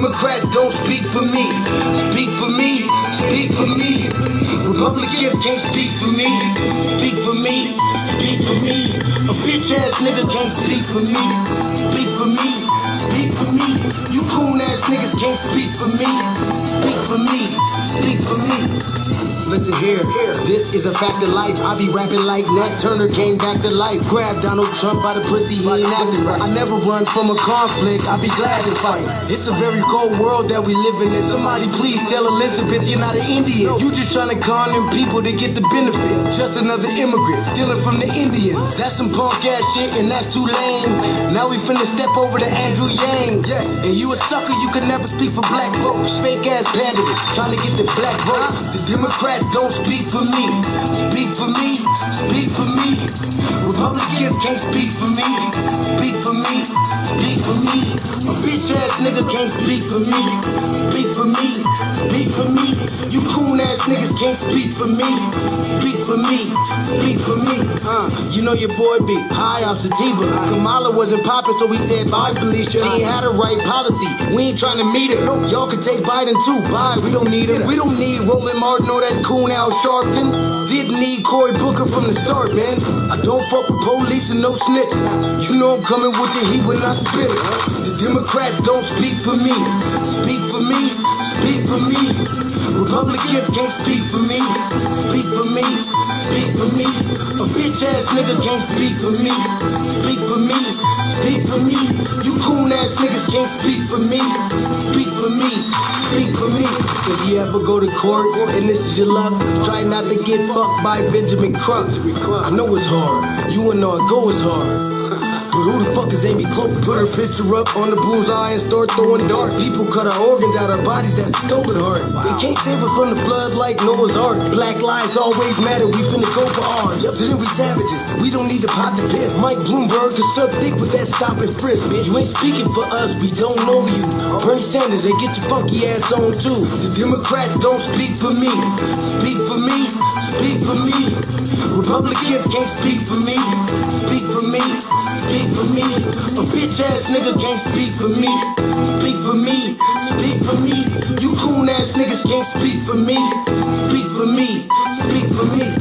Democrats don't speak for me. Speak for me, speak for me. Republicans can't speak for me. Speak for me, speak for me. A bitch ass nigga can't speak for me. Speak for me, speak for me. You coon ass niggas can't speak for me. Speak for me, speak for me. Listen here, this is a fact of life. I be rapping like Nat Turner came back to life. Grab Donald Trump by the pussy, he ain't acting right. I never run from a conflict, I be glad to fight. It's a very cold world that we living in. Somebody please tell Elizabeth you're not an Indian. You just trying to con them people to get the benefit. Just another immigrant, stealing from the Indians. That's some punk ass shit and that's too lame. Now we finna step over to Andrew Yang. And you a sucker, you could never speak for black folks. Fake ass pandemic, trying to get the black vote. The Democrats don't speak for me. Speak for me, speak for me. Republicans can't speak for me. Speak for me, speak for me. A bitch ass nigga can't speak for me. Speak for me, speak for me. You coon ass niggas can't speak for me. Speak for me, speak for me. You know your boy be high off sativa. Kamala wasn't popping, so we said bye, Felicia. She ain't had a right policy. We ain't trying to meet her. Y'all can take Biden too. Bye, we don't need him. We don't need Roland Martin or that coon out Sharpton. Didn't need Cory Booker from the start, man. I don't fuck with police and no snitch. You know I'm coming with the heat when I spit it. The Democrats don't speak for me. Speak for me, speak for me. Republicans can't speak for me. Speak for me, speak for me. A bitch ass nigga can't speak for me. Speak for me, speak for me. You coon ass niggas can't speak for me. Speak for me, speak for me. If you ever go to court and this is your luck, try not to get fucked by Benjamin Crump. I know it's hard. You and Go is hard. But who the fuck is Amy Cloak? Put her picture up on the bullseye and start throwing darts. People cut our organs out our bodies, that's a stolen heart. They can't save us from the flood like Noah's Ark. Black lives always matter, we finna go for ours. So then we savages, we don't need to pot the piss. Mike Bloomberg is suck dick with that stop and frisk. Bitch, you ain't speaking for us, we don't know you. Bernie Sanders, they get your funky ass on too. The Democrats don't speak for me. Speak for me, speak for me. Republicans can't speak for me. Speak for me, speak for me. A bitch ass nigga can't speak for me. Speak for me, speak for me. You coon ass niggas can't speak for me. Speak for me, speak for me.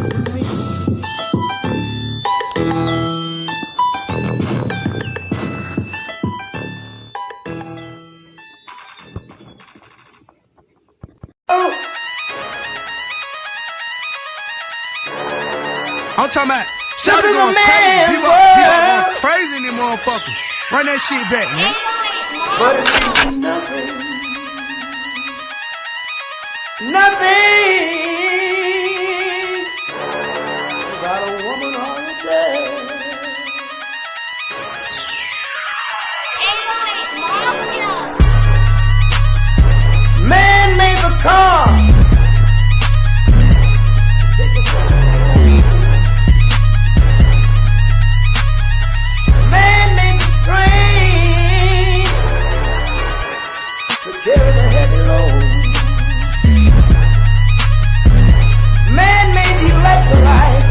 I'm talking about Shannon going crazy. People going crazy in them motherfuckers. Run that shit back, man. But it's nothing. Nothing. Got a woman on the bed. Man made the car. Carry the heavy load. Man made the electrolyte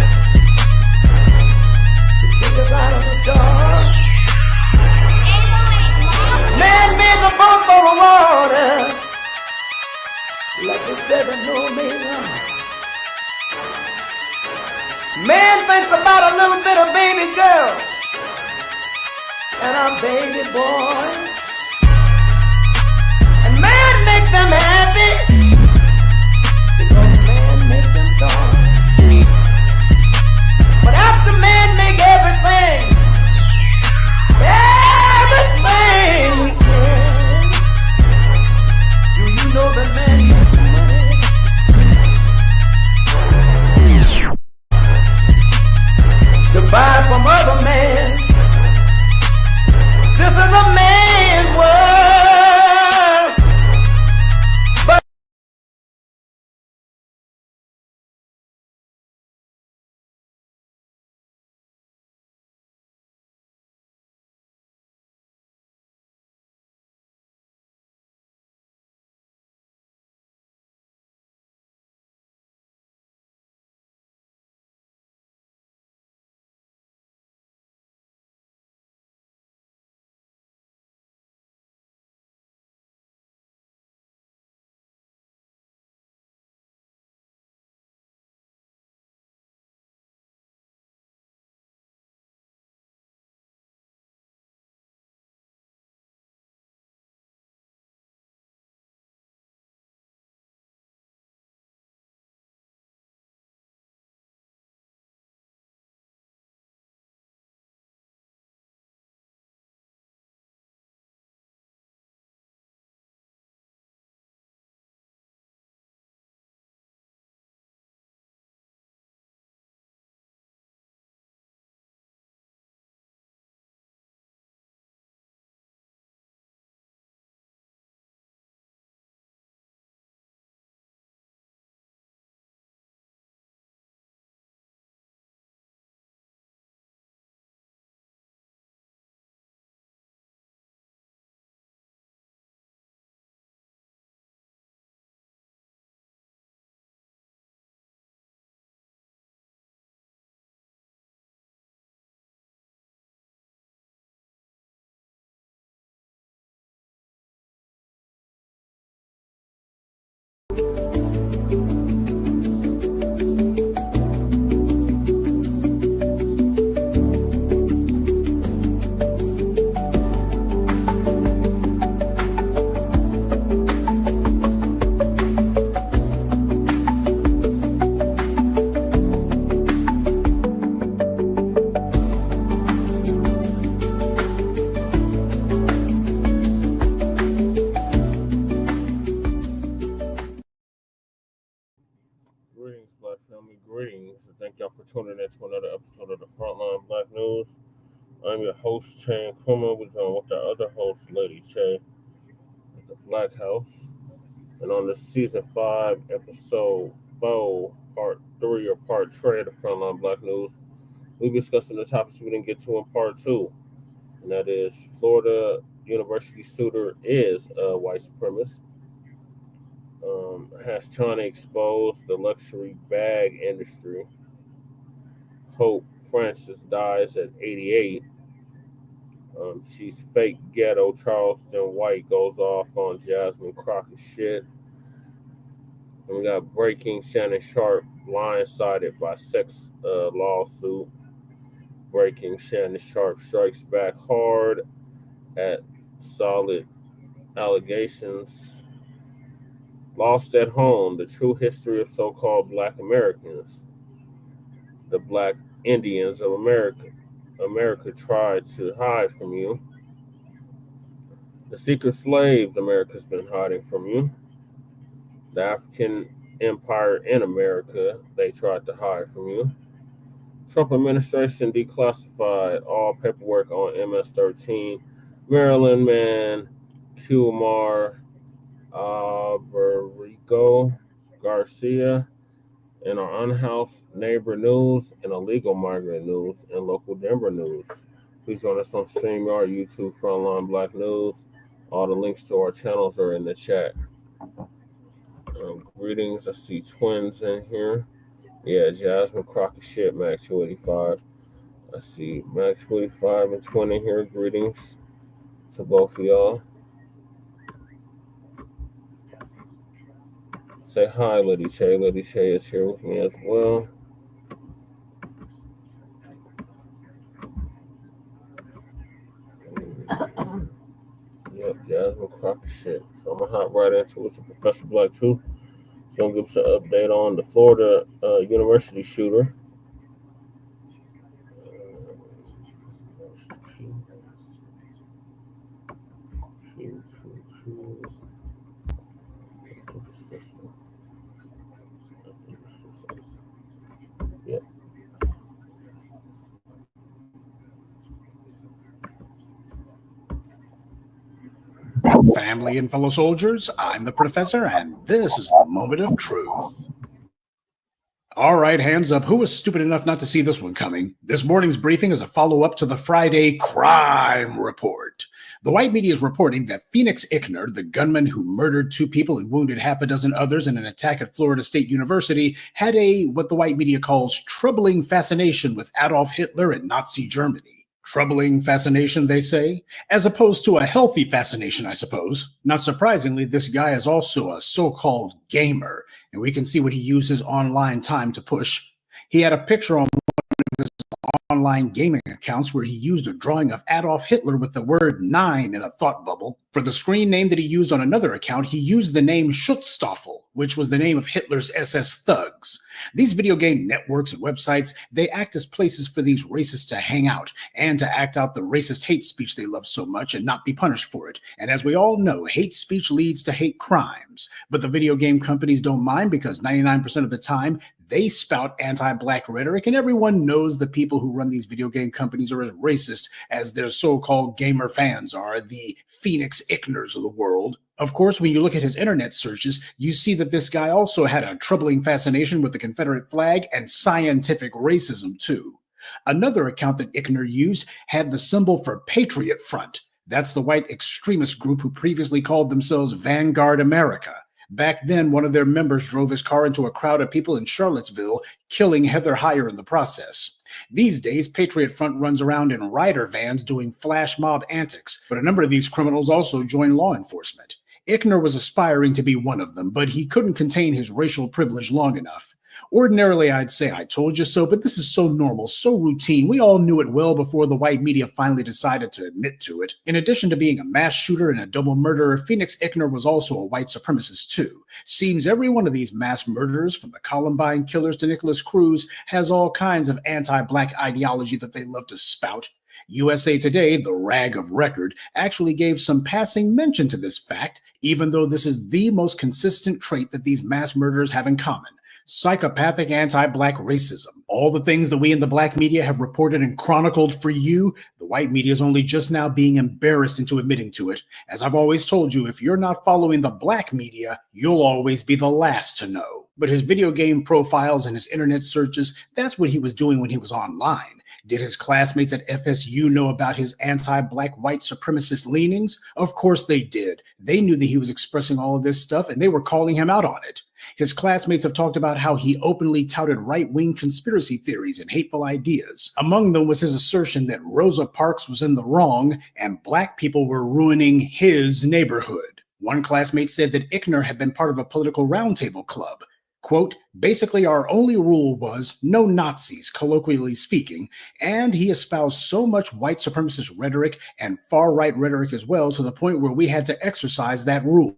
to take us out of the dark. Man made the boat for the water like the 7 Omega. Man thinks about a little bit of baby girl and a baby boy. Make them happy because man make them dark. But after man make everything we can, do you know that man makes money? To buy from other men. This is a man's world. Greetings, Black family. Greetings. And thank y'all for tuning in to another episode of the Frontline Black News. I'm your host, Chan Kuma. We're joined with our other host, Lady Che, at the Black House. And on this season 5, episode 4, part 3 or part 3 of the Frontline Black News, we'll be discussing the topics we didn't get to in part 2. And that is Florida University shooter is a white supremacist. Has China exposed the luxury bag industry? Hope Francis dies at 88. She's fake ghetto. Charleston White goes off on Jasmine Croccett shit. And we got breaking Shannon Sharpe blindsided by sex lawsuit. Breaking Shannon Sharpe strikes back hard at solid allegations. Lost at Home, the true history of so-called Black Americans. The Black Indians of America. America tried to hide from you. The secret slaves America's been hiding from you. The African Empire in America, they tried to hide from you. Trump administration declassified all paperwork on MS-13. Maryland man, Kilmar, Abrego, Garcia, and our Unhoused neighbor news and illegal migrant news and local Denver news. Please join us on StreamYard, YouTube, Frontline Black News. All the links to our channels are in the chat. Greetings. I see twins in here. Yeah, Jasmine Croccett shit, Mac 285. I see Mac 285 and 20 here. Greetings to both of y'all. Say hi, Lady Che. Lady Che is here with me as well. Yep, Jasmine Croccett shit. So I'm gonna hop right into it. So Professor Black too. He's gonna give us an update on the Florida University shooter. Yep. Family and fellow soldiers, I'm the Professor, and this is the moment of truth. All right, hands up. Who was stupid enough not to see this one coming? This morning's briefing is a follow-up to the Friday crime report. The white media is reporting that Phoenix Ickner, the gunman who murdered 2 people and wounded half a dozen others in an attack at Florida State University, had what the white media calls troubling fascination with Adolf Hitler and Nazi Germany. Troubling fascination, they say, as opposed to a healthy fascination, I suppose. Not surprisingly, this guy is also a so-called gamer, and we can see what he uses online time to push. He had a picture on his online gaming accounts where he used a drawing of Adolf Hitler with the word 9 in a thought bubble. For the screen name that he used on another account, he used the name Schutzstaffel, which was the name of Hitler's SS thugs. These video game networks and websites, they act as places for these racists to hang out and to act out the racist hate speech they love so much and not be punished for it. And as we all know, hate speech leads to hate crimes. But the video game companies don't mind because 99% of the time, they spout anti-Black rhetoric, and everyone knows the people who run these video game companies are as racist as their so-called gamer fans are, the Phoenix Ickners of the world. Of course, when you look at his internet searches, you see that this guy also had a troubling fascination with the Confederate flag and scientific racism, too. Another account that Ickner used had the symbol for Patriot Front. That's the white extremist group who previously called themselves Vanguard America. Back then, one of their members drove his car into a crowd of people in Charlottesville, killing Heather Heyer in the process. These days, Patriot Front runs around in rider vans doing flash mob antics, but a number of these criminals also join law enforcement. Ickner was aspiring to be one of them, but he couldn't contain his racial privilege long enough. Ordinarily, I'd say I told you so, but this is so normal, so routine. We all knew it well before the white media finally decided to admit to it. In addition to being a mass shooter and a double murderer, Phoenix Ickner was also a white supremacist too. Seems every one of these mass murderers, from the Columbine killers to Nicholas Cruz, has all kinds of anti-Black ideology that they love to spout. USA Today, the rag of record, actually gave some passing mention to this fact, even though this is the most consistent trait that these mass murderers have in common. psychopathic anti-black racism. All the things that we in the black media have reported and chronicled for you, the white media is only just now being embarrassed into admitting to it. As I've always told you, if you're not following the black media, you'll always be the last to know. But his video game profiles and his internet searches, that's what he was doing when he was online. Did his classmates at FSU know about his anti-black white supremacist leanings? Of course they did. They knew that he was expressing all of this stuff and they were calling him out on it. His classmates have talked about how he openly touted right-wing conspiracy theories and hateful ideas. Among them was his assertion that Rosa Parks was in the wrong and black people were ruining his neighborhood. One classmate said that Ickner had been part of a political roundtable club. Quote, basically our only rule was no Nazis, colloquially speaking, and he espoused so much white supremacist rhetoric and far-right rhetoric as well to the point where we had to exercise that rule.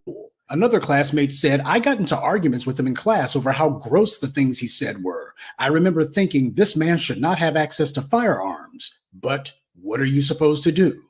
Another classmate said, I got into arguments with him in class over how gross the things he said were. I remember thinking this man should not have access to firearms. But what are you supposed to do?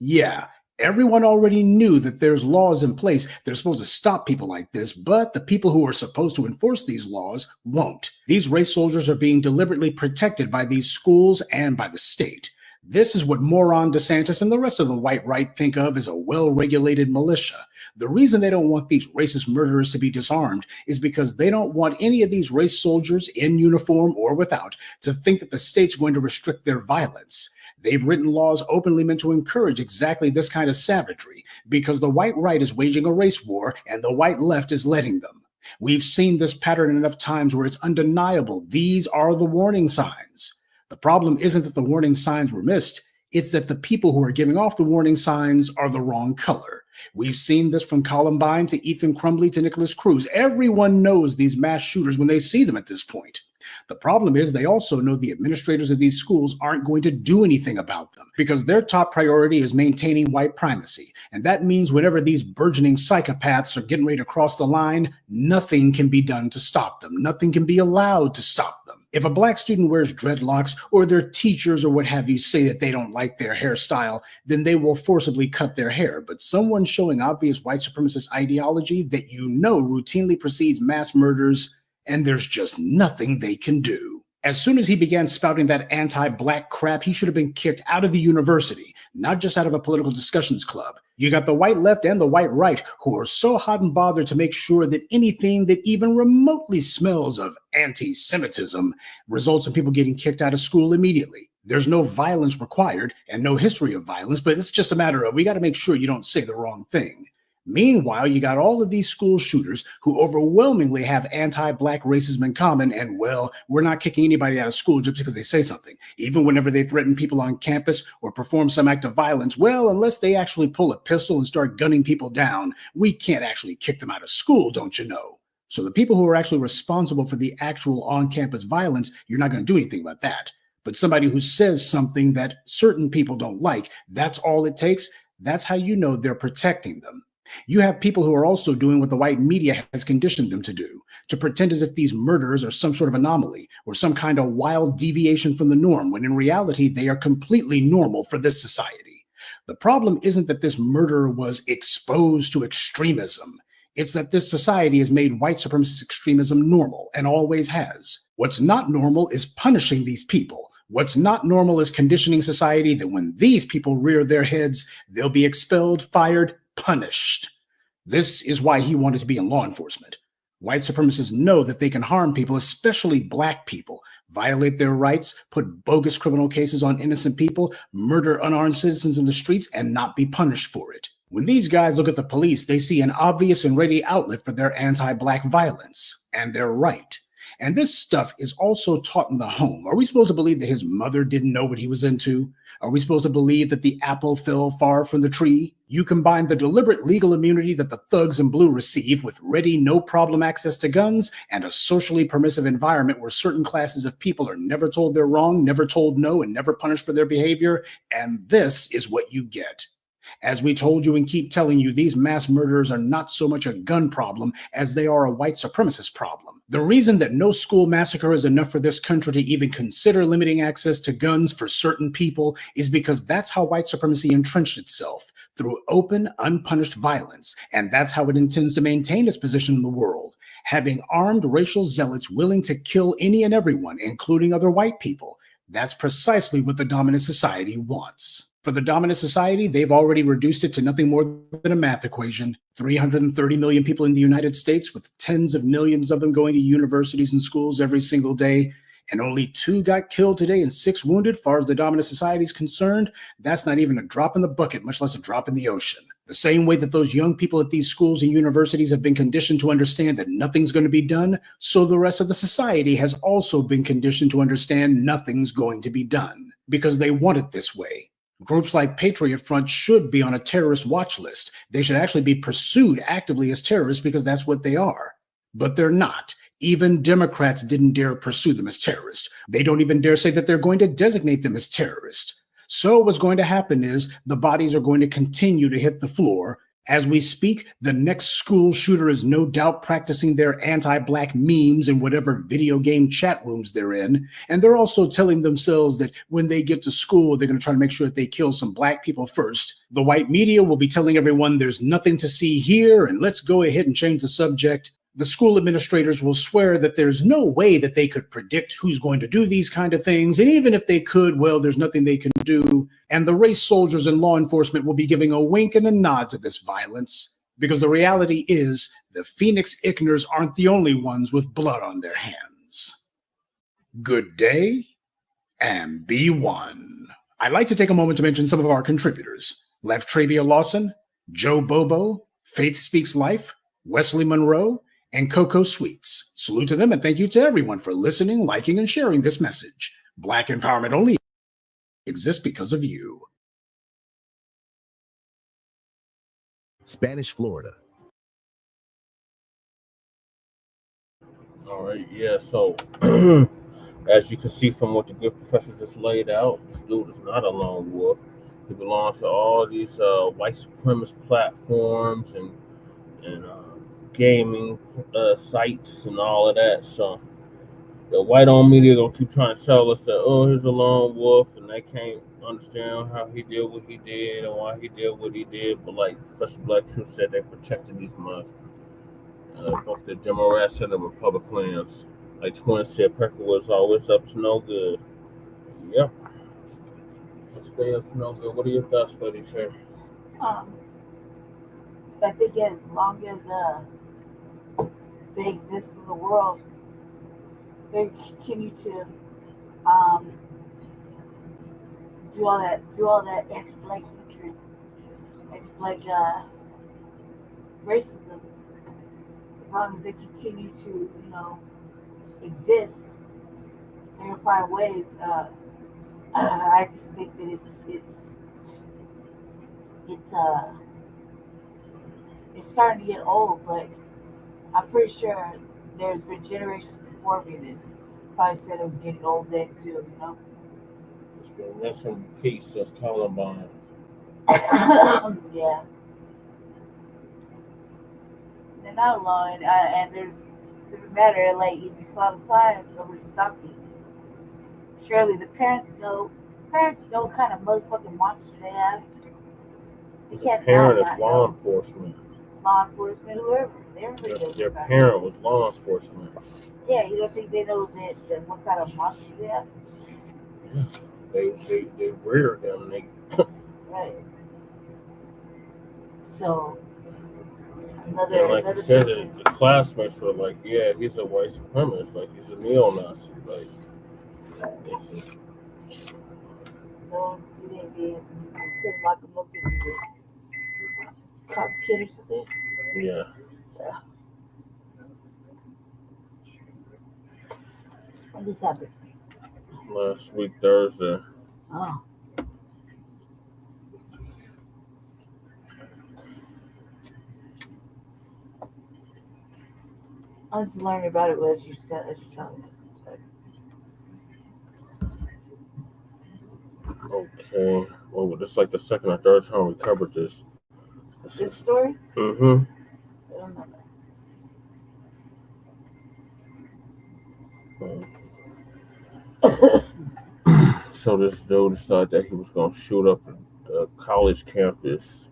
Yeah, everyone already knew that there's laws in place that are supposed to stop people like this, but the people who are supposed to enforce these laws won't. These race soldiers are being deliberately protected by these schools and by the state. This is what moron DeSantis and the rest of the white right think of as a well-regulated militia. The reason they don't want these racist murderers to be disarmed is because they don't want any of these race soldiers, in uniform or without, to think that the state's going to restrict their violence. They've written laws openly meant to encourage exactly this kind of savagery because the white right is waging a race war and the white left is letting them. We've seen this pattern enough times where it's undeniable. These are the warning signs. The problem isn't that the warning signs were missed. It's that the people who are giving off the warning signs are the wrong color. We've seen this from Columbine to Ethan Crumbley to Nicholas Cruz. Everyone knows these mass shooters when they see them at this point. The problem is they also know the administrators of these schools aren't going to do anything about them because their top priority is maintaining white primacy. And that means whenever these burgeoning psychopaths are getting ready to cross the line, nothing can be done to stop them. Nothing can be allowed to stop them. If a black student wears dreadlocks or their teachers or what have you say that they don't like their hairstyle, then they will forcibly cut their hair. But someone showing obvious white supremacist ideology that you know routinely precedes mass murders, and there's just nothing they can do. As soon as he began spouting that anti-black crap, he should have been kicked out of the university, not just out of a political discussions club. You got the white left and the white right who are so hot and bothered to make sure that anything that even remotely smells of anti-Semitism results in people getting kicked out of school immediately. There's no violence required and no history of violence, but it's just a matter of we got to make sure you don't say the wrong thing. Meanwhile, you got all of these school shooters who overwhelmingly have anti-black racism in common, and well, we're not kicking anybody out of school just because they say something. Even whenever they threaten people on campus or perform some act of violence, well, unless they actually pull a pistol and start gunning people down, we can't actually kick them out of school, don't you know? So the people who are actually responsible for the actual on-campus violence, you're not going to do anything about that. But somebody who says something that certain people don't like, that's all it takes. That's how you know they're protecting them. You have people who are also doing what the white media has conditioned them to do, to pretend as if these murders are some sort of anomaly or some kind of wild deviation from the norm, when in reality, they are completely normal for this society. The problem isn't that this murderer was exposed to extremism. It's that this society has made white supremacist extremism normal and always has. What's not normal is punishing these people. What's not normal is conditioning society that when these people rear their heads, they'll be expelled, fired, punished. This is why he wanted to be in law enforcement. White supremacists know that they can harm people, especially black people, violate their rights, put bogus criminal cases on innocent people, murder unarmed citizens in the streets, and not be punished for it. When these guys look at the police, they see an obvious and ready outlet for their anti-black violence, and they're right. And this stuff is also taught in the home. Are we supposed to believe that his mother didn't know what he was into? Are we supposed to believe that the apple fell far from the tree? You combine the deliberate legal immunity that the thugs in blue receive with ready, no-problem access to guns and a socially permissive environment where certain classes of people are never told they're wrong, never told no, and never punished for their behavior. And this is what you get. As we told you and keep telling you, these mass murderers are not so much a gun problem as they are a white supremacist problem. The reason that no school massacre is enough for this country to even consider limiting access to guns for certain people is because that's how white supremacy entrenched itself, through open, unpunished violence, and that's how it intends to maintain its position in the world. having armed racial zealots willing to kill any and everyone, including other white people. That's precisely what the dominant society wants. For the dominant society, they've already reduced it to nothing more than a math equation. 330 million people in the United States, with tens of millions of them going to universities and schools every single day, and only 2 got killed today and 6 wounded. Far as the dominant society is concerned, that's not even a drop in the bucket, much less a drop in the ocean. The same way that those young people at these schools and universities have been conditioned to understand that nothing's going to be done, so the rest of the society has also been conditioned to understand nothing's going to be done, because they want it this way. Groups like Patriot Front should be on a terrorist watch list. They should actually be pursued actively as terrorists because that's what they are. But they're not. Even Democrats didn't dare pursue them as terrorists. They don't even dare say that they're going to designate them as terrorists. So what's going to happen is the bodies are going to continue to hit the floor. As we speak, the next school shooter is no doubt practicing their anti-Black memes in whatever video game chat rooms they're in. And they're also telling themselves that when they get to school, they're going to try to make sure that they kill some Black people first. The white media will be telling everyone there's nothing to see here and let's go ahead and change the subject. The school administrators will swear that there's no way that they could predict who's going to do these kind of things. And even if they could, well, there's nothing they can do. And the race soldiers and law enforcement will be giving a wink and a nod to this violence. Because the reality is the Phoenix Ickners aren't the only ones with blood on their hands. Good day and be one. I'd like to take a moment to mention some of our contributors. Left Trabia Lawson, Joe Bobo, Faith Speaks Life, Wesley Monroe, and Coco Sweets. Salute to them and thank you to everyone for listening, liking, and sharing this message. Black empowerment only exists because of you. Spanish Florida. All right, yeah, so as you can see from what the good professor just laid out, this dude is not a lone wolf. He belongs to all these white supremacist platforms and gaming sites and all of that. So the white-owned media gonna keep trying to tell us that, oh, he's a lone wolf, and they can't understand how he did what he did and why he did what he did. But like Professor Blacc said, they protected these months, both the Democrats and the Republicans. Like Twin said, Pecker was always up to no good. Yeah, stay up to no good. What are your thoughts, ladies here? I think as long as they exist in the world, they continue to do all that anti-Black hatred, anti-Black racism. As long as they continue to, exist, they're gonna find ways. I just think that it's starting to get old, but I'm pretty sure there's been generations before me that probably said it was getting old then too, It's been missing peace since Columbine. Yeah. They're not alone, and there's doesn't matter, like, if you saw the signs, nobody's stopping. Surely the parents know what kind of motherfucking monster they have. They can't parent is not law know. enforcement. Law enforcement, whoever. Everybody knows Their about parent was law enforcement. Yeah, you don't think they know that what kind of monster they have? Yeah. They rear them. They Right. So and like you said, the classmates were like, yeah, he's a white supremacist, like he's a neo-Nazi, like this is. No, you didn't couldn't lock them up in the cops kid or something. Yeah. When this happened? Last week Thursday. Oh. I just learned about it as you told me. Okay. Well, this is like the second or third time we covered this. This story? Mm-hmm. I don't know. So this dude decided that he was going to shoot up the college campus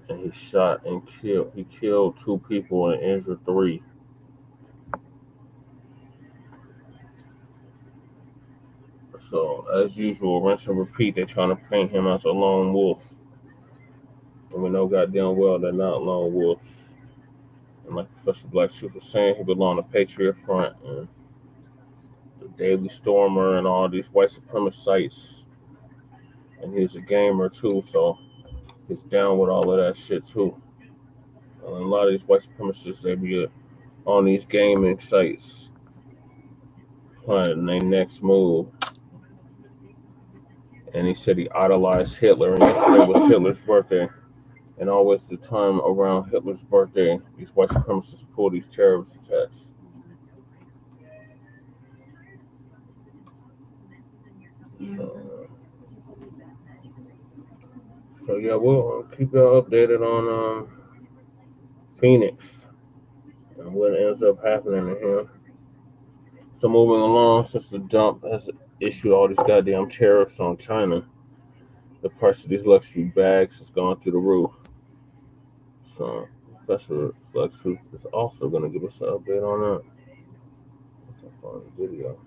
and he shot and killed. He killed 2 people and injured 3. So, as usual, rinse and repeat. They're trying to paint him as a lone wolf. And we know goddamn well they're not lone wolves. And like Professor Blacc was saying, he belonged to Patriot Front and the Daily Stormer and all these white supremacist sites. And he's a gamer too, so he's down with all of that shit too. And a lot of these white supremacists, they be on these gaming sites planning their next move. And he said he idolized Hitler, and yesterday was Hitler's birthday. And always the time around Hitler's birthday, these white supremacists pull these terrorist attacks. So yeah, we'll keep y'all updated on Phoenix and what ends up happening to him. So moving along, since the dump has issued all these goddamn tariffs on China, the price of these luxury bags has gone through the roof. So Professor Blacc is also going to give us an update on that. That's a fun video.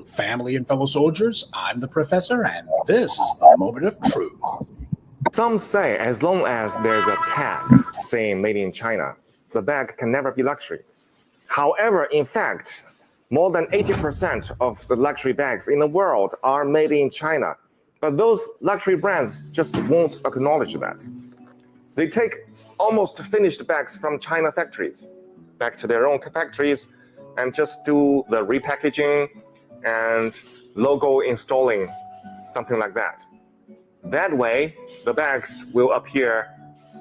Family and fellow soldiers, I'm the professor, and this is the moment of truth. Some say as long as there's a tag saying made in China, the bag can never be luxury. However, in fact, more than 80% of the luxury bags in the world are made in China. But those luxury brands just won't acknowledge that. They take almost finished bags from China factories back to their own factories and just do the repackaging and logo installing, something like that. That way, the bags will appear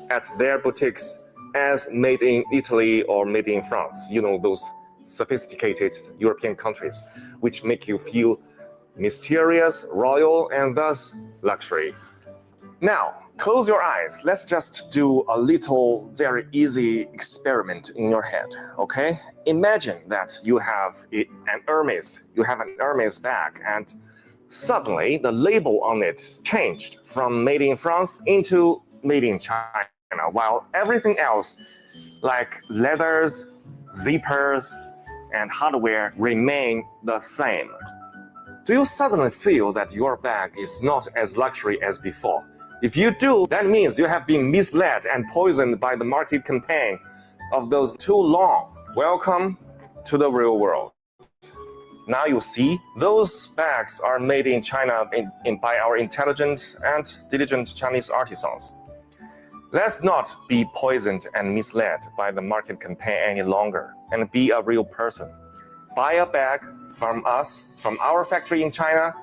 at their boutiques as made in Italy or made in France. You know, those sophisticated European countries, which make you feel mysterious, royal, and thus luxury. Now, close your eyes. Let's just do a little, very easy experiment in your head, okay? Imagine that you have an Hermes bag, and suddenly the label on it changed from made in France into made in China, while everything else, like leathers, zippers, and hardware, remain the same. Do you suddenly feel that your bag is not as luxury as before? If you do, that means you have been misled and poisoned by the market campaign of those too long. Welcome to the real world. Now you see, those bags are made in China by our intelligent and diligent Chinese artisans. Let's not be poisoned and misled by the market campaign any longer and be a real person. Buy a bag from us, from our factory in China.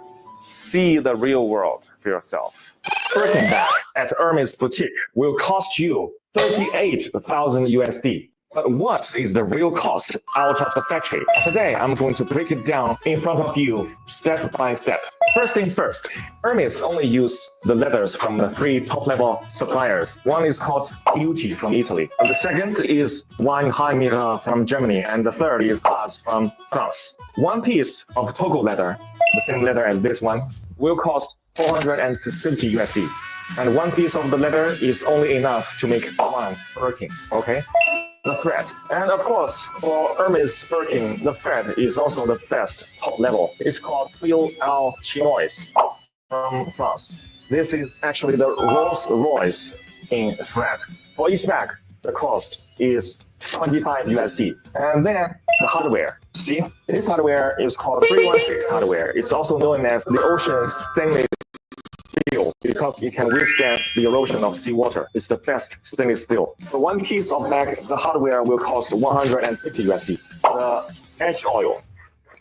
See the real world for yourself. Birkin bag at Hermes boutique will cost you 38,000 USD. But what is the real cost out of the factory? Today, I'm going to break it down in front of you step by step. First thing first, Hermes only use the leathers from the 3 top-level suppliers. One is called Beauty from Italy. And the second is Weinheim from Germany. And the third is Haas from France. One piece of Togo leather, the same leather as this one, will cost 450 USD. And one piece of the leather is only enough to make one Birkin, okay? The thread. And of course, for Hermes Birkin, the thread is also the best top level. It's called Fil Al Chinois from France. This is actually the Rolls Royce in thread. For each bag, the cost is 25 USD. And then the hardware. See, this hardware is called 316 hardware. It's also known as the ocean stainless steel because it can withstand the erosion of seawater. It's the best stainless steel. For one piece of bag, the hardware will cost 150 USD. The edge oil.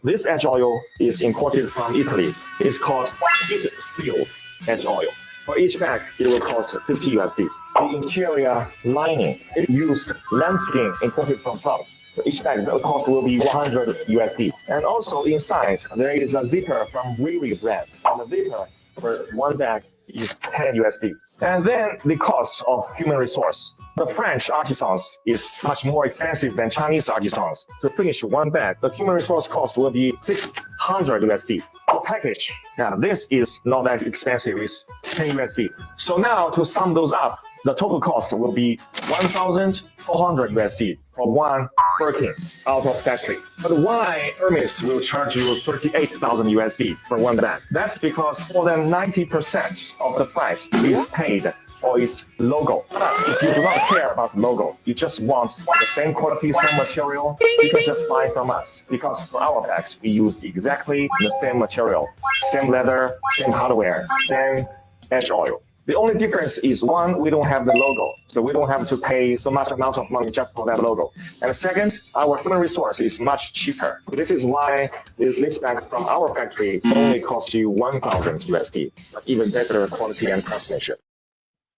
This edge oil is imported from Italy. It's called heat seal edge oil. For each bag, it will cost 50 USD. The interior lining, it used lambskin imported from France. For each bag, the cost will be 100 USD. And also inside, there is a zipper from Riri brand. And the zipper for one bag is 10 USD. And then the cost of human resource. The French artisans is much more expensive than Chinese artisans. To finish one bag, the human resource cost will be 600 USD. The package, now this is not that expensive, it's 10 USD. So now to sum those up, the total cost will be 1,400 USD for one Birkin out of factory. But why Hermes will charge you 38,000 USD for one bag? That's because more than 90% of the price is paid for its logo. But if you do not care about the logo, you just want the same quality, same material, you can just buy from us. Because for our bags, we use exactly the same material, same leather, same hardware, same edge oil. The only difference is one, we don't have the logo, so we don't have to pay so much amount of money just for that logo. And second, our human resource is much cheaper. This is why this bag from our factory only costs you 1,000 USD, but even better quality and craftsmanship.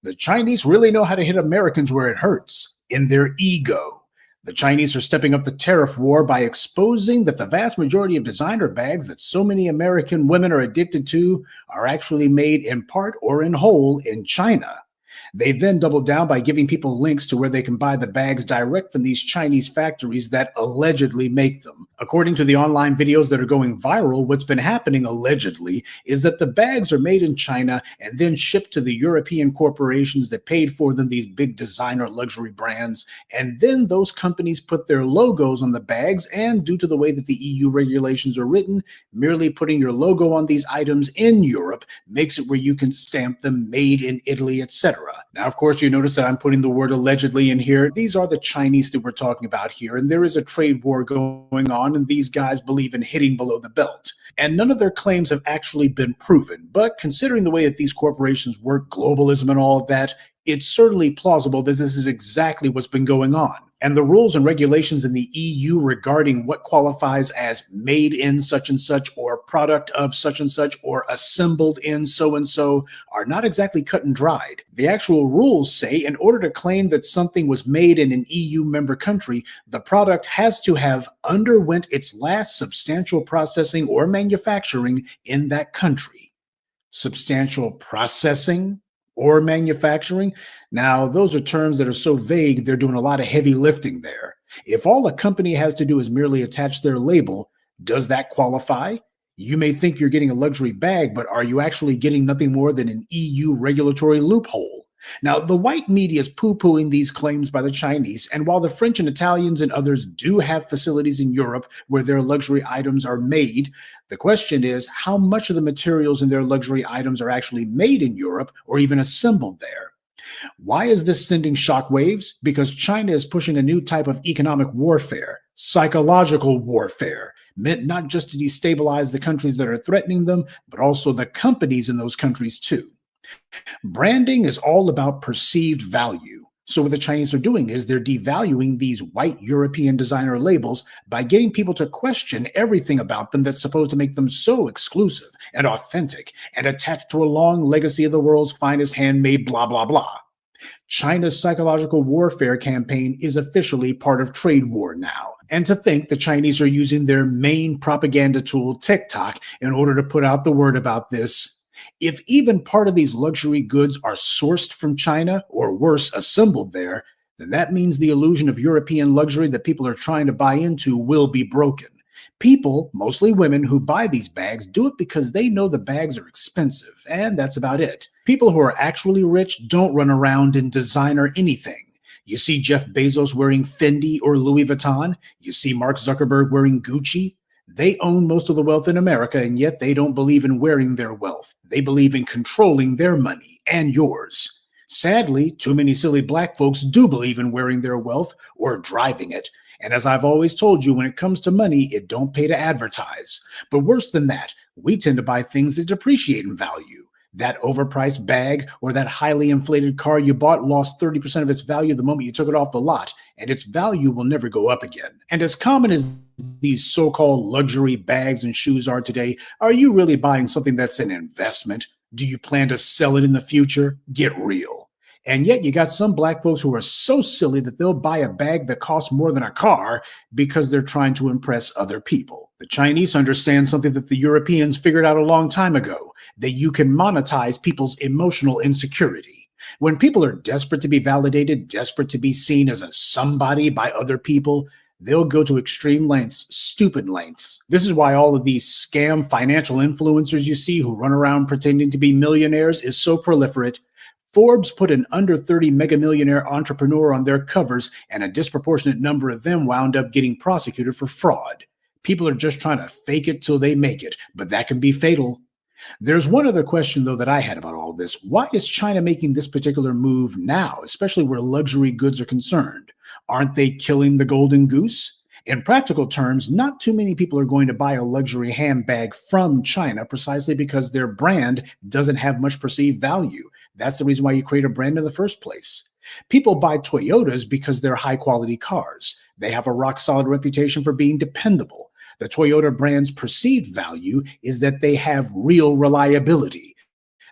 The Chinese really know how to hit Americans where it hurts, in their ego. The Chinese are stepping up the tariff war by exposing that the vast majority of designer bags that so many American women are addicted to are actually made in part or in whole in China. They then double down by giving people links to where they can buy the bags direct from these Chinese factories that allegedly make them. According to the online videos that are going viral, what's been happening allegedly is that the bags are made in China and then shipped to the European corporations that paid for them, these big designer luxury brands, and then those companies put their logos on the bags, and due to the way that the EU regulations are written, merely putting your logo on these items in Europe makes it where you can stamp them made in Italy, etc. Now, of course, you notice that I'm putting the word allegedly in here. These are the Chinese that we're talking about here, and there is a trade war going on, and these guys believe in hitting below the belt. And none of their claims have actually been proven, but considering the way that these corporations work, globalism and all of that, it's certainly plausible that this is exactly what's been going on. And the rules and regulations in the EU regarding what qualifies as made in such and such, or product of such and such, or assembled in so and so are not exactly cut and dried. The actual rules say in order to claim that something was made in an EU member country, the product has to have underwent its last substantial processing or manufacturing in that country. Substantial processing or manufacturing? Now, those are terms that are so vague, they're doing a lot of heavy lifting there. If all a company has to do is merely attach their label, does that qualify? You may think you're getting a luxury bag, but are you actually getting nothing more than an EU regulatory loophole? Now, the white media is poo-pooing these claims by the Chinese, and while the French and Italians and others do have facilities in Europe where their luxury items are made, the question is how much of the materials in their luxury items are actually made in Europe or even assembled there. Why is this sending shockwaves? Because China is pushing a new type of economic warfare, psychological warfare, meant not just to destabilize the countries that are threatening them, but also the companies in those countries too. Branding is all about perceived value. So what the Chinese are doing is they're devaluing these white European designer labels by getting people to question everything about them that's supposed to make them so exclusive and authentic and attached to a long legacy of the world's finest handmade blah, blah, blah. China's psychological warfare campaign is officially part of trade war now. And to think the Chinese are using their main propaganda tool, TikTok, in order to put out the word about this. If even part of these luxury goods are sourced from China, or worse, assembled there, then that means the illusion of European luxury that people are trying to buy into will be broken. People, mostly women, who buy these bags do it because they know the bags are expensive, and that's about it. People who are actually rich don't run around in designer anything. You see Jeff Bezos wearing Fendi or Louis Vuitton. You see Mark Zuckerberg wearing Gucci. They own most of the wealth in America, and yet they don't believe in wearing their wealth. They believe in controlling their money and yours. Sadly, too many silly black folks do believe in wearing their wealth or driving it. And as I've always told you, when it comes to money, it don't pay to advertise. But worse than that, we tend to buy things that depreciate in value. That overpriced bag or that highly inflated car you bought lost 30% of its value the moment you took it off the lot, and its value will never go up again. And as common as these so-called luxury bags and shoes are today, are you really buying something that's an investment? Do you plan to sell it in the future? Get real. And yet you got some black folks who are so silly that they'll buy a bag that costs more than a car because they're trying to impress other people. The Chinese understand something that the Europeans figured out a long time ago, that you can monetize people's emotional insecurity. When people are desperate to be validated, desperate to be seen as a somebody by other people, they'll go to extreme lengths, stupid lengths. This is why all of these scam financial influencers you see who run around pretending to be millionaires is so proliferate. Forbes put an under 30 mega millionaire entrepreneur on their covers, and a disproportionate number of them wound up getting prosecuted for fraud. People are just trying to fake it till they make it, but that can be fatal. There's one other question, though, that I had about all this. Why is China making this particular move now, especially where luxury goods are concerned? Aren't they killing the golden goose? In practical terms, not too many people are going to buy a luxury handbag from China precisely because their brand doesn't have much perceived value. That's the reason why you create a brand in the first place. People buy Toyotas because they're high-quality cars. They have a rock-solid reputation for being dependable. The Toyota brand's perceived value is that they have real reliability.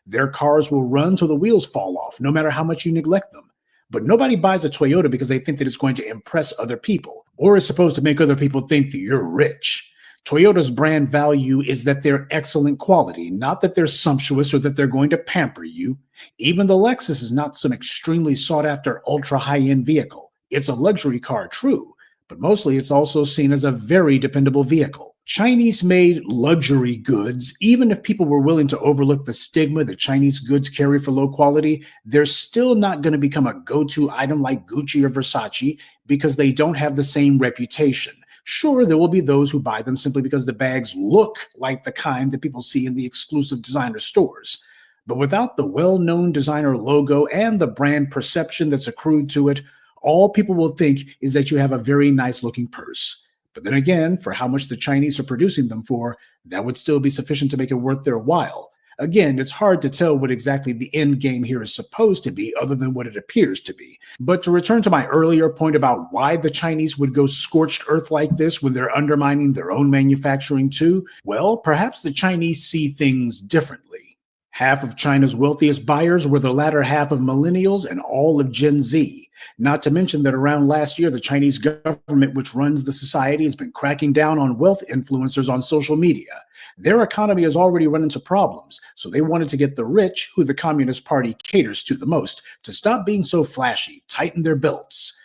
Their cars will run till the wheels fall off, no matter how much you neglect them. But nobody buys a Toyota because they think that it's going to impress other people, or is supposed to make other people think that you're rich. Toyota's brand value is that they're excellent quality, not that they're sumptuous or that they're going to pamper you. Even the Lexus is not some extremely sought-after ultra-high-end vehicle. It's a luxury car, true, but mostly it's also seen as a very dependable vehicle. Chinese-made luxury goods, even if people were willing to overlook the stigma that Chinese goods carry for low quality, they're still not going to become a go-to item like Gucci or Versace because they don't have the same reputation. Sure, there will be those who buy them simply because the bags look like the kind that people see in the exclusive designer stores. But without the well-known designer logo and the brand perception that's accrued to it, all people will think is that you have a very nice-looking purse. But then again, for how much the Chinese are producing them for, that would still be sufficient to make it worth their while. Again, it's hard to tell what exactly the end game here is supposed to be other than what it appears to be. But to return to my earlier point about why the Chinese would go scorched earth like this when they're undermining their own manufacturing too, well, perhaps the Chinese see things differently. Half of China's wealthiest buyers were the latter half of millennials and all of Gen Z. Not to mention that around last year, the Chinese government, which runs the society, has been cracking down on wealth influencers on social media. Their economy has already run into problems, so they wanted to get the rich, who the Communist Party caters to the most, to stop being so flashy, tighten their belts.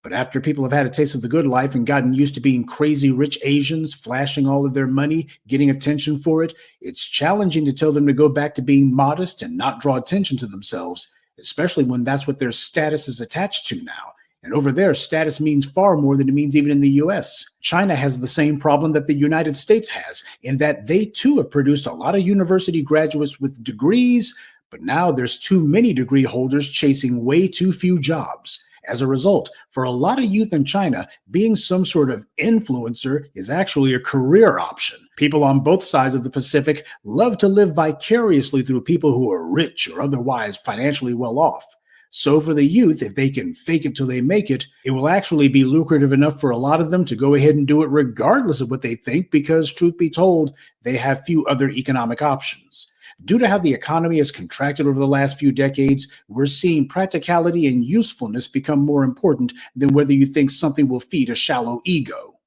But after people have had a taste of the good life and gotten used to being crazy rich Asians, flashing all of their money, getting attention for it, it's challenging to tell them to go back to being modest and not draw attention to themselves, especially when that's what their status is attached to now. And over there, status means far more than it means even in the US. China has the same problem that the United States has, in that they too have produced a lot of university graduates with degrees, but now there's too many degree holders chasing way too few jobs. As a result, for a lot of youth in China, being some sort of influencer is actually a career option. People on both sides of the Pacific love to live vicariously through people who are rich or otherwise financially well off. So for the youth, if they can fake it till they make it, it will actually be lucrative enough for a lot of them to go ahead and do it regardless of what they think because, truth be told, they have few other economic options. Due to how the economy has contracted over the last few decades, we're seeing practicality and usefulness become more important than whether you think something will feed a shallow ego.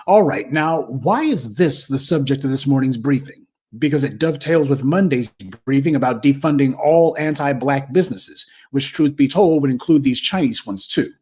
All right, now, why is this the subject of this morning's briefing? Because it dovetails with Monday's briefing about defunding all anti-Black businesses, which, truth be told, would include these Chinese ones too.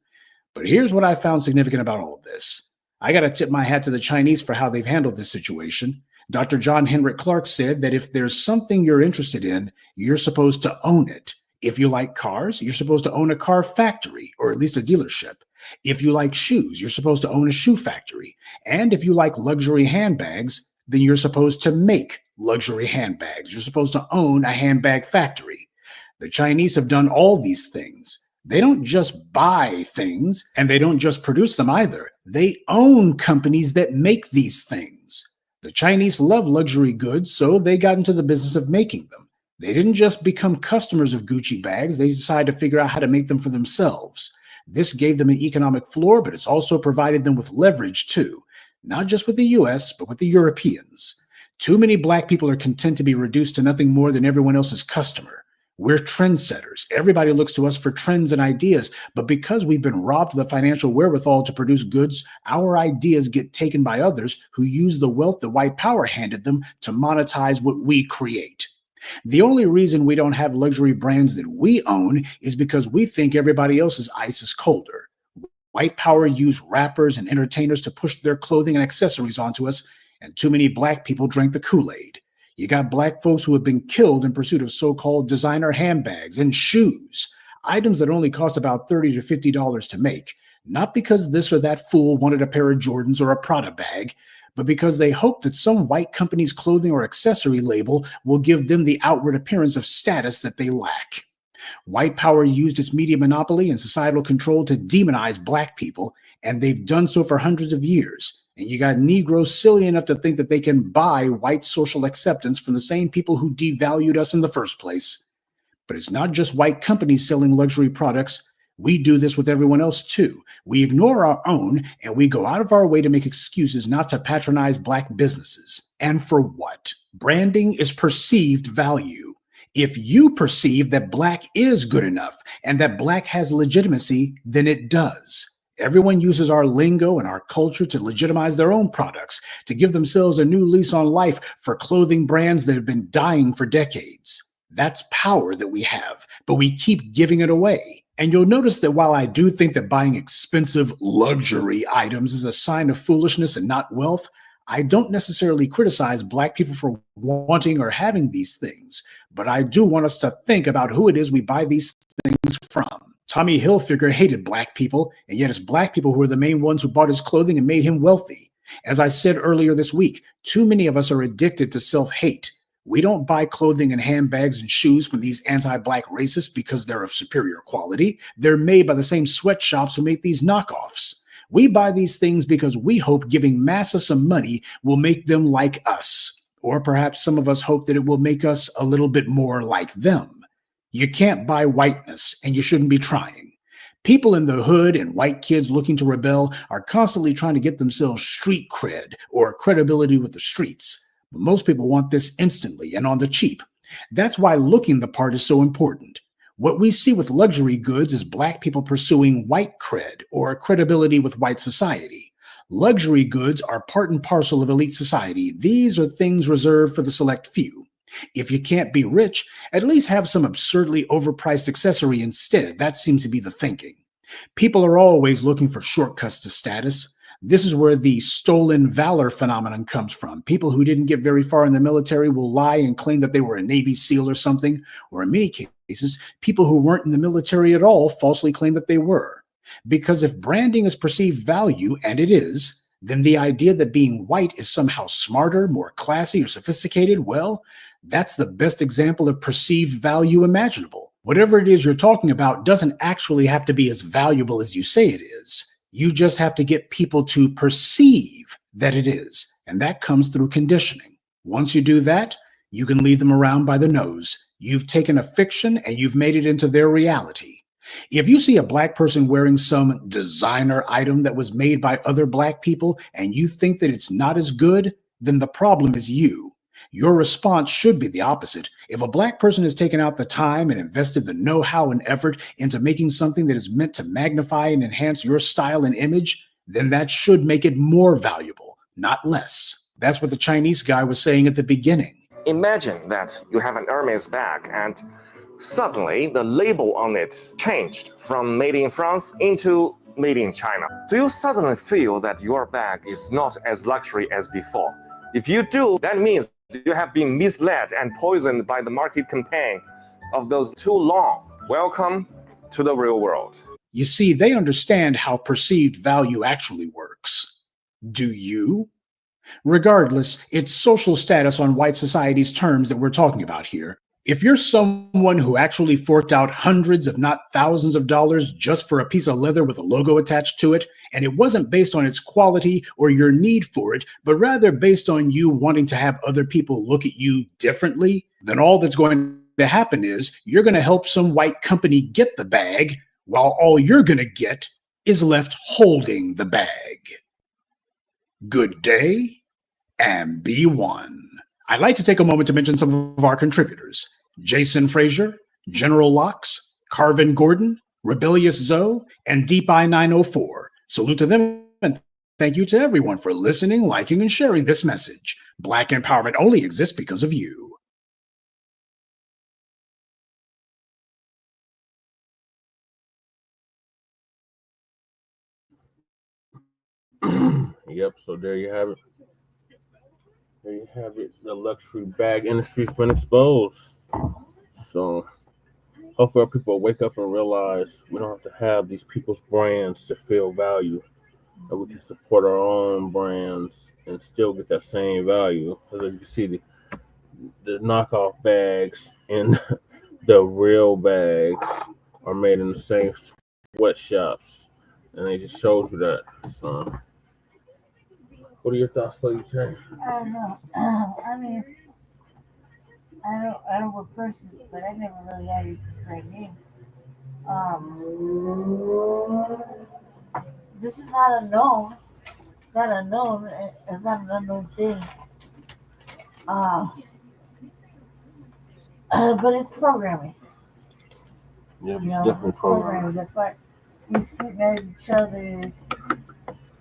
But here's what I found significant about all of this. I got to tip my hat to the Chinese for how they've handled this situation. Dr. John Henrik Clarke said that if there's something you're interested in, you're supposed to own it. If you like cars, you're supposed to own a car factory, or at least a dealership. If you like shoes, you're supposed to own a shoe factory. And if you like luxury handbags, then you're supposed to make luxury handbags. You're supposed to own a handbag factory. The Chinese have done all these things. They don't just buy things, and they don't just produce them either. They own companies that make these things. The Chinese love luxury goods, so they got into the business of making them. They didn't just become customers of Gucci bags, they decided to figure out how to make them for themselves. This gave them an economic floor, but it's also provided them with leverage too, not just with the US, but with the Europeans. Too many Black people are content to be reduced to nothing more than everyone else's customer. We're trendsetters. Everybody looks to us for trends and ideas, but because we've been robbed of the financial wherewithal to produce goods, our ideas get taken by others who use the wealth that white power handed them to monetize what we create. The only reason we don't have luxury brands that we own is because we think everybody else's ice is colder. White power used rappers and entertainers to push their clothing and accessories onto us, and too many black people drank the Kool-Aid. You got black folks who have been killed in pursuit of so-called designer handbags and shoes, items that only cost about $30 to $50 to make, not because this or that fool wanted a pair of Jordans or a Prada bag, but because they hope that some white company's clothing or accessory label will give them the outward appearance of status that they lack. White power used its media monopoly and societal control to demonize black people, and they've done so for hundreds of years. And you got Negroes silly enough to think that they can buy white social acceptance from the same people who devalued us in the first place. But it's not just white companies selling luxury products. We do this with everyone else too. We ignore our own, and we go out of our way to make excuses not to patronize black businesses. And for what? Branding is perceived value. If you perceive that black is good enough and that black has legitimacy, then it does. Everyone uses our lingo and our culture to legitimize their own products, to give themselves a new lease on life for clothing brands that have been dying for decades. That's power that we have, but we keep giving it away. And you'll notice that while I do think that buying expensive luxury items is a sign of foolishness and not wealth, I don't necessarily criticize black people for wanting or having these things, but I do want us to think about who it is we buy these things from. Tommy Hilfiger hated black people, and yet it's black people who are the main ones who bought his clothing and made him wealthy. As I said earlier this week, too many of us are addicted to self-hate. We don't buy clothing and handbags and shoes from these anti-black racists because they're of superior quality. They're made by the same sweatshops who make these knockoffs. We buy these things because we hope giving masses some money will make them like us. Or perhaps some of us hope that it will make us a little bit more like them. You can't buy whiteness, and you shouldn't be trying. People in the hood and white kids looking to rebel are constantly trying to get themselves street cred or credibility with the streets. But most people want this instantly and on the cheap. That's why looking the part is so important. What we see with luxury goods is black people pursuing white cred or credibility with white society. Luxury goods are part and parcel of elite society. These are things reserved for the select few. If you can't be rich, at least have some absurdly overpriced accessory instead. That seems to be the thinking. People are always looking for shortcuts to status. This is where the stolen valor phenomenon comes from. People who didn't get very far in the military will lie and claim that they were a Navy SEAL or something, or in many cases, people who weren't in the military at all falsely claim that they were. Because if branding is perceived value, and it is, then the idea that being white is somehow smarter, more classy, or sophisticated, well, that's the best example of perceived value imaginable. Whatever it is you're talking about doesn't actually have to be as valuable as you say it is. You just have to get people to perceive that it is, and that comes through conditioning. Once you do that, you can lead them around by the nose. You've taken a fiction and you've made it into their reality. If you see a black person wearing some designer item that was made by other black people and you think that it's not as good, then the problem is you. Your response should be the opposite. If a black person has taken out the time and invested the know-how and effort into making something that is meant to magnify and enhance your style and image, then that should make it more valuable, not less. That's what the Chinese guy was saying at the beginning. Imagine that you have an Hermes bag and suddenly the label on it changed from made in France into made in China. Do you suddenly feel that your bag is not as luxury as before? If you do, that means you have been misled and poisoned by the market campaign of those too long. Welcome to the real world. You see, they understand how perceived value actually works. Do you? Regardless, it's social status on white society's terms that we're talking about here. If you're someone who actually forked out hundreds, if not thousands of dollars just for a piece of leather with a logo attached to it, and it wasn't based on its quality or your need for it, but rather based on you wanting to have other people look at you differently, then all that's going to happen is you're going to help some white company get the bag, while all you're going to get is left holding the bag. Good day, and be one. I'd like to take a moment to mention some of our contributors: Jason Frazier, General Locks, Carvin Gordon, Rebellious Zoe, and Deep Eye 904. Salute to them, and thank you to everyone for listening, liking, and sharing this message. Black empowerment only exists because of you. Yep. So there you have it. There you have it. The luxury bag industry's been exposed. So hopefully our people wake up and realize we don't have to have these people's brands to feel value. That we can support our own brands and still get that same value. As you can see, the knockoff bags and the real bags are made in the same sweatshops, and it just shows you that. So, what are your thoughts, Lady J? I don't know. I mean, I don't work persons, but I never really had a great name. This is not unknown. Not unknown. It's not an unknown thing. But it's programming. Yeah, it's You know, definitely it's programming. That's why we scrutinize each other.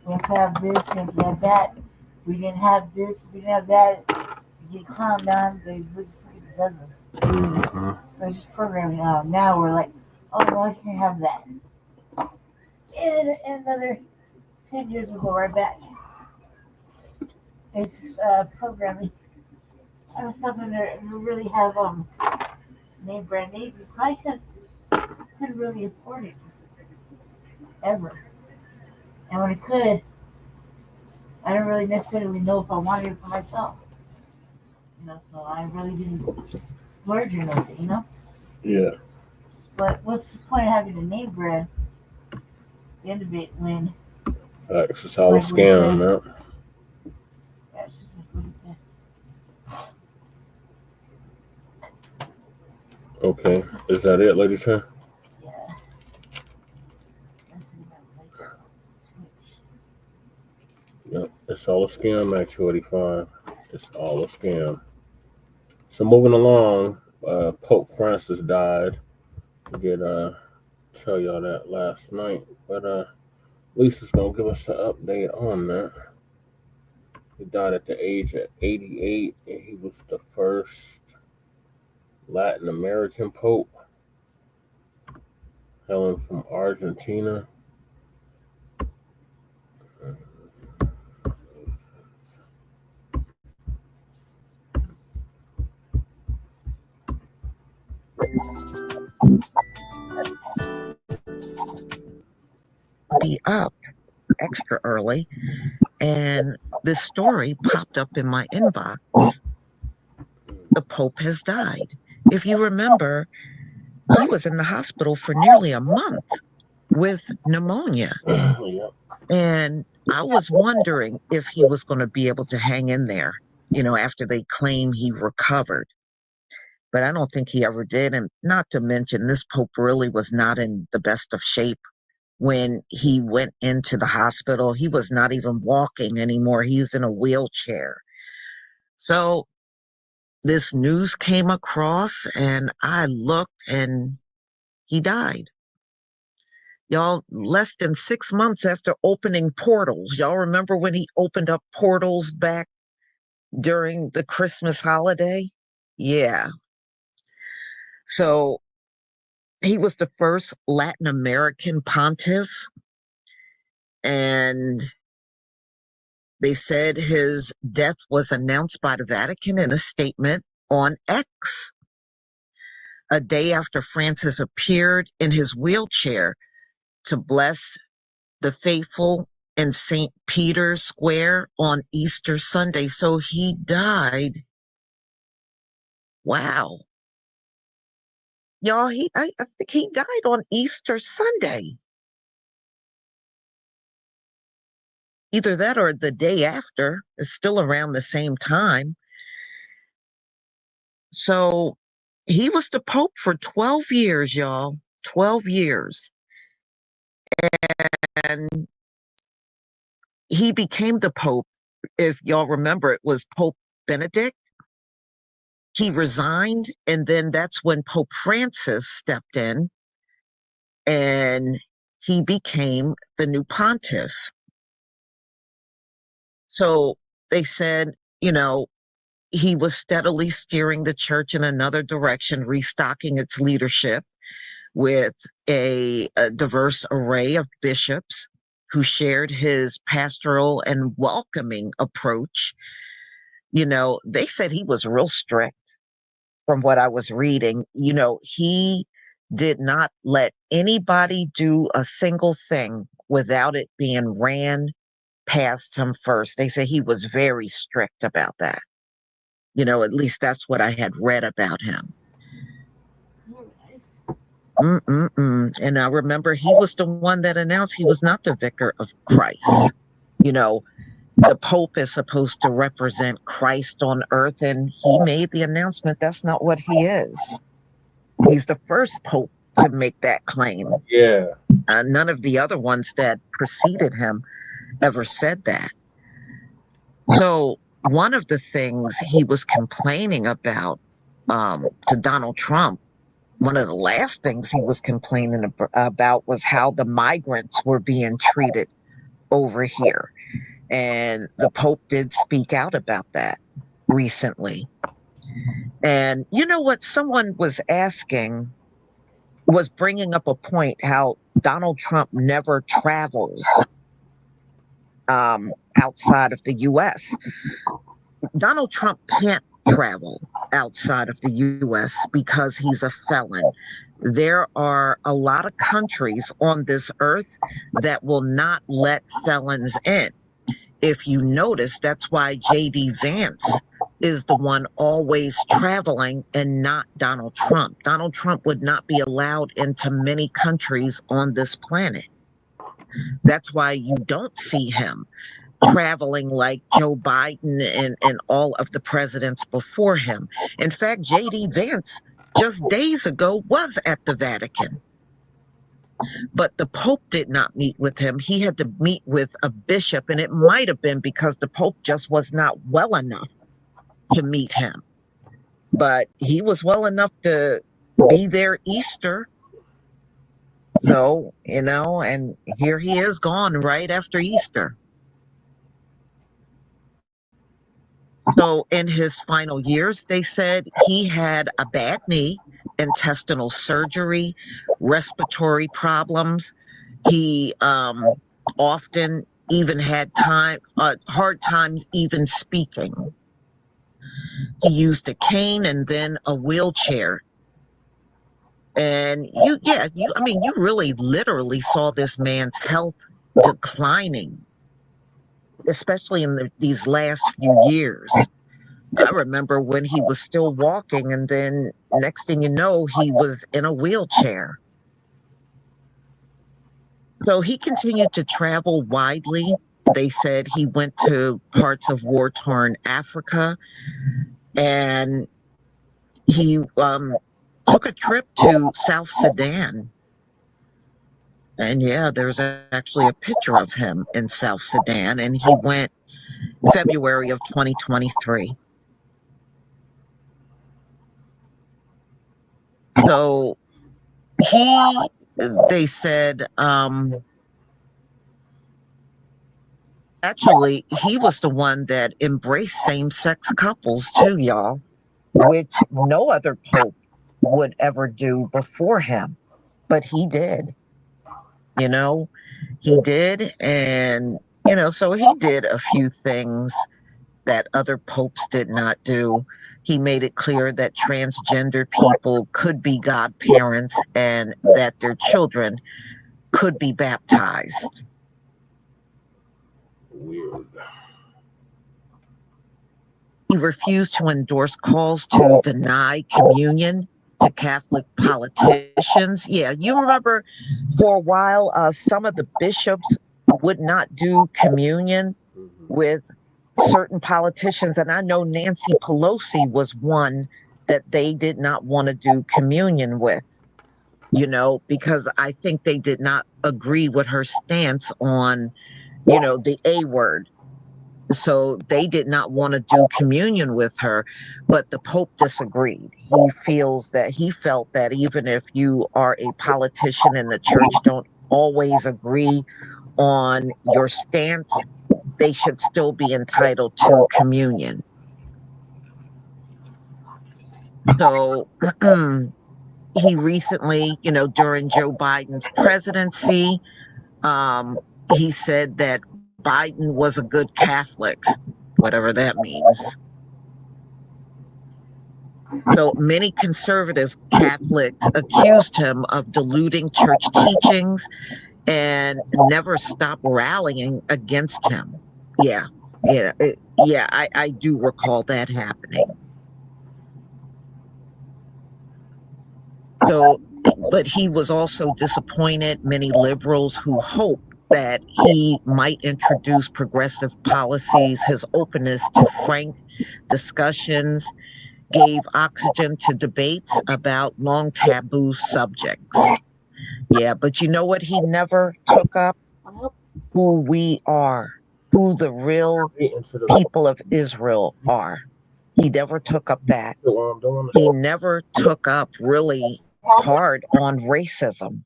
We have to have this, we have to have that. We didn't have this, we didn't have that. You get calmed down, they listen to dozens. Mm-hmm. So it's just programming. Now we're like, oh no, I can't have that. And another 10 years will go right back. It's just programming. I was talking to really have name brand names. Probably because couldn't really afford it ever. And when I could, I didn't really necessarily know if I wanted it for myself. So I really didn't splurge or nothing. Yeah. But what's the point of having a name brand at the end of it when Facts. It's all a scam, man. That's just what he said. Okay. Is that it, Lady J? Yeah. That's like Twitch. Yep. It's all a scam, Act 285. It's all a scam. So moving along, Pope Francis died. We did tell y'all that last night, but Lisa's gonna give us an update on that. He died at the age of 88, and he was the first Latin American Pope, hailing from Argentina. Be up extra early, and this story popped up in my inbox. The Pope has died. If you remember, he was in the hospital for nearly a month with pneumonia. Yep. And I was wondering if he was going to be able to hang in there, after they claim he recovered. But I don't think he ever did. And not to mention, this Pope really was not in the best of shape when he went into the hospital. He was not even walking anymore. He's in a wheelchair. So this news came across, and I looked, and he died. Y'all, less than 6 months after opening portals. Y'all remember when he opened up portals back during the Christmas holiday? Yeah. So he was the first Latin American pontiff, and they said his death was announced by the Vatican in a statement on X, a day after Francis appeared in his wheelchair to bless the faithful in St. Peter's Square on Easter Sunday. So he died. Wow. Y'all, I think he died on Easter Sunday. Either that or the day after. It's still around the same time. So he was the Pope for 12 years, y'all. 12 years. And he became the Pope. If y'all remember, it was Pope Benedict. He resigned, and then that's when Pope Francis stepped in, and he became the new pontiff. So they said, he was steadily steering the church in another direction, restocking its leadership with a diverse array of bishops. who shared his pastoral and welcoming approach. They said he was real strict from what I was reading. He did not let anybody do a single thing without it being ran past him first. They say he was very strict about that. At least that's what I had read about him. And I remember he was the one that announced he was not the vicar of Christ. The Pope is supposed to represent Christ on earth, and he made the announcement that's not what he is. He's the first Pope to make that claim. Yeah. None of the other ones that preceded him ever said that. So one of the things he was complaining about to Donald Trump, one of the last things he was complaining about was how the migrants were being treated over here. And the Pope did speak out about that recently. And you know what? Someone was bringing up a point how Donald Trump never travels outside of the U.S. Donald Trump can't travel outside of the U.S. because he's a felon. There are a lot of countries on this earth that will not let felons in. If you notice, that's why J.D. Vance is the one always traveling and not Donald Trump. Donald Trump would not be allowed into many countries on this planet. That's why you don't see him traveling like Joe Biden and all of the presidents before him. In fact, J.D. Vance just days ago was at the Vatican. But the Pope did not meet with him. He had to meet with a bishop, and it might have been because the Pope just was not well enough to meet him. But he was well enough to be there Easter. So, and here he is gone right after Easter. So in his final years, they said he had a bad knee, intestinal surgery, respiratory problems. He often even had hard times even speaking. He used a cane and then a wheelchair. And you really literally saw this man's health declining, especially in these last few years. I remember when he was still walking, and then next thing you know, he was in a wheelchair. So he continued to travel widely. They said he went to parts of war-torn Africa, and he took a trip to South Sudan. And yeah, there's actually a picture of him in South Sudan, and he went February of 2023. So they said, actually, he was the one that embraced same-sex couples too, y'all, which no other pope would ever do before him, but he did. He did, and so he did a few things that other popes did not do. He made it clear that transgender people could be godparents and that their children could be baptized. Weird. He refused to endorse calls to deny communion to Catholic politicians. Yeah, you remember for a while, some of the bishops would not do communion with certain politicians. And I know Nancy Pelosi was one that they did not want to do communion with, because I think they did not agree with her stance on, the A word. So they did not want to do communion with her, but the Pope disagreed. He felt that even if you are a politician and the church don't always agree on your stance, they should still be entitled to communion. So he recently, during Joe Biden's presidency, he said that Biden was a good Catholic, whatever that means. So many conservative Catholics accused him of diluting church teachings and never stopped rallying against him. Yeah, I do recall that happening. So, but he was also disappointed. Many liberals who hoped that he might introduce progressive policies, his openness to frank discussions gave oxygen to debates about long taboo subjects. Yeah, but you know what he never took up? Who we are, who the real people of Israel are. He never took up that. He never took up really hard on racism.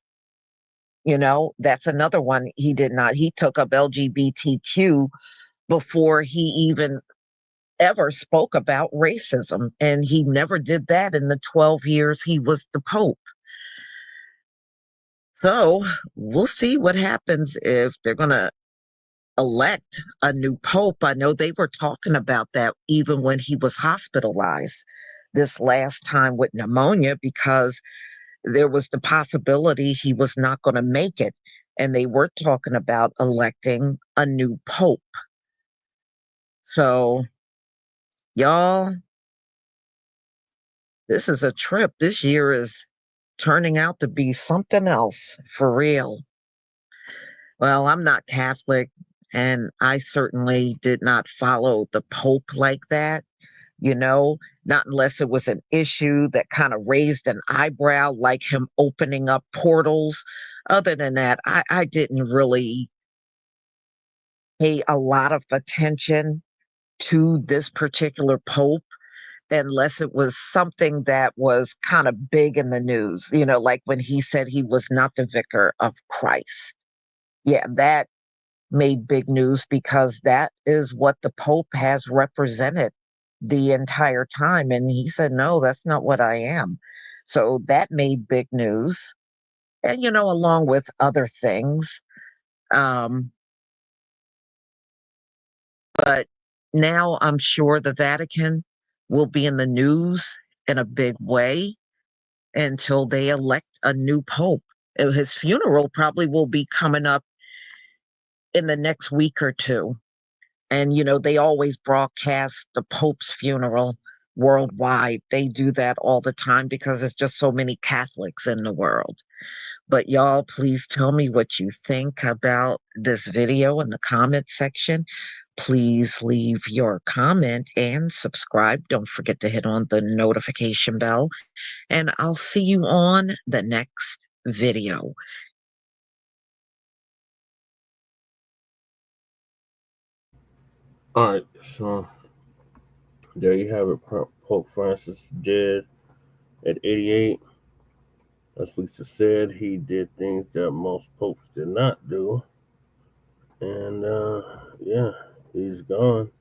You know, that's another one he did not. He took up LGBTQ before he even ever spoke about racism. And he never did that in the 12 years he was the Pope. So we'll see what happens if they're going to elect a new Pope. I know they were talking about that even when he was hospitalized this last time with pneumonia, because there was the possibility he was not going to make it. And they were talking about electing a new Pope. So, y'all, this is a trip. This year is turning out to be something else for real. Well, I'm not Catholic, and I certainly did not follow the Pope like that, you know, not unless it was an issue that kind of raised an eyebrow, like him opening up portals. Other than that, I didn't really pay a lot of attention to this particular Pope, unless it was something that was kind of big in the news, you know, like when he said he was not the vicar of Christ. Yeah, that made big news because that is what the Pope has represented the entire time. And he said, no, that's not what I am. So that made big news. And, you know, along with other things. But now I'm sure the Vatican will be in the news in a big way until they elect a new Pope. His funeral probably will be coming up in the next week or two. And, you know, they always broadcast the Pope's funeral worldwide. They do that all the time because there's just so many Catholics in the world. But y'all, please tell me what you think about this video in the comment section. Please leave your comment and subscribe. Don't forget to hit on the notification bell. And I'll see you on the next video. All right, so there you have it. Pope Francis dead at 88. As Lisa said, he did things that most popes did not do. And yeah, he's gone.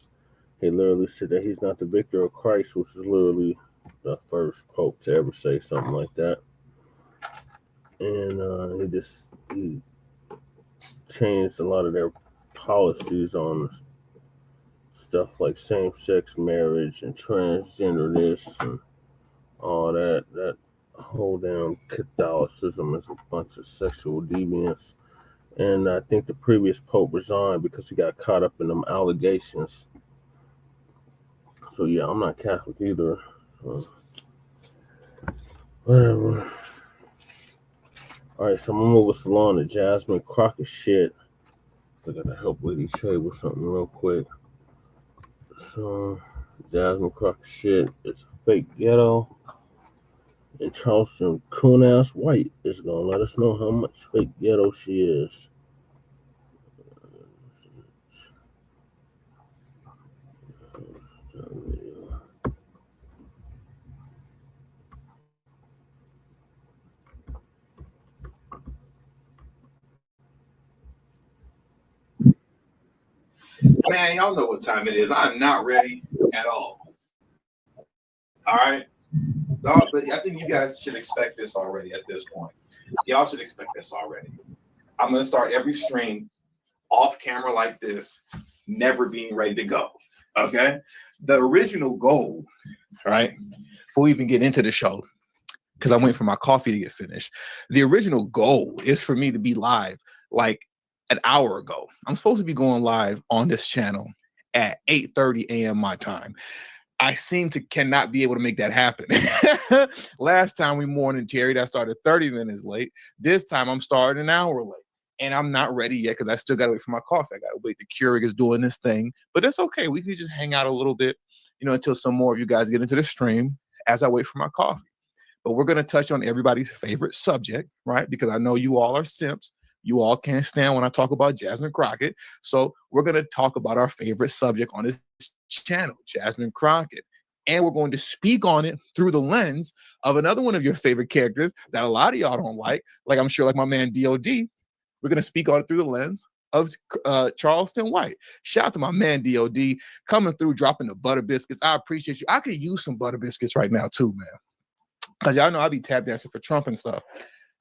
He literally said that he's not the victor of Christ, which is literally the first pope to ever say something like that. And he changed a lot of their policies on stuff like same-sex marriage and transgenderness and all that. That whole damn Catholicism is a bunch of sexual deviance. And I think the previous pope resigned because he got caught up in them allegations. So yeah, I'm not Catholic either. So whatever. All right, so I'm gonna move us along to Jasmine Croccett shit. So I gotta help Lady Trey with something real quick. So Jasmine Croccett shit is a fake ghetto. And Charleston coon-ass white is gonna let us know how much fake ghetto she is. Man, y'all know what time it is. I'm not ready at all. All right. But I think you guys should expect this already at this point. Y'all should expect this already. I'm going to start every stream off camera like this, never being ready to go. Okay. The original goal, right? Before we even get into the show, because I wait for my coffee to get finished. The original goal is for me to be live like an hour ago. I'm supposed to be going live on this channel at 8:30 a.m. my time. I seem to cannot be able to make that happen. Last time we morning Terry, that started 30 minutes late. This time I'm starting an hour late. And I'm not ready yet because I still got to wait for my coffee. I got to wait. The Keurig is doing this thing. But it's okay. We can just hang out a little bit, you know, until some more of you guys get into the stream as I wait for my coffee. But we're going to touch on everybody's favorite subject, right? Because I know you all are simps. You all can't stand when I talk about Jasmine Croccett. So we're going to talk about our favorite subject on this channel, Jasmine Croccett. And we're going to speak on it through the lens of another one of your favorite characters that a lot of y'all don't like I'm sure like my man DOD. We're going to speak on it through the lens of Charleston White. Shout out to my man DOD coming through, dropping the butter biscuits. I appreciate you. I could use some butter biscuits right now too, man. Because y'all know I be tap dancing for Trump and stuff.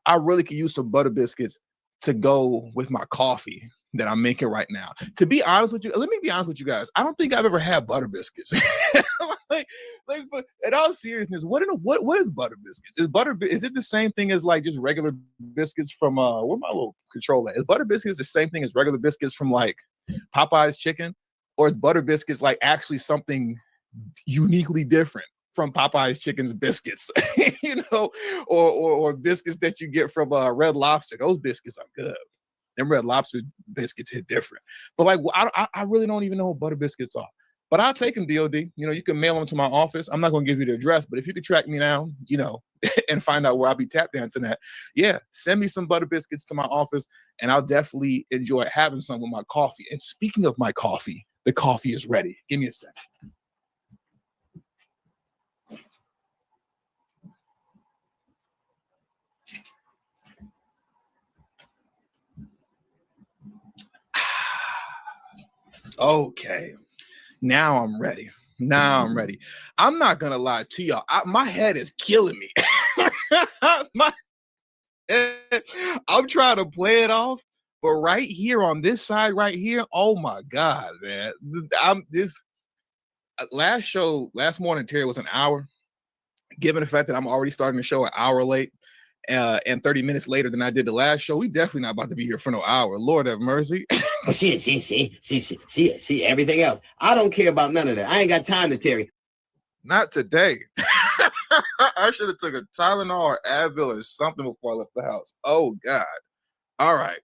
I really could use some butter biscuits to go with my coffee that I'm making right now. To be honest with you, let me be honest with you guys. I don't think I've ever had butter biscuits. But in all seriousness, what is butter biscuits? Is it the same thing as like just regular biscuits from where my little control at? Is butter biscuits the same thing as regular biscuits from like Popeye's chicken? Or is butter biscuits like actually something uniquely different from Popeye's chicken's biscuits, you know, or biscuits that you get from Red Lobster? Those biscuits are good. Them Red Lobster biscuits hit different. But like, I really don't even know what butter biscuits are. But I'll take them, DOD. You know, you can mail them to my office. I'm not going to give you the address, but if you could track me down, you know, and find out where I'll be tap dancing at, yeah, send me some butter biscuits to my office, and I'll definitely enjoy having some with my coffee. And speaking of my coffee, the coffee is ready. Give me a second. Okay, now I'm ready. I'm not gonna lie to y'all. My head is killing me. I'm trying to play it off, but right here on this side, right here, oh my God, man. This last morning, Terry, was an hour. Given the fact that I'm already starting the show an hour late, and 30 minutes later than I did the last show, we definitely not about to be here for no hour. Lord have mercy. See, everything else. I don't care about none of that. I ain't got time to Terry. Not today. I should have took a Tylenol or Advil or something before I left the house. Oh God. All right.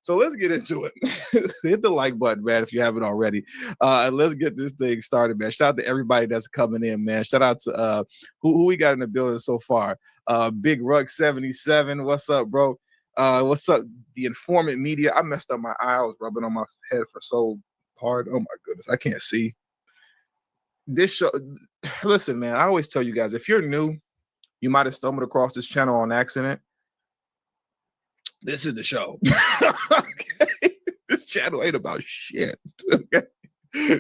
So let's get into it. Hit the like button, man, if you haven't already. And let's get this thing started, man. Shout out to everybody that's coming in, man. Shout out to who we got in the building so far. Big Ruck 77. What's up, bro? What's up? The Informant Media. I messed up my eye. I was rubbing on my head for so hard. Oh my goodness. I can't see. This show, listen, man, I always tell you guys, if you're new, you might have stumbled across this channel on accident. This is the show. Okay? This channel ain't about shit. Okay?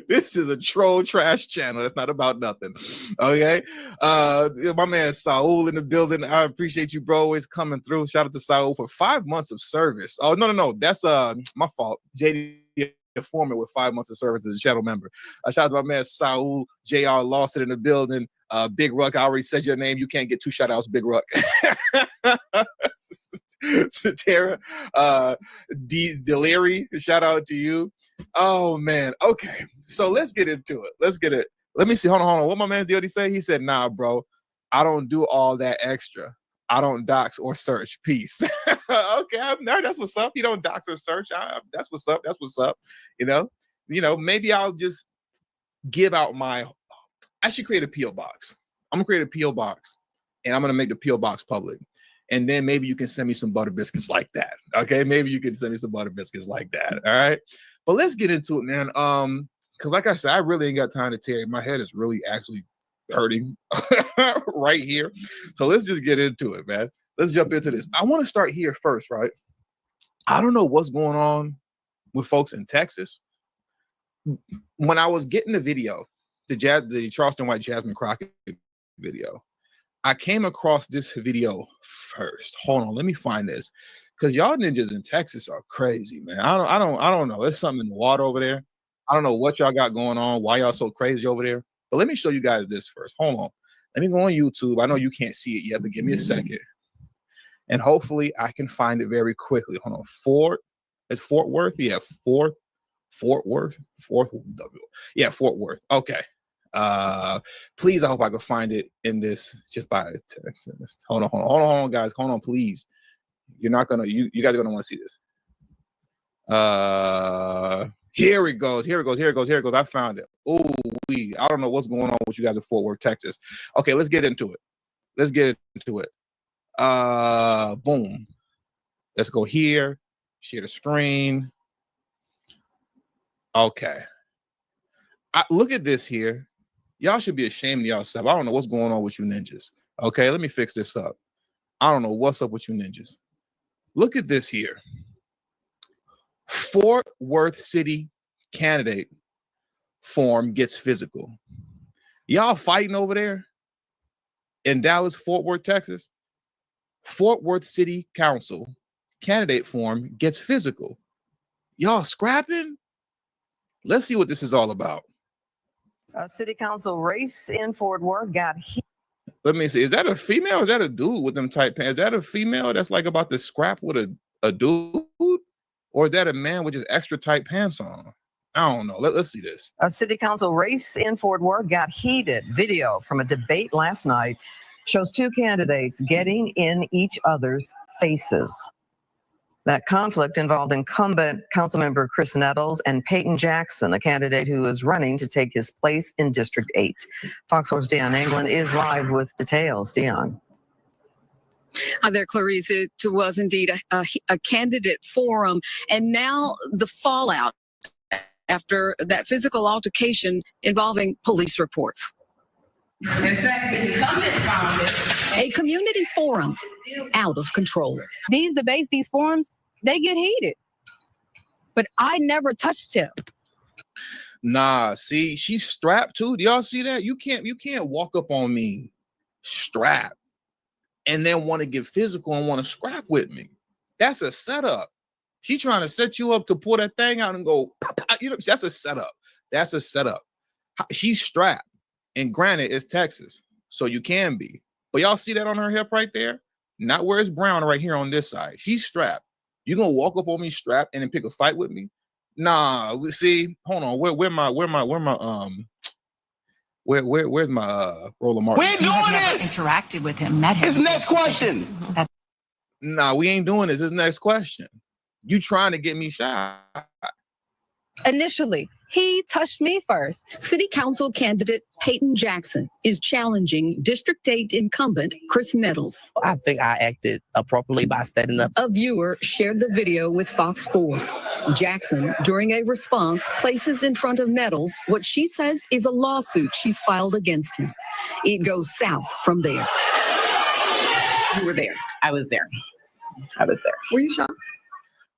This is a troll trash channel. It's not about nothing. Okay. My man Saul in the building. I appreciate you, bro, always coming through. Shout out to Saul for 5 months of service. Oh, no. That's my fault. JD Informant with 5 months of service as a channel member. Shout out to my man Saul, JR Lawson in the building. Big Ruck, I already said your name. You can't get 2 shout outs, Big Ruck. Tara, Deliri, shout out to you. Oh man. Okay. So let's get into it. Let me see. Hold on. What my man DOD say? He said, nah, bro, I don't do all that extra. I don't dox or search. Peace. Okay. No, that's what's up. You don't dox or search. That's what's up. You know, maybe I'll just give out I should create a P.O. box. I'm gonna create a P.O. box, and I'm gonna make the P.O. box public. And then maybe you can send me some butter biscuits like that. Okay, maybe you can send me some butter biscuits like that. All right, but let's get into it, man. Because like I said, I really ain't got time to Terry. My head is really actually hurting right here. So let's just get into it, man. Let's jump into this. I want to start here first, right? I don't know what's going on with folks in Texas. When I was getting the video, the Charleston White Jasmine Croccett video, I came across this video first. Hold on, let me find this, because y'all ninjas in Texas are crazy, man. I don't know. There's something in the water over there. I don't know what y'all got going on, why y'all so crazy over there. But let me show you guys this first. Hold on. Let me go on YouTube. I know you can't see it yet, but give me a second. And hopefully I can find it very quickly. Hold on. It's Fort Worth? Yeah, Fort Worth. Yeah, Fort Worth. Okay. Please, I hope I can find it in this just by text. Hold on, guys. Hold on, please. You're not gonna you guys are gonna want to see this. Here it goes. I found it. Oh, I don't know what's going on with you guys in Fort Worth, Texas. Okay, let's get into it. Boom. Let's go here. Share the screen. Okay. Look at this here. Y'all should be ashamed of yourself. I don't know what's going on with you ninjas. Okay, let me fix this up. I don't know what's up with you ninjas. Look at this here. Fort Worth City candidate form gets physical. Y'all fighting over there in Dallas, Fort Worth, Texas. Fort Worth City Council candidate form gets physical. Y'all scrapping? Let's see what this is all about. A city council race in Fort Worth got heat. Let me see. Is that a female? Or is that a dude with them tight pants? Is that a female that's like about to scrap with a dude? Or is that a man with just extra tight pants on? I don't know. Let's see this. A city council race in Fort Worth got heated. Video from a debate last night shows two candidates getting in each other's faces. That conflict involved incumbent councilmember Chris Nettles and Peyton Jackson, a candidate who is running to take his place in District 8. Fox 4's Dion England is live with details. Dion. Hi there, Clarice. It was indeed a candidate forum, and now the fallout after that physical altercation involving police reports. In fact, the incumbent found it. A community forum out of control. These debates, these forums, they get heated. But I never touched him. Nah, see, she's strapped too. Do y'all see that? You can't walk up on me strapped and then want to get physical and want to scrap with me. That's a setup. She's trying to set you up to pull that thing out and go, you know, that's a setup. That's a setup. She's strapped. And granted, it's Texas, so you can be. But y'all see that on her hip right there? Not where it's brown, right here on this side. She's strapped. You gonna walk up on me strapped and then pick a fight with me? Nah, see, hold on. Where's my roller mark? We ain't doing this. Interacted with him, met him. His next question. Nah, we ain't doing this. His next question. You trying to get me shot? Initially, he touched me first. City Council candidate Peyton Jackson is challenging District 8 incumbent Chris Nettles. I think I acted appropriately by standing up. A viewer shared the video with Fox 4. Jackson, during a response, places in front of Nettles what she says is a lawsuit she's filed against him. It goes south from there. You were there. I was there. Were you shocked?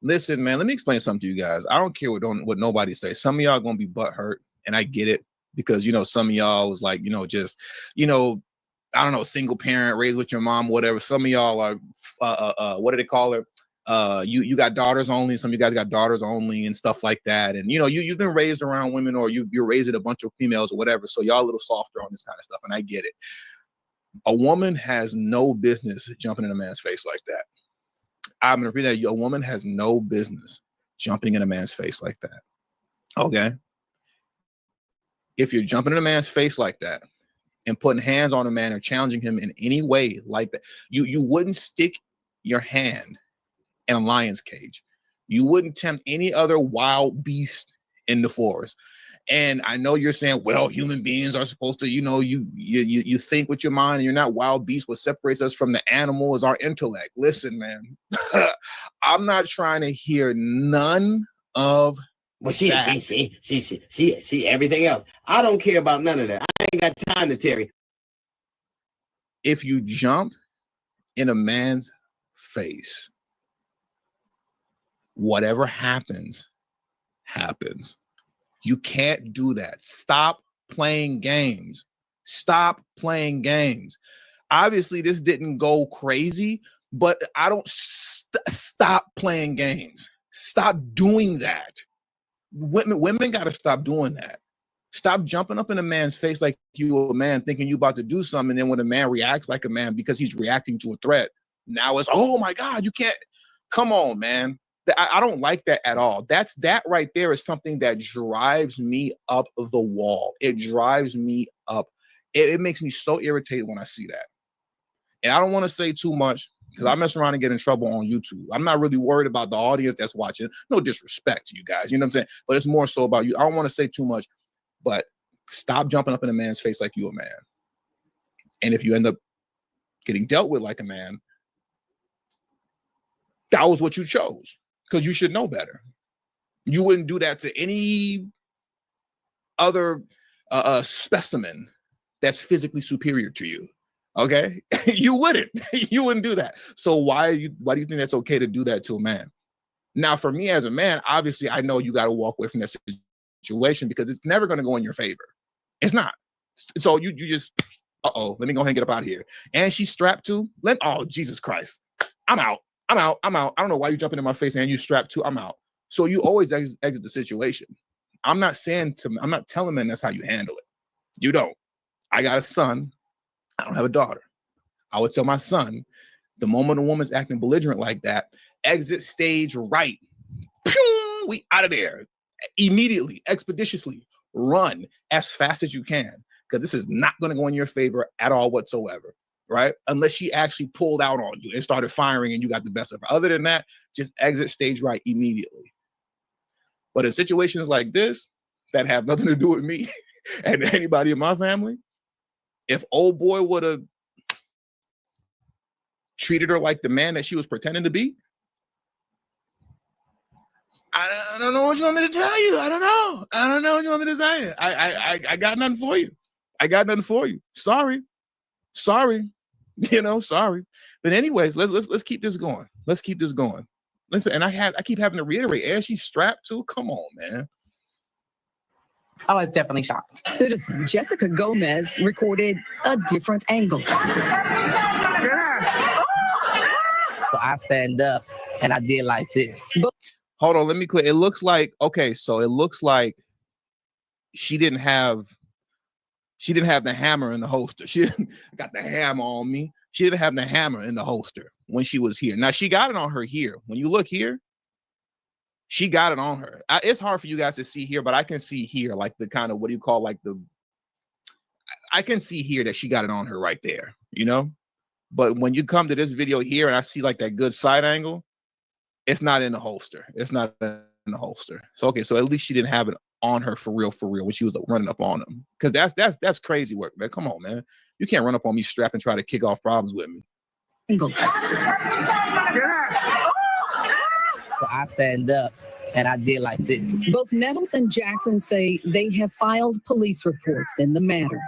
Listen, man, let me explain something to you guys. I don't care what nobody says. Some of y'all gonna be butthurt, and I get it, because you know some of y'all was like, just I don't know, single parent, raised with your mom, whatever. Some of y'all are what do they call it? You got daughters only. Some of you guys got daughters only and stuff like that. And you've been raised around women, or you're raising a bunch of females or whatever. So y'all a little softer on this kind of stuff, and I get it. A woman has no business jumping in a man's face like that. I'm going to read that. A woman has no business jumping in a man's face like that. Okay. If you're jumping in a man's face like that and putting hands on a man or challenging him in any way like that, you wouldn't stick your hand in a lion's cage. You wouldn't tempt any other wild beast in the forest. And I know you're saying, well, human beings are supposed to, you think with your mind, and you're not wild beasts. What separates us from the animal is our intellect. Listen, man, I'm not trying to hear none of See everything else. I don't care about none of that. I ain't got time to Terry. If you jump in a man's face, whatever happens, happens. You can't do that. Stop playing games. Stop playing games. Obviously, this didn't go crazy, But I don't stop playing games. Stop doing that. Women got to stop doing that. Stop jumping up in a man's face like you a man, thinking you about to do something, and then when a man reacts like a man because he's reacting to a threat, now it's, oh my God, you can't. Come on, man. I don't like that at all. That right there is something that drives me up the wall. It drives me up. It makes me so irritated when I see that. And I don't want to say too much because I mess around and get in trouble on YouTube. I'm not really worried about the audience that's watching. No disrespect to you guys, you know what I'm saying? But it's more so about you. I don't want to say too much, but stop jumping up in a man's face like you a man. And if you end up getting dealt with like a man, that was what you chose, because you should know better. You wouldn't do that to any other specimen that's physically superior to you. Okay, you wouldn't do that. So why do you think that's okay to do that to a man? Now, for me as a man, obviously I know you got to walk away from that situation because it's never going to go in your favor. It's not. So you just, let me go ahead and get up out of here. And she's strapped too. Oh, Jesus Christ. I'm out. I don't know why you jumping in my face and you strapped too. I'm out. So you always exit the situation. I'm not telling men that's how you handle it. You don't. I got a son. I don't have a daughter. I would tell my son, the moment a woman's acting belligerent like that, exit stage right. Pew, we out of there. Immediately, expeditiously, run as fast as you can, because this is not going to go in your favor at all whatsoever, right? Unless she actually pulled out on you and started firing and you got the best of her. Other than that, just exit stage right immediately. But in situations like this that have nothing to do with me and anybody in my family, if old boy would have treated her like the man that she was pretending to be, I don't know what you want me to tell you. I don't know what you want me to say. I got nothing for you. I got nothing for you. Sorry. You know, sorry. But anyways, let's keep this going. Let's keep this going. Listen, and I keep having to reiterate, and she's strapped too. Come on, man. I was definitely shocked. Citizen Jessica Gomez recorded a different angle. So I stand up and I did like this. Hold on, let me clear. It looks like, okay, so it looks like she didn't have the hammer in the holster. She got the hammer on me. She didn't have the hammer in the holster when she was here. Now she got it on her here. When you look here, she got it on her. It's hard for you guys to see here, but I can see here, like the kind of, what do you call, like I can see here that she got it on her right there, you know? But when you come to this video here and I see like that good side angle, it's not in the holster. It's not in the holster. So, okay, so at least she didn't have it on her for real when she was running up on him. Because that's crazy work, man. Come on, man. You can't run up on me strapped and try to kick off problems with me. So I stand up and I did like this. Both Nettles and Jackson say they have filed police reports in the matter.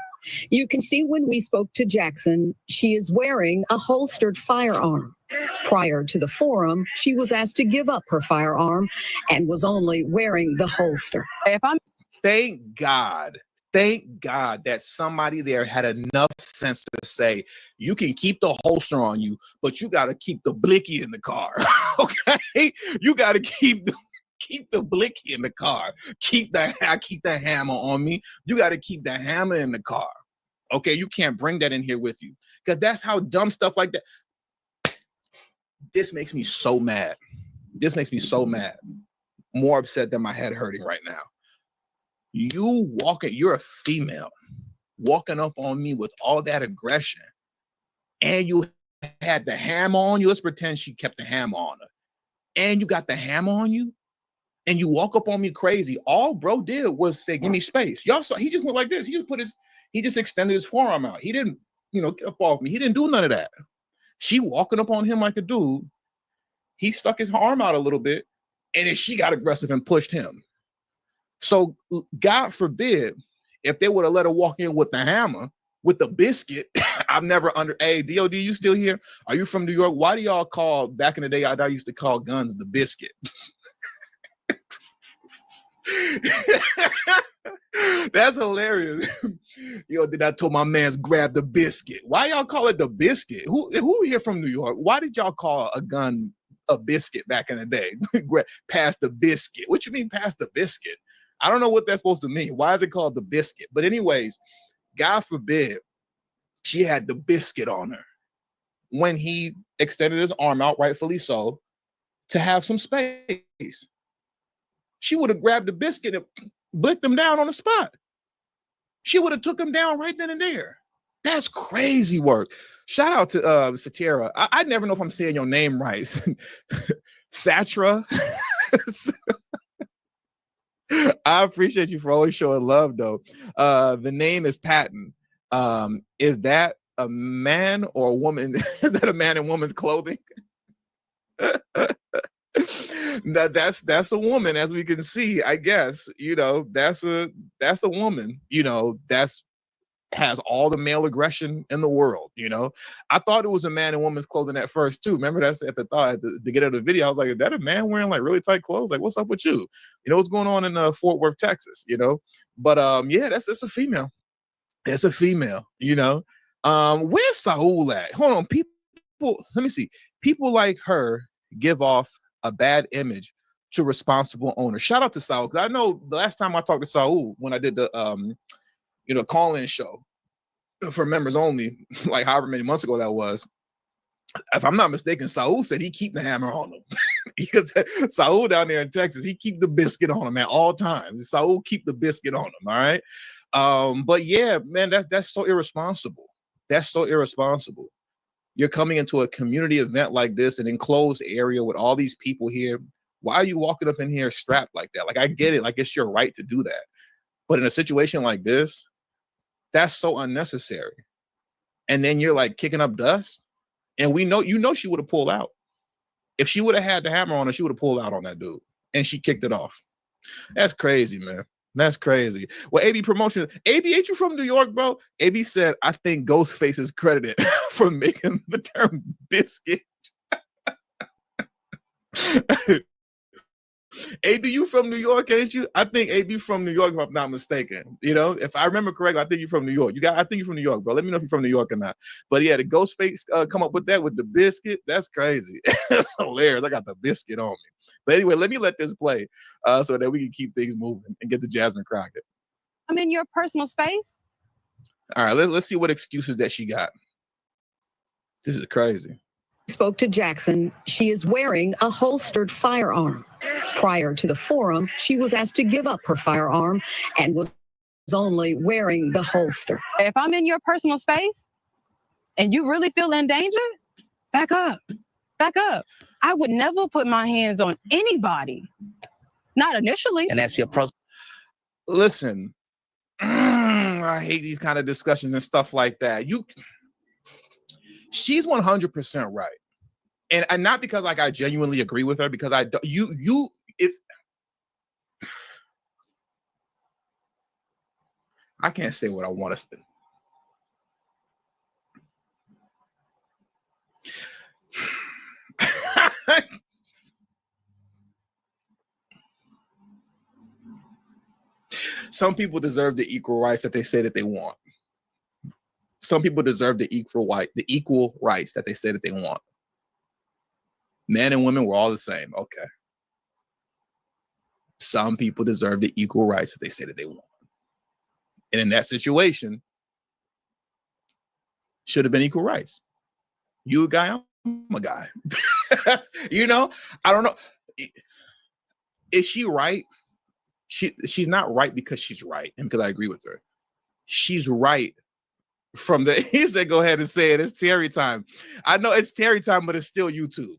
You can see when we spoke to Jackson, she is wearing a holstered firearm. Prior to the forum, she was asked to give up her firearm and was only wearing the holster. Thank God that somebody there had enough sense to say, you can keep the holster on you, but you got to keep the blicky in the car. Okay? You got to keep the blicky in the car. Keep the hammer on me. You got to keep the hammer in the car. Okay? You can't bring that in here with you, because that's how dumb stuff like that. This makes me so mad. This makes me so mad. More upset than my head hurting right now. You're a female walking up on me with all that aggression, and you had the hammer on you. Let's pretend she kept the hammer on her, and you got the hammer on you, and you walk up on me crazy. All bro did was say, give me space. Y'all saw, he just went like this. He just extended his forearm out. He didn't, get up off me. He didn't do none of that. She walking up on him like a dude. He stuck his arm out a little bit, and then she got aggressive and pushed him. So God forbid if they would have let her walk in with the hammer, with the biscuit. Hey, DOD, you still here? Are you from New York? Why do y'all call, back in the day, I used to call guns the biscuit? That's hilarious. Yo, then I told my man's grab the biscuit. Why y'all call it the biscuit? Who here from New York? Why did y'all call a gun a biscuit back in the day? Pass the biscuit. What you mean pass the biscuit? I don't know what that's supposed to mean. Why is it called the biscuit? But anyways, God forbid she had the biscuit on her when he extended his arm out, rightfully so, to have some space. She would have grabbed the biscuit and blicked him down on the spot. She would have took him down right then and there. That's crazy work. Shout out to Satira. I never know if I'm saying your name right. Satra. I appreciate you for always showing love, though. The name is Patton. Is that a man or a woman? Is that a man in woman's clothing? That's a woman, as we can see. I guess, you know, that's a woman, you know, has all the male aggression in the world. You know, I thought it was a man in woman's clothing at first too. Remember, that's at the beginning of the video. I was like, is that a man wearing like really tight clothes? Like, what's up with you? You know, what's going on in Fort Worth, Texas? You know, but yeah, that's a female. It's a female. You know, where's Saul at? Hold on, people. Let me see. People like her give off a bad image to responsible owners. Shout out to Saul, because I know the last time I talked to Saul, when I did the you know, call-in show for members only, like however many months ago that was, if I'm not mistaken, Saul said he keep the hammer on him. Because Saul down there in Texas, he keep the biscuit on him at all times. Saul keep the biscuit on him, all right? But yeah, man, that's so irresponsible. That's so irresponsible. You're coming into a community event like this, an enclosed area with all these people here. Why are you walking up in here strapped like that? Like, I get it. Like, it's your right to do that. But in a situation like this, that's so unnecessary. And then you're like kicking up dust. And we know, you know, she would have pulled out. If she would have had the hammer on her, she would have pulled out on that dude. And she kicked it off. That's crazy, man. That's crazy. Well, AB Promotion, AB, ain't you from New York, bro? AB said, I think Ghostface is credited for making the term biscuit. AB, you from New York, ain't you? I think AB from New York, if I'm not mistaken. You know, if I remember correctly, I think you're from New York. I think you're from New York, bro. Let me know if you're from New York or not. But yeah, the Ghostface come up with that with the biscuit. That's crazy. That's hilarious. I got the biscuit on me. But anyway, let me let this play so that we can keep things moving and get to Jasmine Crockett. I'm in your personal space. All right, let's see what excuses that she got. This is crazy. Spoke to Jackson. She is wearing a holstered firearm. Prior to the forum, she was asked to give up her firearm and was only wearing the holster. If I'm in your personal space and you really feel in danger, back up. Back up. I would never put my hands on anybody. Not initially. And that's your personal. Listen, I hate these kind of discussions and stuff like that. She's 100% right. And not because like I genuinely agree with her, because I don't, if I can't say what I want to say. Some people deserve the equal rights that they say that they want. Some people deserve the equal rights that they say that they want. Men and women were all the same. Okay. Some people deserve the equal rights that they say that they want. And in that situation, should have been equal rights. You a guy, I'm a guy. You know, I don't know. Is she right? She's not right because she's right and because I agree with her. She's right from the, he said, go ahead and say it. It's Terry time. I know it's Terry time, but it's still YouTube.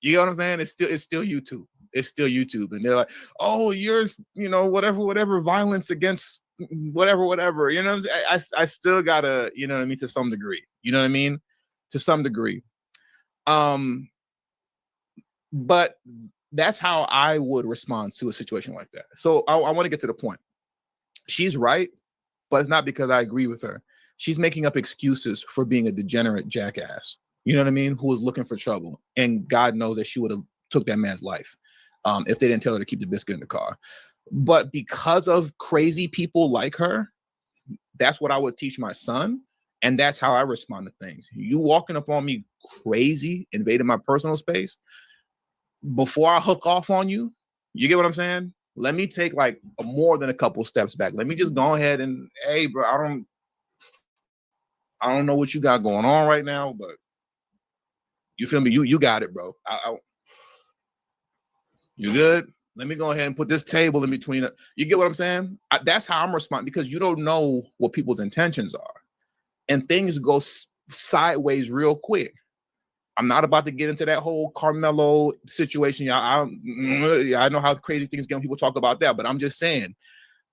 You know what I'm saying? It's still YouTube. It's still YouTube. And they're like, oh, yours, you know, whatever violence against whatever, you know, I still gotta, you know what I mean? To some degree, you know what I mean? To some degree. But that's how I would respond to a situation like that. So I want to get to the point. She's right, but it's not because I agree with her. She's making up excuses for being a degenerate jackass. You know what I mean? Who was looking for trouble. And God knows that she would have took that man's life if they didn't tell her to keep the biscuit in the car. But because of crazy people like her, that's what I would teach my son. And that's how I respond to things. You walking up on me crazy, invading my personal space, before I hook off on you, you get what I'm saying? Let me take like more than a couple steps back. Let me just go ahead and, hey, bro, I don't know what you got going on right now, but you feel me? You got it, bro. You good? Let me go ahead and put this table in between it. You get what I'm saying? That's how I'm responding, because you don't know what people's intentions are. And things go sideways real quick. I'm not about to get into that whole Carmelo situation. Yeah, I know how crazy things get when people talk about that, but I'm just saying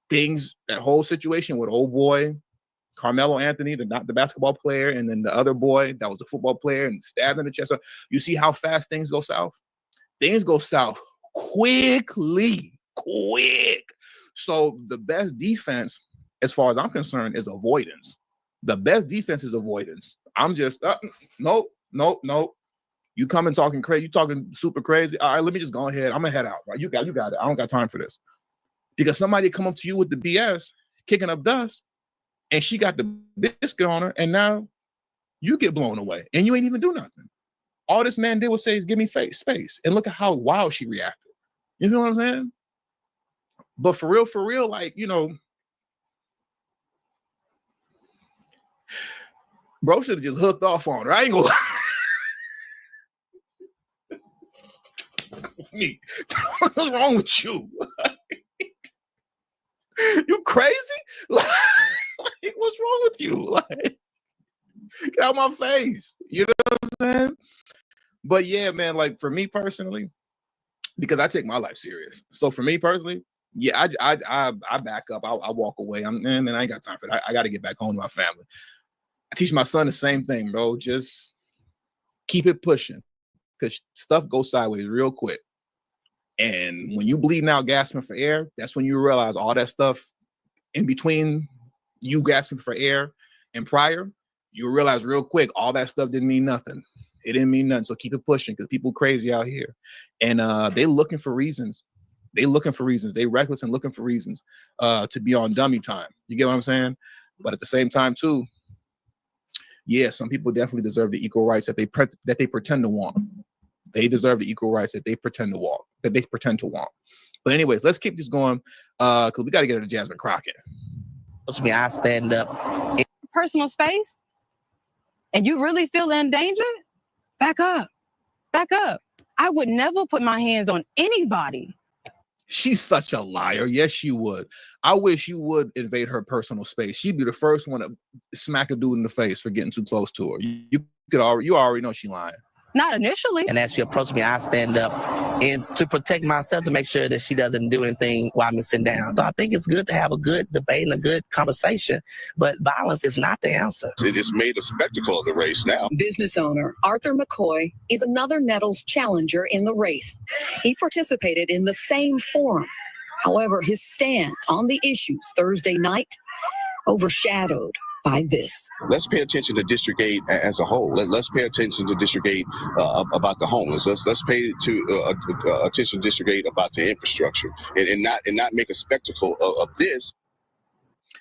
that whole situation with old boy Carmelo Anthony, not the basketball player, and then the other boy that was the football player and stabbed in the chest. You see how fast things go south? Things go south quickly, quick. So the best defense, as far as I'm concerned, is avoidance. The best defense is avoidance. I'm just, nope. You coming talking crazy, you talking super crazy. All right, let me just go ahead. I'm gonna head out, right? You got it. I don't got time for this. Because somebody come up to you with the BS, kicking up dust, and she got the biscuit on her, and now you get blown away, and you ain't even do nothing. All this man did was say, "Give me space," and look at how wild she reacted. You know what I'm saying? But for real, like, you know, bro should have just hooked off on her. I ain't gonna lie. Me, what's wrong with you? You crazy? Like, what's wrong with you? Like, get out my face. You know what I'm saying? But yeah, man, like for me personally, because I take my life serious. So for me personally, yeah, I back up. I walk away. I ain't got time for that. I got to get back home to my family. I teach my son the same thing, bro. Just keep it pushing, because stuff goes sideways real quick. And when you bleeding out, gasping for air, that's when you realize all that stuff in between you gasping for air and prior, you realize real quick, all that stuff didn't mean nothing. It didn't mean nothing. So keep it pushing, because people crazy out here. And they looking for reasons. They reckless and looking for reasons to be on dummy time. You get what I'm saying? But at the same time too, yeah, some people definitely deserve the equal rights that they pretend to want. They deserve the equal rights that they pretend to want. But anyways, let's keep this going, because we got to get into Jasmine Croccett. I stand up. Personal space, and you really feel endangered, back up. I would never put my hands on anybody. She's such a liar. Yes, she would. I wish you would invade her personal space. She'd be the first one to smack a dude in the face for getting too close to her. You already know she lying. Not initially. And as she approached me, I stand up and to protect myself, to make sure that she doesn't do anything while I'm sitting down. So I think it's good to have a good debate and a good conversation, but violence is not the answer. It has made a spectacle of the race now. Business owner Arthur McCoy is another Nettles challenger in the race. He participated in the same forum. However, his stand on the issues Thursday night overshadowed by this. Let's pay attention to District 8 as a whole. Let's pay attention to District 8 about the homeless. Let's pay attention to District 8 about the infrastructure, and not make a spectacle of this.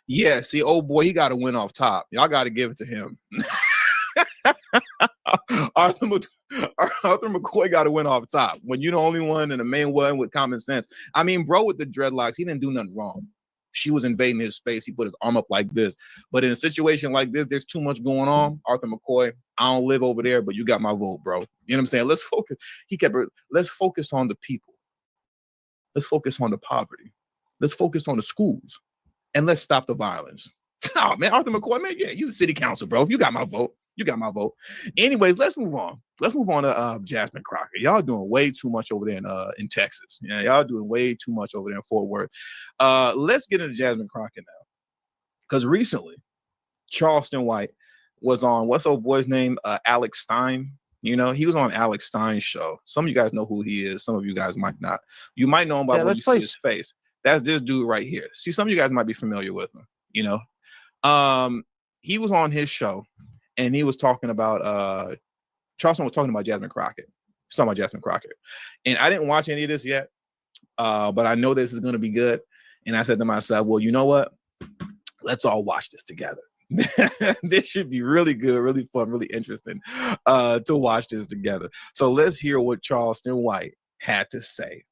Yeah, see, old boy, he got to win off top. Y'all got to give it to him. Arthur McCoy got to win off top. When you're the only one and the main one with common sense. I mean, bro, with the dreadlocks, he didn't do nothing wrong. She was invading his space. He put his arm up like this. But in a situation like this, there's too much going on. Arthur McCoy, I don't live over there, but you got my vote, bro. You know what I'm saying? Let's focus. Let's focus on the people. Let's focus on the poverty. Let's focus on the schools. And let's stop the violence. Oh, man, Arthur McCoy, man, yeah, you city council, bro. You got my vote. Anyways, let's move on. Let's move on to Jasmine Croccett. Y'all doing way too much over there in Texas. Yeah, y'all doing way too much over there in Fort Worth. Let's get into Jasmine Croccett now, because recently Charleston White was on, what's old boy's name? Alex Stein. You know, he was on Alex Stein's show. Some of you guys know who he is. Some of you guys might not. You might know him by when you see his face. That's this dude right here. See, some of you guys might be familiar with him. You know, he was on his show. And he was talking about, Charleston was talking about Jasmine Croccett. He's talking about Jasmine Croccett. And I didn't watch any of this yet, but I know this is going to be good. And I said to myself, well, you know what? Let's all watch this together. This should be really good, really fun, really interesting to watch this together. So let's hear what Charleston White had to say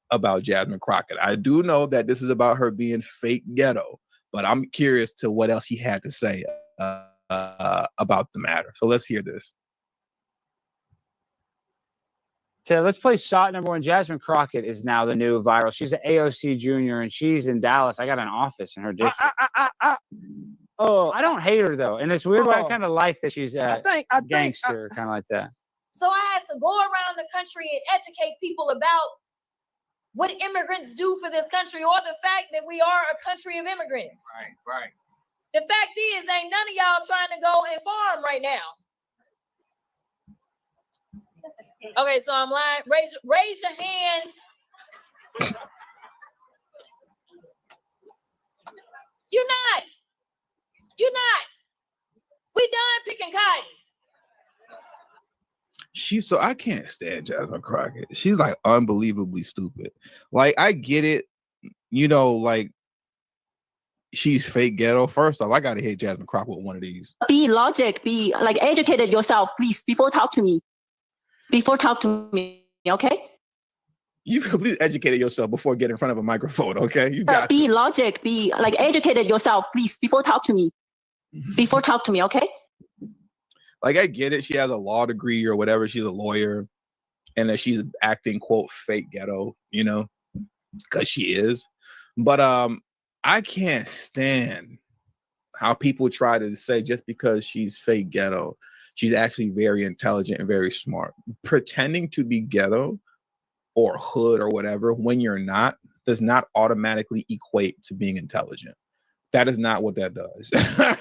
about Jasmine Crockett. I do know that this is about her being fake ghetto, but I'm curious to what else he had to say about the matter. So let's hear this. So let's play shot number one. Jasmine Crockett is now the new viral. She's an AOC junior, and she's in Dallas. I got an office in her district. I don't hate her, though. And it's weird, but I kind of like that she's a gangster, kind of like that. So I had to go around the country and educate people about what immigrants do for this country, or the fact that we are a country of immigrants. Right. The fact is, ain't none of y'all trying to go and farm right now. Okay, so I'm lying. Raise your hands. You're not. We done picking cotton. I can't stand Jasmine Crockett. She's like unbelievably stupid. Like, I get it, like she's fake ghetto. First off, I gotta hit Jasmine Crockett with one of these. Be logic, be like educated yourself, please, before talk to me. Okay? You please educate yourself before getting in front of a microphone, okay? You got be logic, be like educated yourself, please, before talk to me. Okay? Like, I get it. She has a law degree or whatever. She's a lawyer, and that she's acting, quote, fake ghetto, because she is. But I can't stand how people try to say just because she's fake ghetto, she's actually very intelligent and very smart. Pretending to be ghetto or hood or whatever when you're not does not automatically equate to being intelligent. That is not what that does.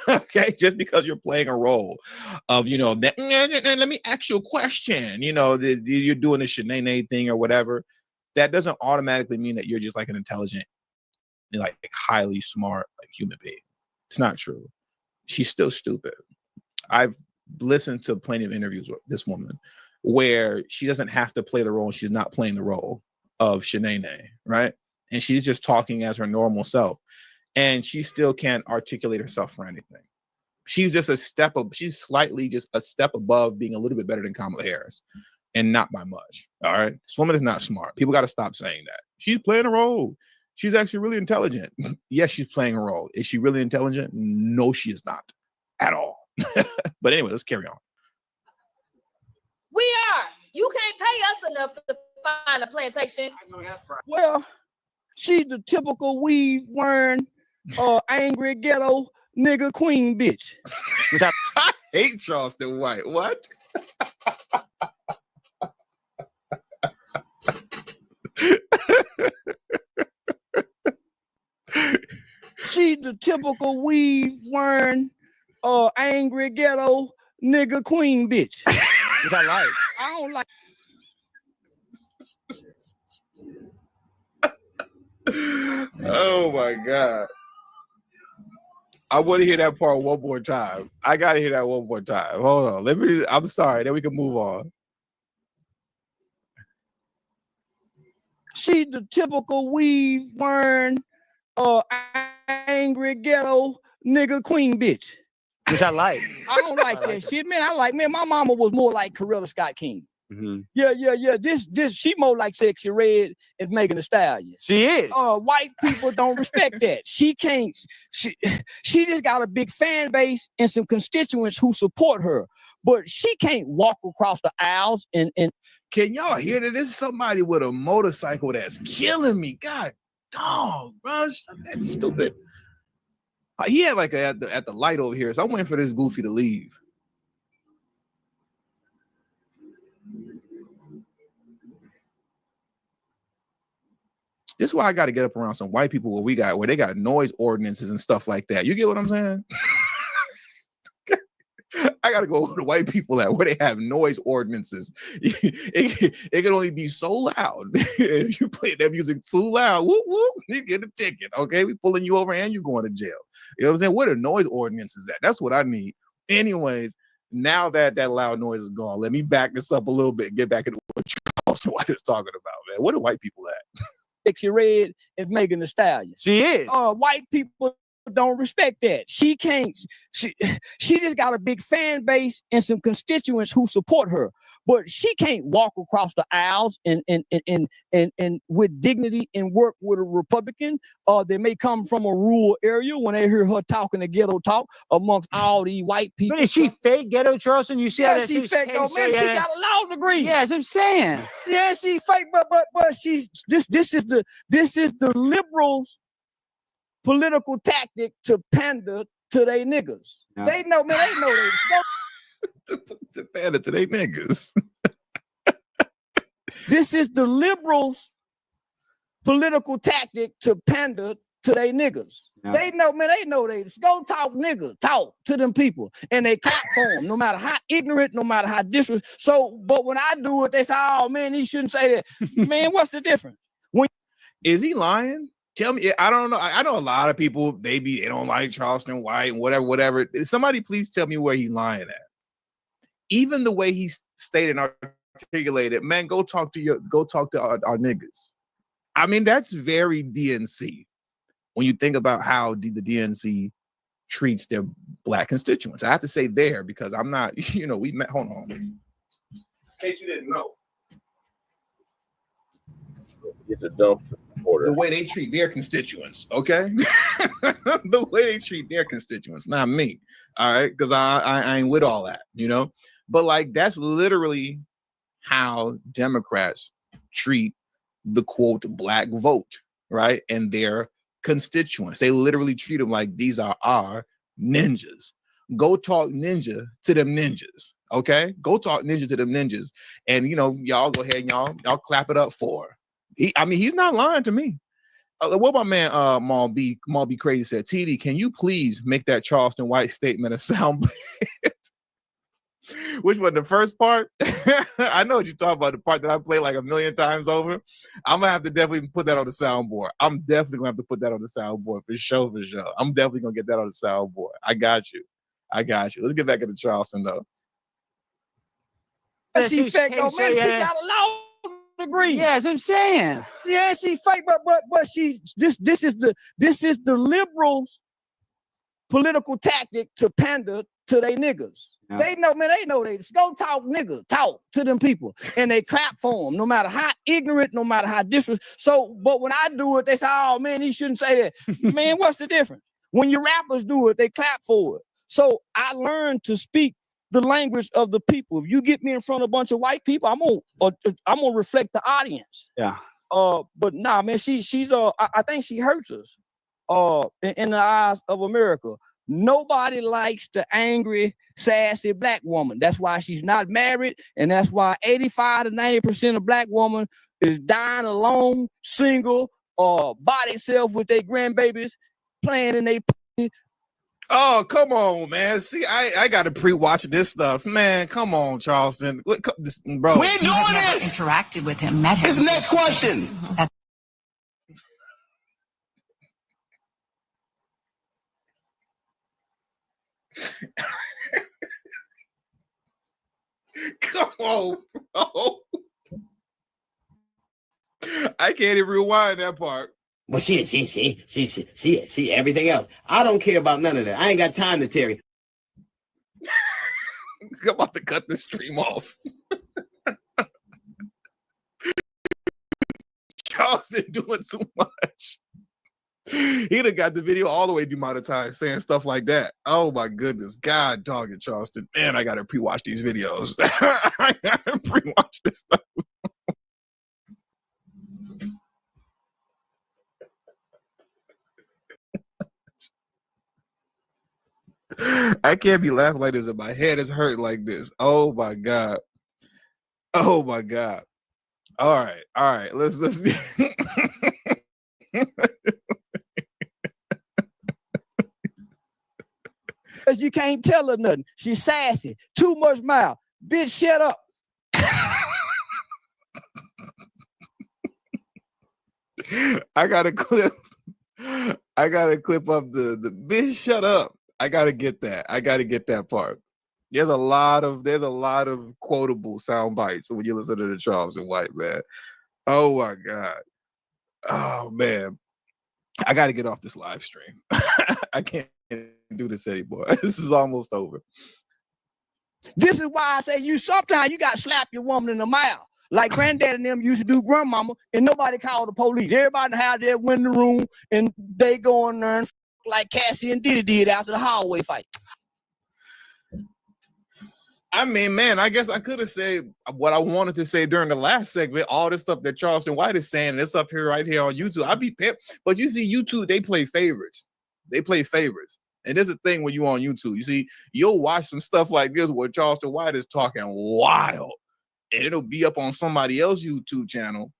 Okay, just because you're playing a role of, let me ask you a question, you're doing a Shannon thing or whatever, that doesn't automatically mean that you're just like an intelligent, like highly smart, like human being. It's not true. She's still stupid. I've listened to plenty of interviews with this woman where she doesn't have to play the role. She's not playing the role of Shannon, right? And she's just talking as her normal self. And she still can't articulate herself for anything. She's just she's slightly just a step above being a little bit better than Kamala Harris, and not by much. All right. This woman is not smart. People got to stop saying that. She's playing a role. She's actually really intelligent. Yes, she's playing a role. Is she really intelligent? No, she is not at all. But anyway, let's carry on. We are. You can't pay us enough to find a plantation. Well, she's the typical weave wearing, angry ghetto nigga queen bitch. Which I hate Charleston White. What? She's the typical weave wearing, angry ghetto nigga queen bitch. Which I like. I don't like. Oh my God. I want to hear that part one more time. I got to hear that one more time. Hold on. I'm sorry. Then we can move on. She's the typical weave wearing, angry ghetto nigga queen bitch. Which I like. I don't like that shit, man. My mama was more like Coretta Scott King. Mm-hmm. Yeah. This she more like Sexy Red and Megan Thee Stallion. She is. White people don't respect that. She can't. She just got a big fan base and some constituents who support her, but she can't walk across the aisles and. Can y'all hear that? This is somebody with a motorcycle that's killing me. God, dog, bro, that's stupid. He had like at the light over here, so I'm waiting for this goofy to leave. This is why I got to get up around some white people where they got noise ordinances and stuff like that. You get what I'm saying? I got to go to white people where they have noise ordinances. It can only be so loud. If you play that music too loud, whoop, whoop, you get a ticket. Okay, we pulling you over and you going to jail. You know what I'm saying? Where the noise ordinances at? That's what I need. Anyways, now that loud noise is gone, let me back this up a little bit and get back into what Charleston White is talking about, man. What are white people at? sexy red as Megan Thee Stallion. She is. White people don't respect that. She can't. She just got a big fan base and some constituents who support her, but she can't walk across the aisles and with dignity and work with a Republican. They may come from a rural area when they hear her talking the ghetto talk amongst all these white people. But is she fake ghetto, Charleston? You see how that she fake though, man. She got a law degree. Yeah, as I'm saying. Yeah, she fake, but she this is the liberals' political tactic to pander to they niggas. Yeah. They know, man. They know they To pander to they niggas. This is the liberals' political tactic to pander to they niggas. Yeah. They know, man. They know they go talk nigga, talk to them people, and they clap for them, no matter how ignorant, no matter how disrespectful. So, but when I do it, they say, "Oh man, he shouldn't say that." Man, what's the difference? Is he lying? Tell me. I don't know. I know a lot of people. They don't like Charleston White and whatever. Somebody please tell me where he's lying at. Even the way he stated and articulated, man, go talk to our niggas. I mean, that's very DNC. When you think about how the DNC treats their black constituents, I have to say there because I'm not. We met. Hold on. In case you didn't know. It's a dumpster supporter. The way they treat their constituents, okay? The way they treat their constituents, not me. All right, because I ain't with all that, But like that's literally how Democrats treat the quote black vote, right? And their constituents. They literally treat them like these are our ninjas. Go talk ninja to them ninjas. Okay, go talk ninja to them ninjas, and y'all go ahead and y'all clap it up for her. He's not lying to me. What my man Maul B Crazy said, TD, can you please make that Charleston White statement a sound bite? Which one, the first part? I know what you're talking about, the part that I play like a million times over. I'm gonna have to definitely put that on the soundboard. I'm definitely gonna have to put that on the soundboard for sure. I'm definitely gonna get that on the soundboard. I got you. Let's get back into Charleston though. She fake though, man. She got a law degree. Yeah, as I'm saying. Yeah, she fake, but this is the liberals' political tactic to pander to they niggas. Yeah. They know, man. They know they go talk nigga, talk to them people, and they clap for them, no matter how ignorant, no matter how disrespectful. So, but when I do it, they say, "Oh man, he shouldn't say that." Man, what's the difference? When your rappers do it, they clap for it. So I learned to speak the language of the people. If you get me in front of a bunch of white people, I'm gonna reflect the audience. Yeah. But nah, man, she's I think she hurts us. In the eyes of America, nobody likes the angry, sassy black woman. That's why she's not married, and that's why 85 to 90% of black women is dying alone, single, by themselves with their grandbabies, playing in their. Oh, come on, man. See, I got to pre-watch this stuff. Man, come on, Charleston. Bro. We're doing this. Interacted with him, met him. This next question. Come on, bro. I can't even rewind that part. Well, see, everything else. I don't care about none of that. I ain't got time to Terry. I'm about to cut the stream off. Charleston doing too much. He'd have got the video all the way demonetized saying stuff like that. Oh my goodness. God dog it, Charleston. Man, I gotta pre-watch these videos. I gotta pre-watch this stuff. I can't be laughing like this and my head is hurt like this. Oh my God. Oh my God. All right. Let's You can't tell her nothing. She's sassy. Too much mouth. Bitch, shut up. I gotta clip up the bitch, shut up. I gotta get that. I gotta get that part. There's a lot of quotable sound bites when you listen to the Charleston White, man. Oh my God. Oh man, I got to get off this live stream. I can't do this anymore. This is almost over. This is why I say you sometimes you got to slap your woman in the mouth. Like granddad and them used to do grandmama, and nobody called the police. Everybody had their win the room, and they go in there and like Cassie and Diddy did after the hallway fight. I mean, man, I guess I could have said what I wanted to say during the last segment. All this stuff that Charleston White is saying, and it's up here right here on YouTube. I'd be pissed, but you see, YouTube, they play favorites. They play favorites. And there's a thing when you on YouTube, you see, you'll watch some stuff like this where Charleston White is talking wild, and it'll be up on somebody else's YouTube channel,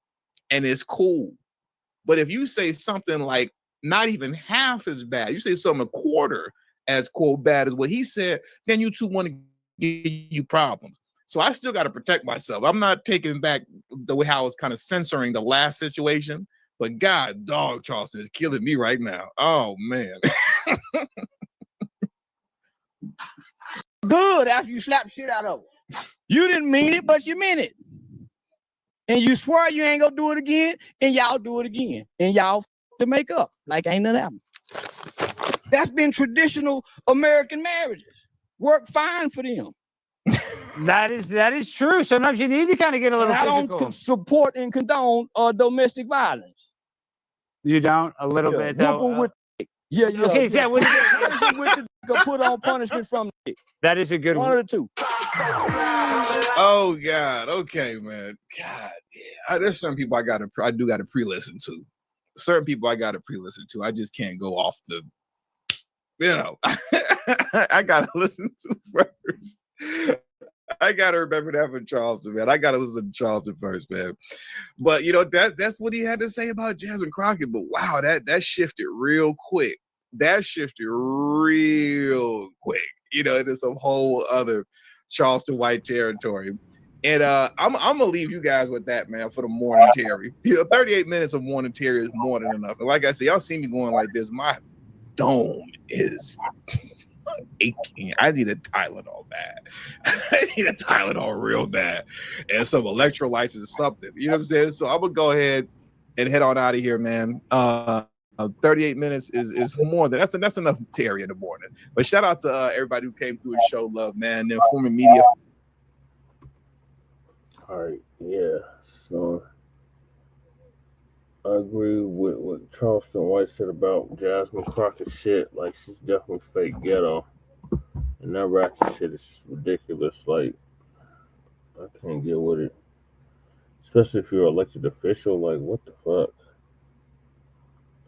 and it's cool. But if you say something like not even half as bad, you say something a quarter as quote bad as what he said, then YouTube want to give you problems. So I still got to protect myself. I'm not taking back the way how I was kind of censoring the last situation, but God, dog, Charleston is killing me right now. Oh man. Good after you slap the shit out of her. You didn't mean it, but you meant it. And you swear you ain't gonna do it again, and y'all do it again. And y'all to make up like ain't nothing happened. That's been traditional American marriages. Work fine for them. That is true. Sometimes you need to kind of get a little and physical. I don't support and condone domestic violence. You don't? A little bit though? Yeah. Okay, yeah. with the put on punishment from the that is a good one. One of the two. Oh God. Okay, man. God, yeah. There's certain people I do gotta pre-listen to. Certain people I gotta pre-listen to. I just can't go off the, I gotta listen to first. I gotta remember that for Charleston, man. I gotta listen to Charleston first, man. But that's what he had to say about Jasmine Crockett. But wow, that shifted real quick. That shifted real quick. Into some whole other Charleston White territory. And I'm gonna leave you guys with that, man, for the morning Terry. 38 minutes of morning Terry is more than enough. And like I said, y'all see me going like this. My dome is aching. I need a Tylenol bad. I need a Tylenol real bad, and some electrolytes or something. You know what I'm saying? So I'm gonna go ahead and head on out of here, man. 38 minutes is more than that's enough Terry in the morning. But shout out to everybody who came through and showed love, man. The Informing Media. All right, yeah. So I agree with what Charleston White said about Jasmine Crockett shit. Like, she's definitely fake ghetto. And that ratchet shit is just ridiculous. Like, I can't get with it. Especially if you're an elected official. Like, what the fuck?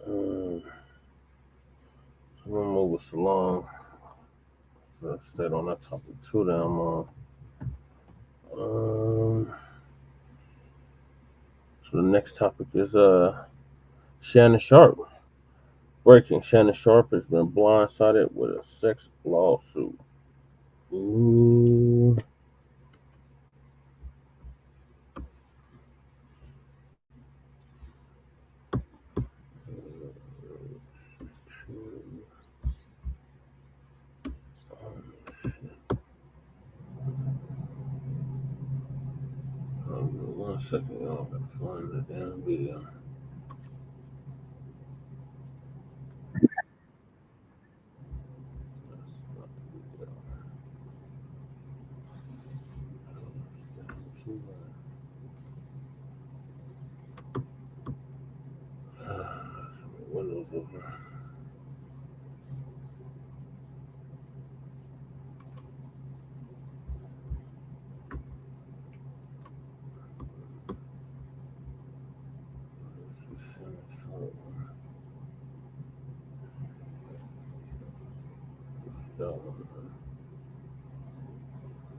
I'm gonna move us along. So I stayed on that topic too damn long. So the next topic is Shannon Sharpe. Breaking: Shannon Sharpe has been blindsided with a sex lawsuit. Ooh. One second, y'all. I gotta find the damn video. Windows open.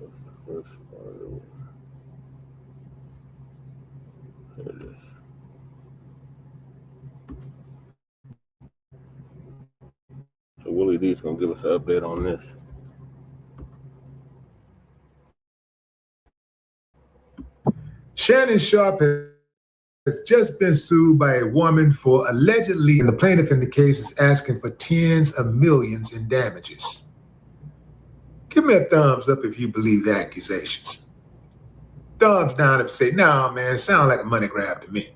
That's the first part of it. Here it is. So Willie D's gonna give us an update on this. Shannon Sharpe has just been sued by a woman for allegedly, and the plaintiff in the case is asking for tens of millions in damages. Give me a thumbs up if you believe the accusations. Thumbs down if you say, nah, man, sound like a money grab to me.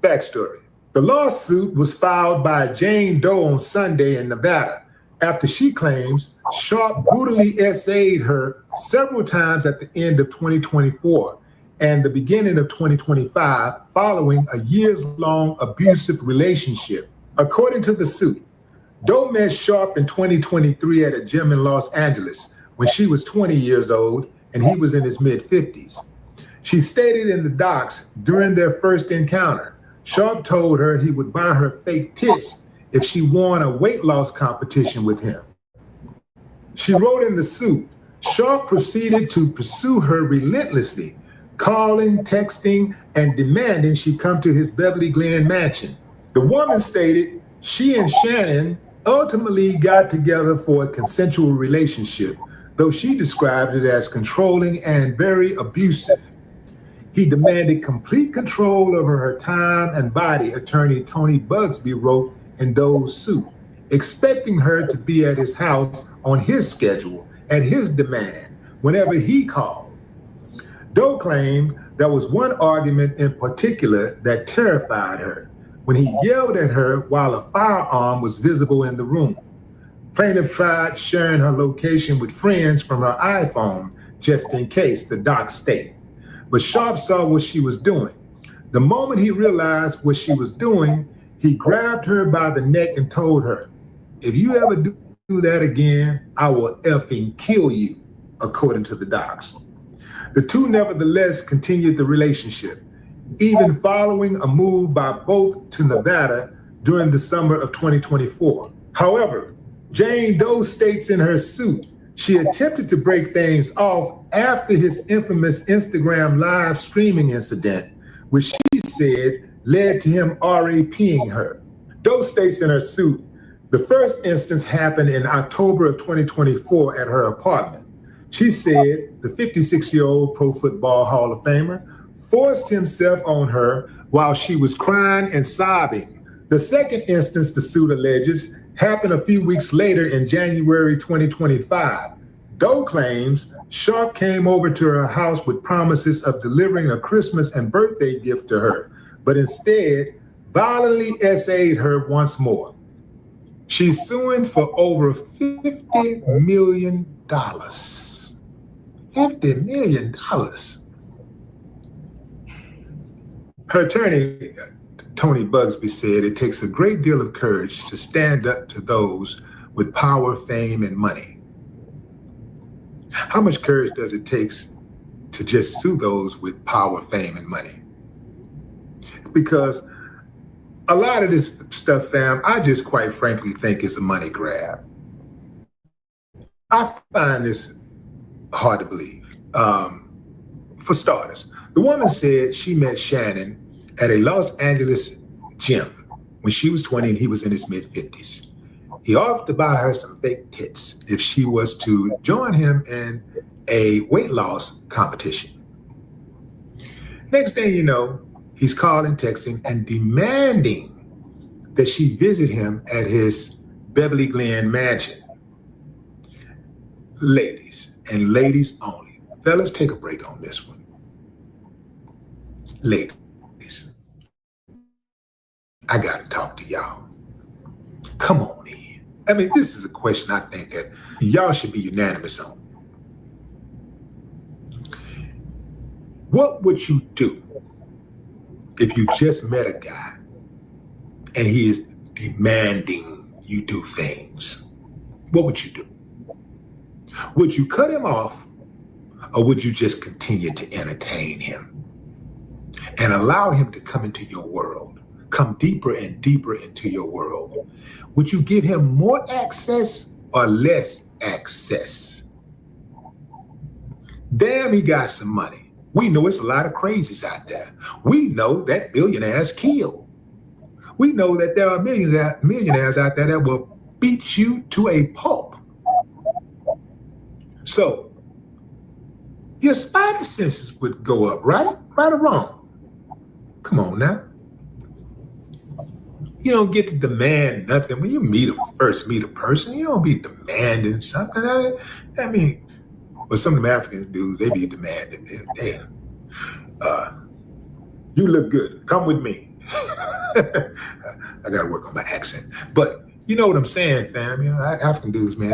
Backstory. The lawsuit was filed by Jane Doe on Sunday in Nevada after she claims Sharpe brutally SA'd her several times at the end of 2024 and the beginning of 2025 following a years-long abusive relationship. According to the suit, Doe met Sharpe in 2023 at a gym in Los Angeles when she was 20 years old and he was in his mid-50s. She stated in the docs during their first encounter, Sharpe told her he would buy her fake tits if she won a weight loss competition with him. She wrote in the suit, Sharpe proceeded to pursue her relentlessly, calling, texting, and demanding she come to his Beverly Glen mansion. The woman stated she and Shannon ultimately got together for a consensual relationship, though she described it as controlling and very abusive. He demanded complete control over her time and body, attorney Tony Bugsby wrote in Doe's suit, expecting her to be at his house on his schedule, at his demand, whenever he called. Doe claimed there was one argument in particular that terrified her, when he yelled at her while a firearm was visible in the room. Plaintiff tried sharing her location with friends from her iPhone, just in case, the docs state. But Sharpe saw what she was doing. The moment he realized what she was doing, he grabbed her by the neck and told her, if you ever do that again, I will effing kill you, according to the docs. The two nevertheless continued the relationship, even following a move by both to Nevada during the summer of 2024. However, Jane Doe states in her suit, she attempted to break things off after his infamous Instagram live streaming incident, which she said led to him RAPing her. Doe states in her suit, the first instance happened in October of 2024 at her apartment. She said the 56-year-old Pro Football Hall of Famer forced himself on her while she was crying and sobbing. The second instance, the suit alleges, happened a few weeks later in January 2025. Doe claims Sharpe came over to her house with promises of delivering a Christmas and birthday gift to her, but instead violently SA'd her once more. She's suing for over $50 million. $50 million. Her attorney, Tony Bugsby, said it takes a great deal of courage to stand up to those with power, fame, and money. How much courage does it take to just sue those with power, fame, and money? Because a lot of this stuff, fam, I just quite frankly think is a money grab. I find this hard to believe. For starters, the woman said she met Shannon at a Los Angeles gym when she was 20 and he was in his mid-50s. He offered to buy her some fake tits if she was to join him in a weight loss competition. Next thing you know, he's calling, texting, and demanding that she visit him at his Beverly Glen mansion. Ladies, and ladies only. Fellas, take a break on this one. Ladies, I gotta talk to y'all. Come on in. I mean, this is a question I think that y'all should be unanimous on. What would you do if you just met a guy and he is demanding you do things? What would you do? Would you cut him off, or would you just continue to entertain him and allow him to come into your world, come deeper and deeper into your world? Would you give him more access or less access? Damn, he got some money. We know it's a lot of crazies out there. We know that millionaires kill. We know that there are millionaires out there that will beat you to a pulp. So your spider senses would go up, right? Right or wrong? Come on now. You don't get to demand nothing. When you first meet a person, you don't be demanding something. I mean, well, some of them African dudes, they be demanding. You look good. Come with me. I got to work on my accent. But you know what I'm saying, fam? You know, African dudes, man,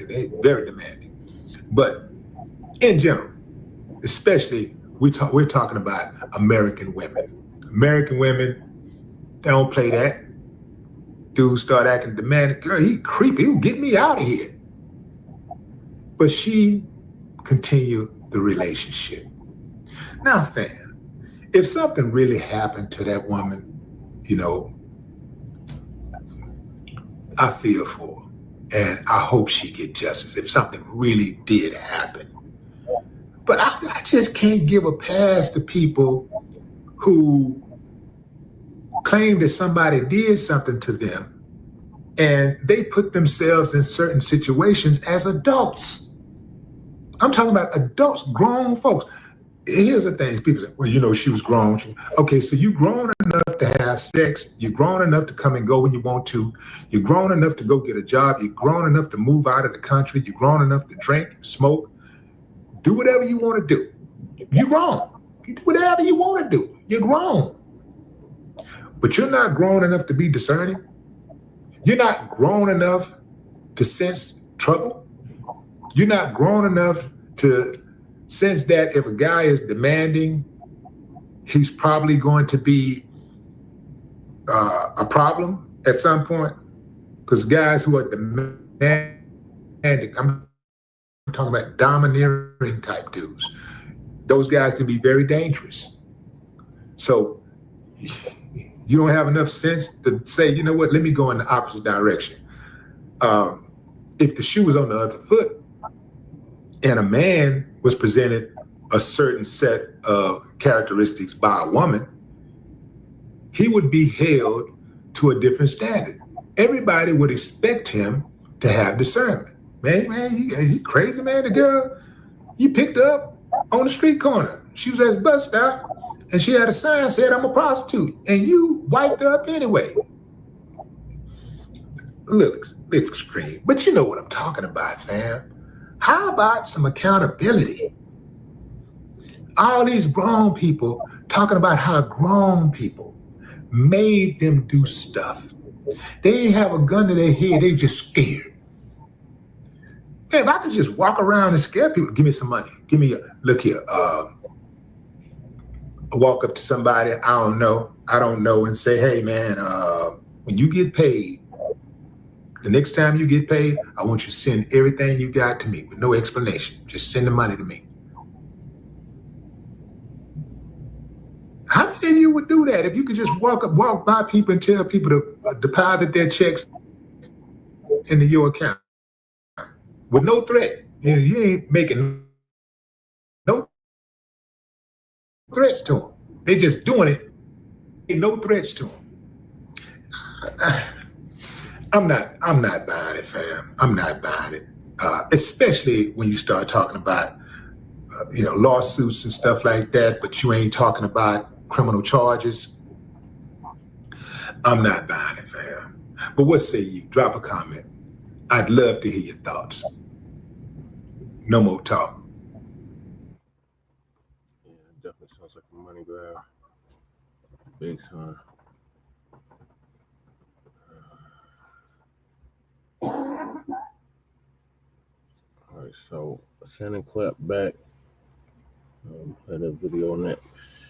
they very demanding. But in general, especially we're talking about American women. American women, they don't play that. Dudes start acting demanding. Girl, he creepy. He'll get me out of here. But she continued the relationship. Now, fam, if something really happened to that woman, you know, I feel for her, and I hope she get justice if something really did happen. But I just can't give a pass to people who claim that somebody did something to them and they put themselves in certain situations as adults. I'm talking about adults, grown folks. Here's the thing, people say, well, you know, she was grown. Okay, so you grown enough to have sex. You're grown enough to come and go when you want to. You're grown enough to go get a job. You're grown enough to move out of the country. You're grown enough to drink, smoke, do whatever you want to do. You're grown. You do whatever you want to do. You're grown. But you're not grown enough to be discerning. You're not grown enough to sense trouble. You're not grown enough to sense that if a guy is demanding, he's probably going to be a problem at some point. Because guys who are demanding, I'm talking about domineering type dudes, those guys can be very dangerous. So you don't have enough sense to say, you know what, let me go in the opposite direction. If the shoe was on the other foot and a man was presented a certain set of characteristics by a woman, he would be held to a different standard. Everybody would expect him to have discernment. Man, you crazy, man? The girl, you picked her up on the street corner. She was at the bus stop, and she had a sign that said, I'm a prostitute, and you wiped her up anyway. A little extreme, but you know what I'm talking about, fam. How about some accountability? All these grown people talking about how grown people made them do stuff. They didn't have a gun to their head, they were just scared. Man, if I could just walk around and scare people, give me some money. Give me look here. Walk up to somebody I don't know, and say, hey man, when you get paid, the next time you get paid, I want you to send everything you got to me with no explanation. Just send the money to me. How many of you would do that if you could just walk by people and tell people to deposit their checks into your account with no threat? You ain't making no threats to them. They just doing it. Ain't no threats to them. I'm not buying it, fam. I'm not buying it. Especially when you start talking about, lawsuits and stuff like that, but you ain't talking about criminal charges. I'm not buying it, fam. But what say you? Drop a comment. I'd love to hear your thoughts. No more talk. Yeah, it definitely sounds like a money grab. Big time. All right, so Shannon clapped back. Play that video next.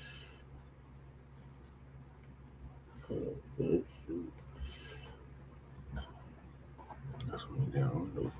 That's me down.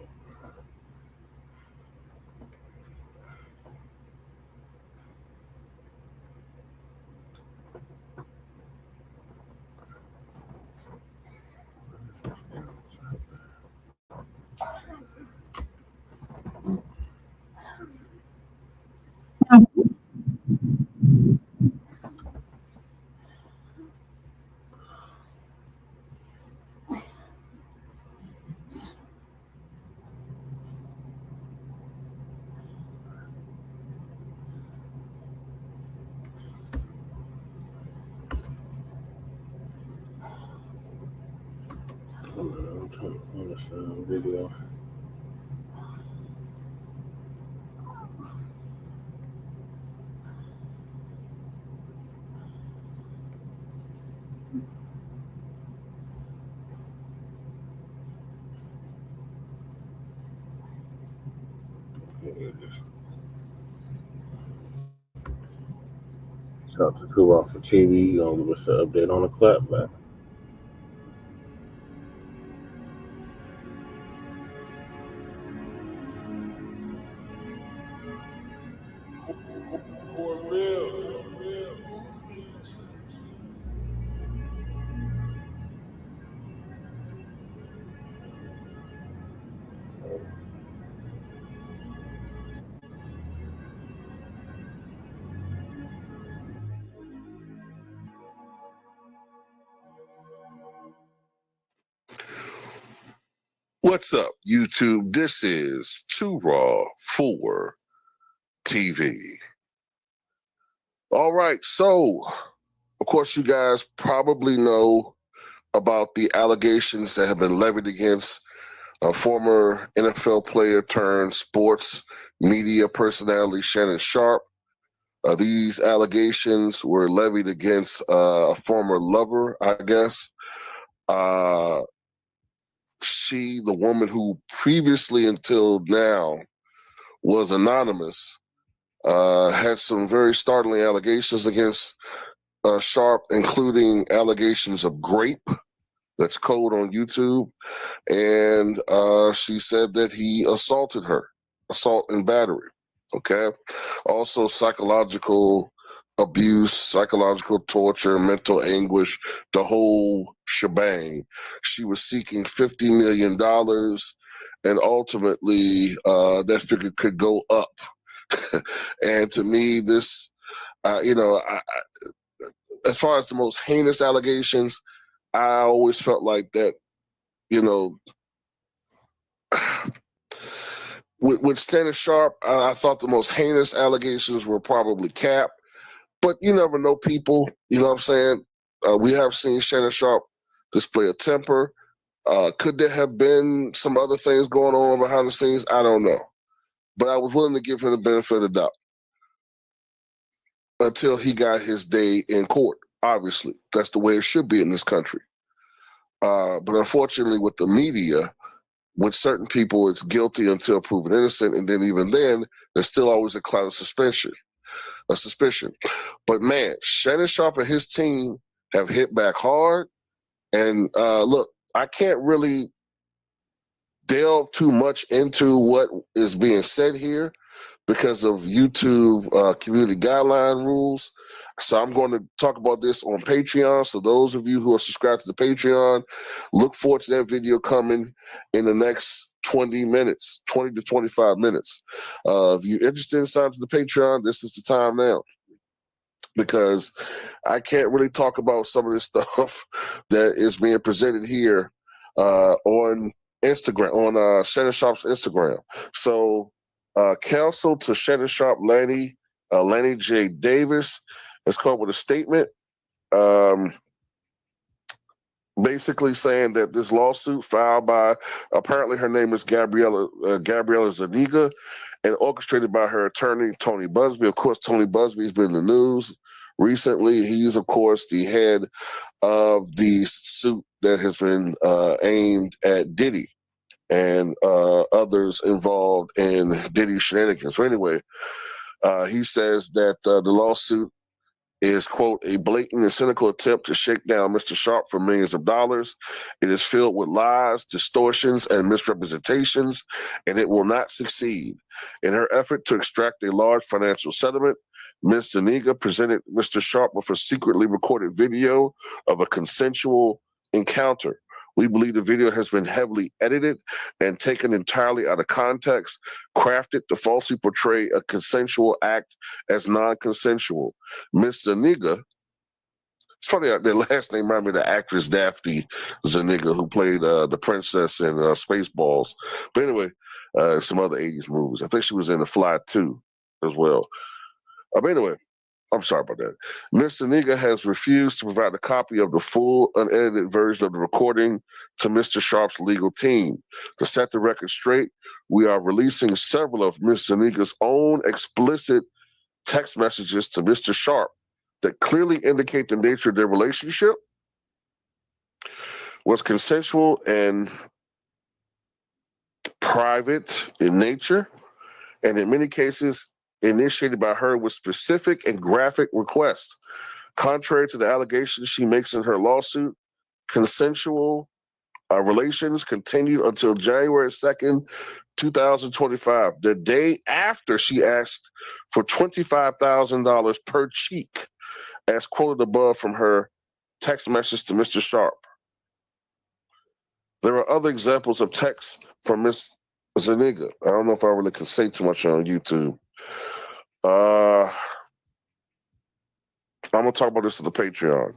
I'm trying to find this video. Shout out to Two Rock for TV. Give us an update on the clapback. What's up, YouTube? This is Too Raw for TV. All right, so of course you guys probably know about the allegations that have been levied against a former NFL player turned sports media personality Shannon Sharpe. These allegations were levied against a former lover, I guess. She, the woman who previously until now was anonymous, had some very startling allegations against Sharpe, including allegations of grape. That's code on YouTube. And she said that he assaulted her, assault and battery. Okay. Also psychological abuse, psychological torture, mental anguish, the whole shebang. She was seeking $50 million, and ultimately that figure could go up. And to me, this, as far as the most heinous allegations, I always felt like that, with Shannon Sharpe, I thought the most heinous allegations were probably cap. But you never know people, you know what I'm saying? We have seen Shannon Sharpe display a temper. Could there have been some other things going on behind the scenes? I don't know. But I was willing to give him the benefit of the doubt until he got his day in court. Obviously, that's the way it should be in this country. But unfortunately, with the media, with certain people, it's guilty until proven innocent. And then even then, there's still always a cloud of suspicion. But man, Shannon Sharpe and his team have hit back hard. And look, I can't really delve too much into what is being said here because of YouTube community guideline rules. So I'm going to talk about this on Patreon. So those of you who are subscribed to the Patreon, look forward to that video coming in the next 20 to 25 minutes. If you're interested in signing to the Patreon, this is the time now. Because I can't really talk about some of this stuff that is being presented here on Instagram, on Shannon Sharpe's Instagram. So counsel to Shannon Sharpe, Lanny J. Davis, has come up with a statement basically saying that this lawsuit filed by, apparently her name is Gabriella Zuniga, and orchestrated by her attorney, Tony Busby. Of course, Tony Busby's been in the news recently. He's, of course, the head of the suit that has been aimed at Diddy and others involved in Diddy shenanigans. So anyway, he says that the lawsuit is, quote, a blatant and cynical attempt to shake down Mr. Sharpe for millions of dollars. It is filled with lies, distortions, and misrepresentations, and it will not succeed. In her effort to extract a large financial settlement, Ms. Zuniga presented Mr. Sharpe with a secretly recorded video of a consensual encounter. We believe the video has been heavily edited and taken entirely out of context, crafted to falsely portray a consensual act as non-consensual. Miss Zuniga, it's funny, their last name reminded me of the actress Daphne Zuniga, who played the princess in Spaceballs. But anyway, some other 80s movies. I think she was in The Fly 2 as well. But anyway, I'm sorry about that. Ms. Zuniga has refused to provide a copy of the full, unedited version of the recording to Mr. Sharpe's legal team. To set the record straight, we are releasing several of Ms. Zuniga's own explicit text messages to Mr. Sharpe that clearly indicate the nature of their relationship was consensual and private in nature, and in many cases initiated by her with specific and graphic requests. Contrary to the allegations she makes in her lawsuit, consensual relations continued until January 2nd, 2025, the day after she asked for $25,000 per cheek, as quoted above from her text message to Mr. Sharpe. There are other examples of texts from Miss Zuniga. I don't know if I really can say too much on YouTube. I'm going to talk about this on the Patreon.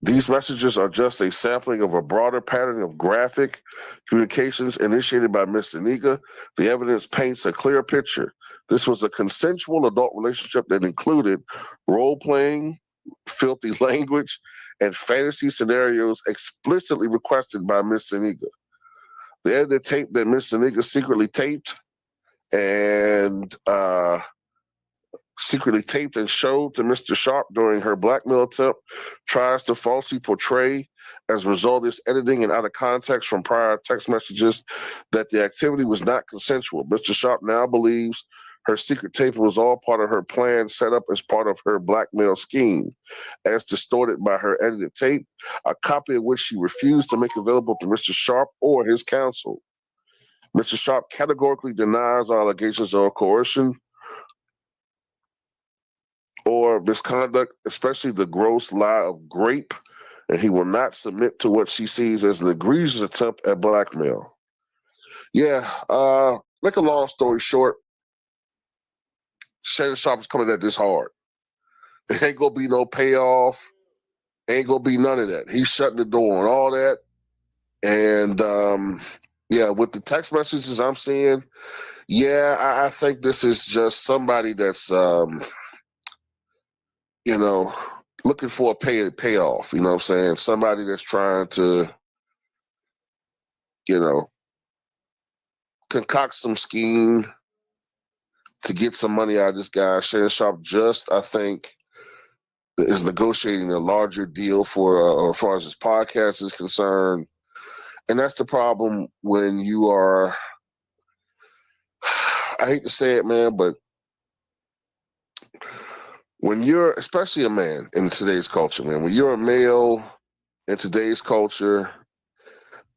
These messages are just a sampling of a broader pattern of graphic communications initiated by Ms. Zuniga. The evidence paints a clear picture. This was a consensual adult relationship that included role-playing, filthy language, and fantasy scenarios explicitly requested by Ms. Zuniga. The edited tape that Ms. Zuniga secretly taped and showed to Mr. Sharpe during her blackmail attempt tries to falsely portray, as a result of this editing and out of context from prior text messages, that the activity was not consensual. Mr. Sharpe now believes her secret tape was all part of her plan set up as part of her blackmail scheme, as distorted by her edited tape, a copy of which she refused to make available to Mr. Sharpe or his counsel. Mr. Sharpe categorically denies all allegations of coercion or misconduct, especially the gross lie of grape, and he will not submit to what she sees as an egregious attempt at blackmail. Yeah, make a long story short, Shannon Sharpe is coming at this hard. It ain't gonna be no payoff, ain't gonna be none of that. He's shutting the door on all that. And yeah, with the text messages I'm seeing, yeah, I think this is just somebody that's you know, looking for a payoff, you know what I'm saying? Somebody that's trying to, you know, concoct some scheme to get some money out of this guy. Shannon Sharpe just, I think, is negotiating a larger deal for as far as his podcast is concerned. And that's the problem when you are, I hate to say it, man, but when you're, especially a man in today's culture, man, when you're a male in today's culture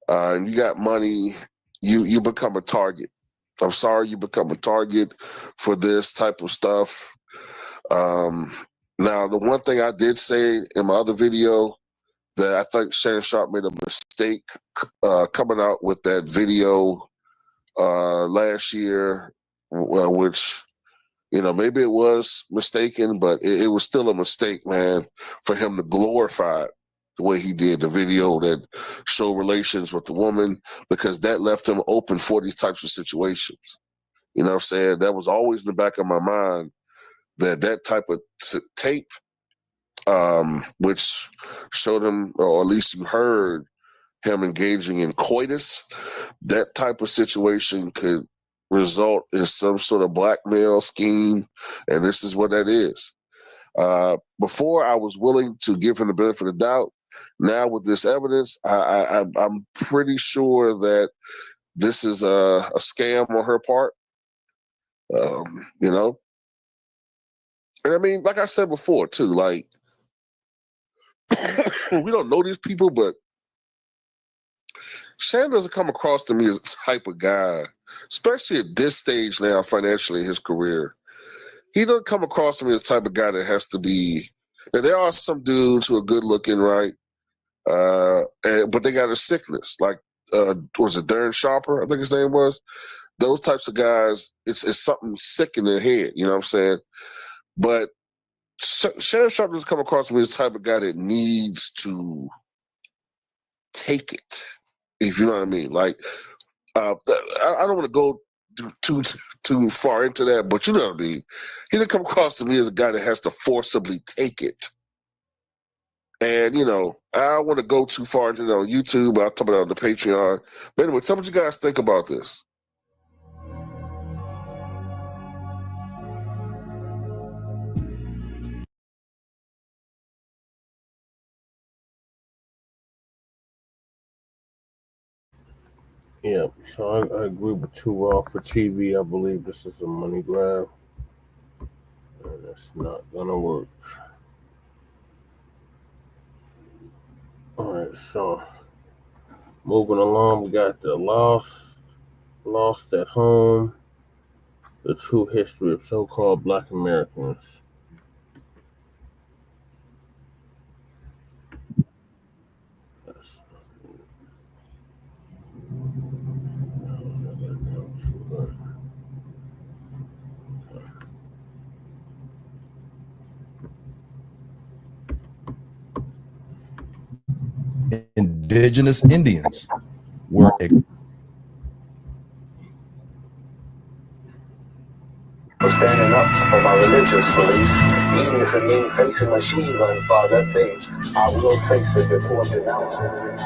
and you got money, you become a target. I'm sorry, you become a target for this type of stuff. Now, the one thing I did say in my other video that I think Shannon Sharpe made a mistake coming out with that video last year, which, you know, maybe it was mistaken, but it was still a mistake, man, for him to glorify it the way he did, the video that showed relations with the woman, because that left him open for these types of situations. You know what I'm saying? That was always in the back of my mind, that type of tape, which showed him, or at least you heard him engaging in coitus, that type of situation could result in some sort of blackmail scheme, and this is what that is. Before, I was willing to give him the benefit of the doubt. Now, with this evidence, I'm pretty sure that this is a scam on her part. You know, and I mean, like I said before, too, like, we don't know these people, but Shannon doesn't come across to me as the type of guy, especially at this stage now financially in his career. He doesn't come across to me as the type of guy that has to be. Now, there are some dudes who are good looking, right? But they got a sickness. Like, was it Darren Sharper? I think his name was. Those types of guys, it's something sick in their head. You know what I'm saying? But Shannon Sharpe doesn't come across to me as the type of guy that needs to take it. If you know what I mean. Like, I don't want to go too far into that, but you know what I mean. He didn't come across to me as a guy that has to forcibly take it. And, you know, I don't want to go too far into that on YouTube, but I'll talk about it on the Patreon. But anyway, tell me what you guys think about this. Yeah, so I agree with Too Raw for TV. I believe this is a money grab, and it's not gonna work. All right, so moving along, we got the Lost at Home, the true history of so-called Black Americans. Indigenous Indians were standing up for my religious beliefs, even if it means facing machine gun fire. That thing, I will face it before denouncing it.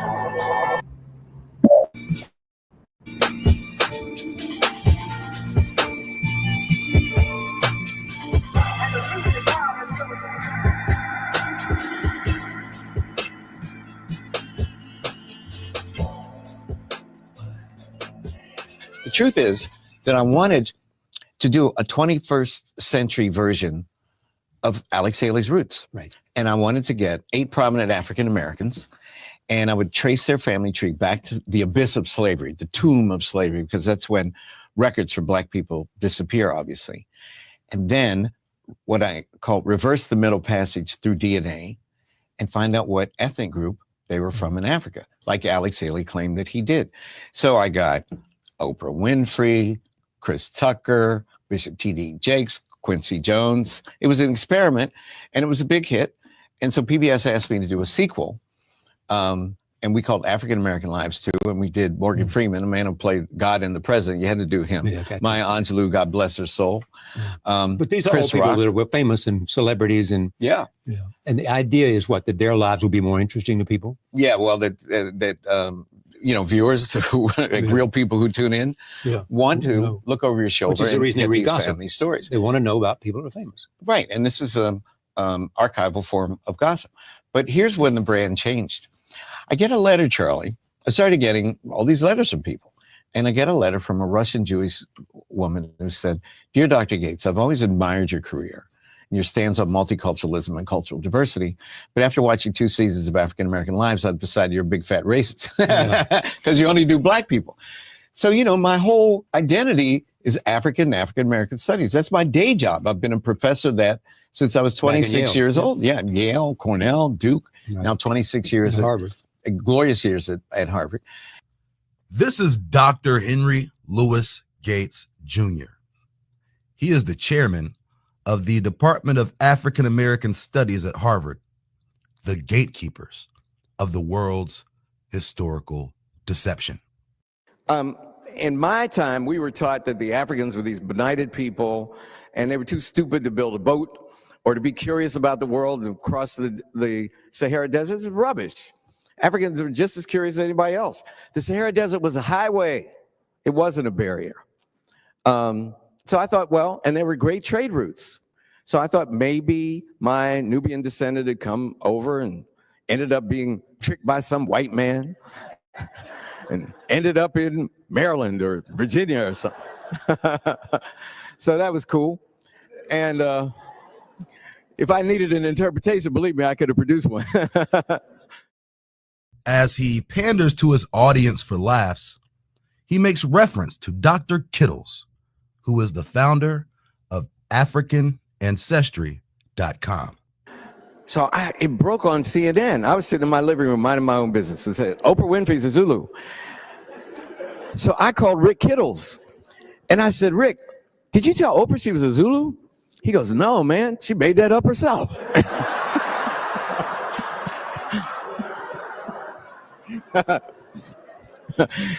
The truth is that I wanted to do a 21st century version of Alex Haley's Roots. Right. And I wanted to get 8 prominent African Americans, and I would trace their family tree back to the abyss of slavery, the tomb of slavery, because that's when records for Black people disappear, obviously. And then what I call reverse the Middle Passage through DNA and find out what ethnic group they were from in Africa, like Alex Haley claimed that he did. So I got Oprah Winfrey, Chris Tucker, Bishop T.D. Jakes, Quincy Jones. It was an experiment, and it was a big hit. And so PBS asked me to do a sequel, and we called African American Lives too. And we did Morgan Freeman, a man who played God and the President. You had to do him. Yeah, gotcha. Maya Angelou, God bless her soul. But these are Chris all people Rock. that are famous and celebrities, and Yeah. And the idea is what, that their lives will be more interesting to people. Yeah, well, viewers, real people who tune in, want to look over your shoulder. Which is the and reason they get read these gossip. family stories. They want to know about people who are famous. Right, and this is an archival form of gossip. But here's when the brand changed. I get a letter, Charlie. I started getting all these letters from people. And I get a letter from a Russian Jewish woman who said, "Dear Dr. Gates, I've always admired your career and your stance on multiculturalism and cultural diversity. But after watching 2 seasons of African American Lives, I've decided you're a big fat racist because you only do Black people." So, my whole identity is African American studies. That's my day job. I've been a professor of that since I was 26 years old. Yeah, Yale, Cornell, Duke, now 26 years at Harvard. Glorious years at Harvard. This is Dr. Henry Louis Gates Jr. He is the chairman of the Department of African American Studies at Harvard, the gatekeepers of the world's historical deception. In my time, we were taught that the Africans were these benighted people, and they were too stupid to build a boat or to be curious about the world and cross the Sahara Desert. It was rubbish. Africans were just as curious as anybody else. The Sahara Desert was a highway. It wasn't a barrier. So I thought, well, and there were great trade routes. So I thought maybe my Nubian descendant had come over and ended up being tricked by some white man and ended up in Maryland or Virginia or something. So that was cool. And if I needed an interpretation, believe me, I could have produced one. As he panders to his audience for laughs, he makes reference to Dr. Kittles, who is the founder of AfricanAncestry.com. So it broke on CNN. I was sitting in my living room minding my own business and said, Oprah Winfrey's a Zulu. So I called Rick Kittles and I said, "Rick, did you tell Oprah she was a Zulu?" He goes, "No, man, she made that up herself."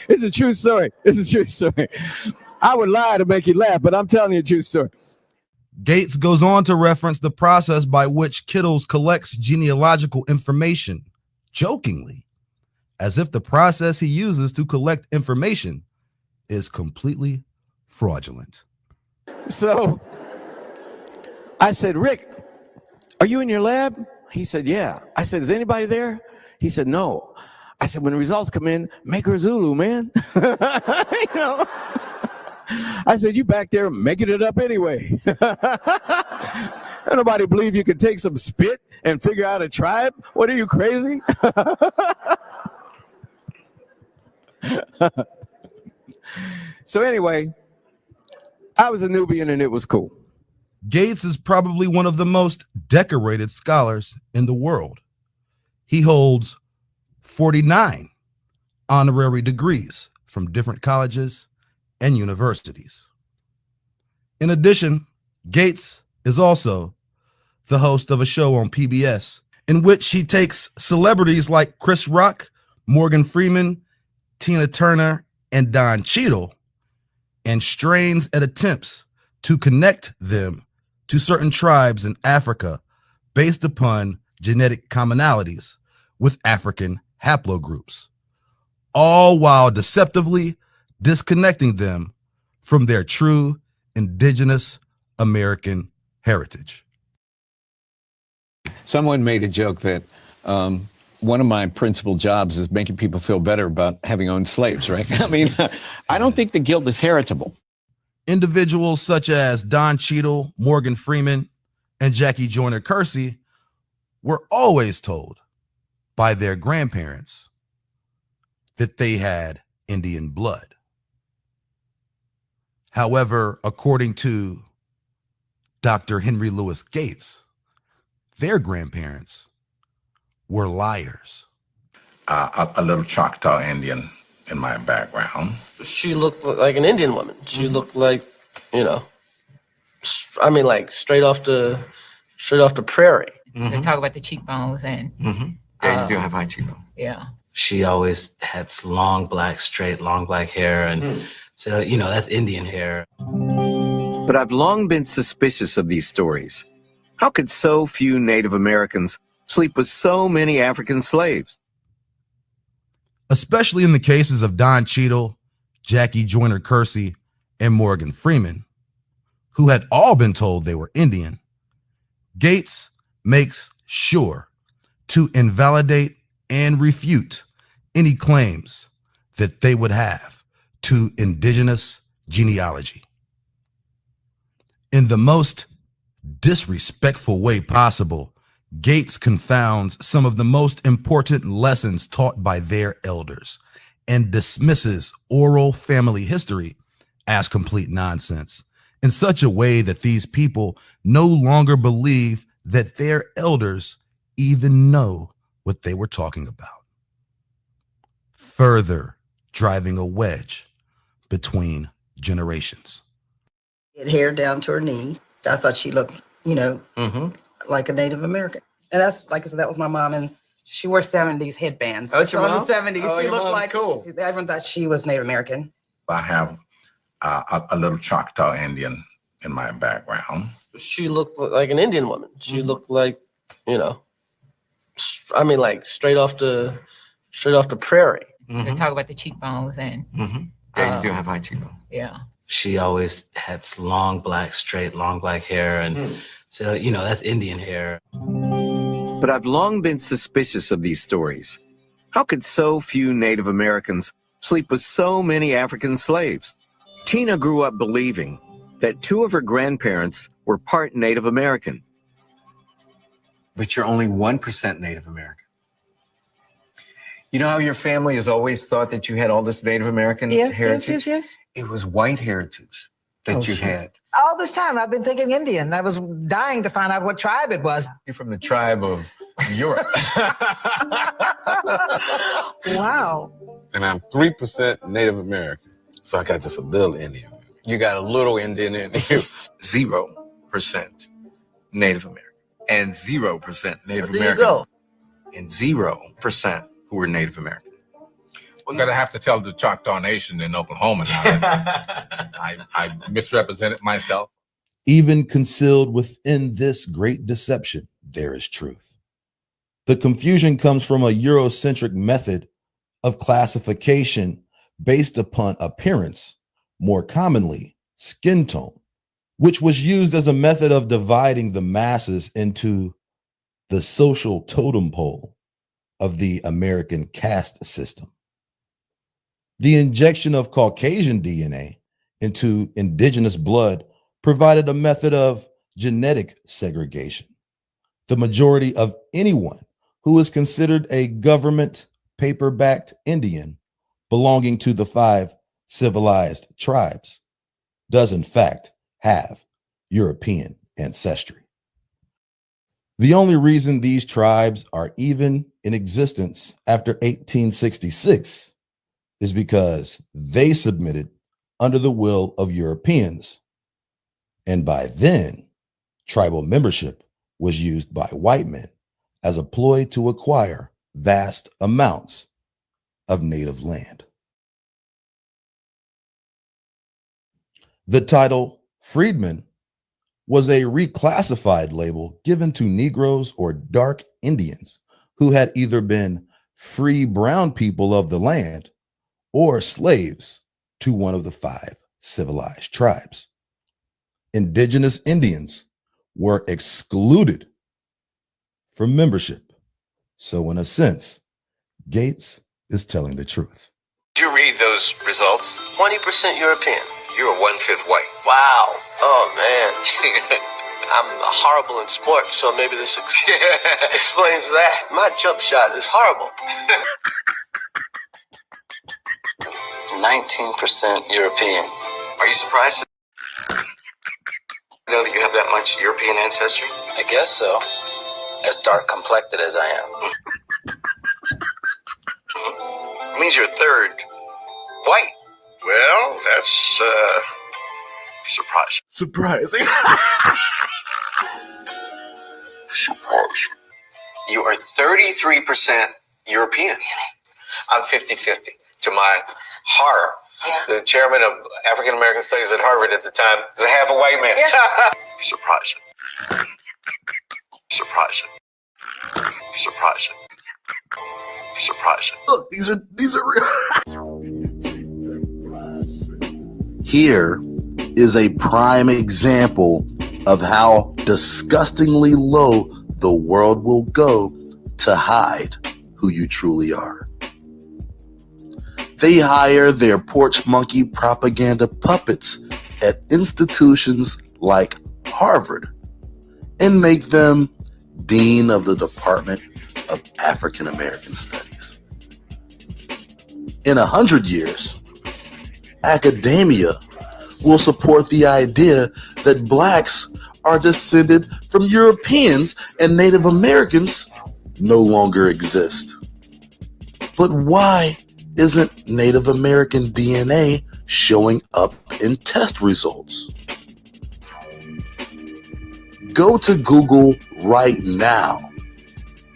It's a true story. It's a true story. I would lie to make you laugh, but I'm telling you a true story. Gates goes on to reference the process by which Kittles collects genealogical information, jokingly, as if the process he uses to collect information is completely fraudulent. So I said, "Rick, are you in your lab?" He said, "Yeah." I said, "Is anybody there?" He said, "No." I said, when the results come in, make her Zulu, man. You know? I said, you back there making it up anyway. Nobody believe you can take some spit and figure out a tribe? What are you, crazy? So anyway, I was a Nubian and it was cool. Gates is probably one of the most decorated scholars in the world. He holds 49 honorary degrees from different colleges and universities. In addition, Gates is also the host of a show on PBS in which he takes celebrities like Chris Rock, Morgan Freeman, Tina Turner, and Don Cheadle and strains at attempts to connect them to certain tribes in Africa based upon genetic commonalities with African haplogroups, all while deceptively disconnecting them from their true indigenous American heritage. Someone made a joke that one of my principal jobs is making people feel better about having owned slaves, right? I mean, I don't think the guilt is heritable. Individuals such as Don Cheadle, Morgan Freeman, and Jackie Joyner Kersee were always told by their grandparents that they had Indian blood. However, according to Dr. Henry Louis Gates, their grandparents were liars. A little Choctaw Indian in my background. She looked like an Indian woman. She looked like, you know, I mean, like straight off the prairie. They talk about the cheekbones and. Yeah, you do have high cheekbones. Yeah. She always had long black hair, and so, you know, that's Indian hair. But I've long been suspicious of these stories. How could so few Native Americans sleep with so many African slaves? Especially in the cases of Don Cheadle, Jackie Joyner Kersee, and Morgan Freeman, who had all been told they were Indian. Gates makes sure to invalidate and refute any claims that they would have to indigenous genealogy. In the most disrespectful way possible, Gates confounds some of the most important lessons taught by their elders and dismisses oral family history as complete nonsense in such a way that these people no longer believe that their elders even know what they were talking about, further driving a wedge between generations. Hair down to her knee. I thought she looked, you know, like a Native American. And that's, like I said, that was my mom, and she wore 70s headbands. Oh, it's your mom? In the 70s. Oh, she your looked mom's like, cool. Everyone thought she was Native American. I have a little Choctaw Indian in my background. She looked like an Indian woman. She looked like, you know, I mean, like straight off the prairie. They talk about the cheekbones and. Yeah, you do have high cheekbones. Yeah. She always had long black hair, and so, you know, that's Indian hair. But I've long been suspicious of these stories. How could so few Native Americans sleep with so many African slaves? Tina grew up believing that two of her grandparents were part Native American. But you're only 1% Native American. You know how your family has always thought that you had all this Native American heritage? Yes. It was white heritage that you had. All this time, I've been thinking Indian. I was dying to find out what tribe it was. You're from the tribe of Europe. Wow. And I'm 3% Native American. So I got just a little Indian. You got a little Indian in you. 0% Native American. And 0% Native There American. you go. And 0% who were Native American. I'm gonna have to tell the Choctaw Nation in Oklahoma now that I misrepresented myself. Even concealed within this great deception, there is truth. The confusion comes from a Eurocentric method of classification based upon appearance, more commonly skin tone, which was used as a method of dividing the masses into the social totem pole of the American caste system. The injection of Caucasian DNA into indigenous blood provided a method of genetic segregation. The majority of anyone who is considered a government paper-backed Indian belonging to the 5 civilized tribes does in fact have European ancestry. The only reason these tribes are even in existence after 1866 is because they submitted under the will of Europeans. And by then, tribal membership was used by white men as a ploy to acquire vast amounts of native land. The title freedman was a reclassified label given to Negroes or dark Indians who had either been free brown people of the land or slaves to one of the 5 civilized tribes. Indigenous Indians were excluded from membership. So in a sense, Gates is telling the truth. Did you read those results? 20% European. You're 1/5 white. Wow. Oh, man. I'm horrible in sports, so maybe this explains that. My jump shot is horrible. 19% European. Are you surprised to know that you have that much European ancestry? I guess so. As dark complected as I am. It means you're 1/3 white. Well, that's surprising. Surprising. Surprising. You are 33% European. I'm 50-50. To my horror, the chairman of African American Studies at Harvard at the time was a half a white man. Surprising. Surprising. Surprising. Surprising. Look, these are real. Here is a prime example of how disgustingly low the world will go to hide who you truly are. They hire their porch monkey propaganda puppets at institutions like Harvard and make them Dean of the Department of African American Studies. In 100 years, academia will support the idea that blacks are descended from Europeans and Native Americans no longer exist. But why isn't Native American DNA showing up in test results? Go to Google right now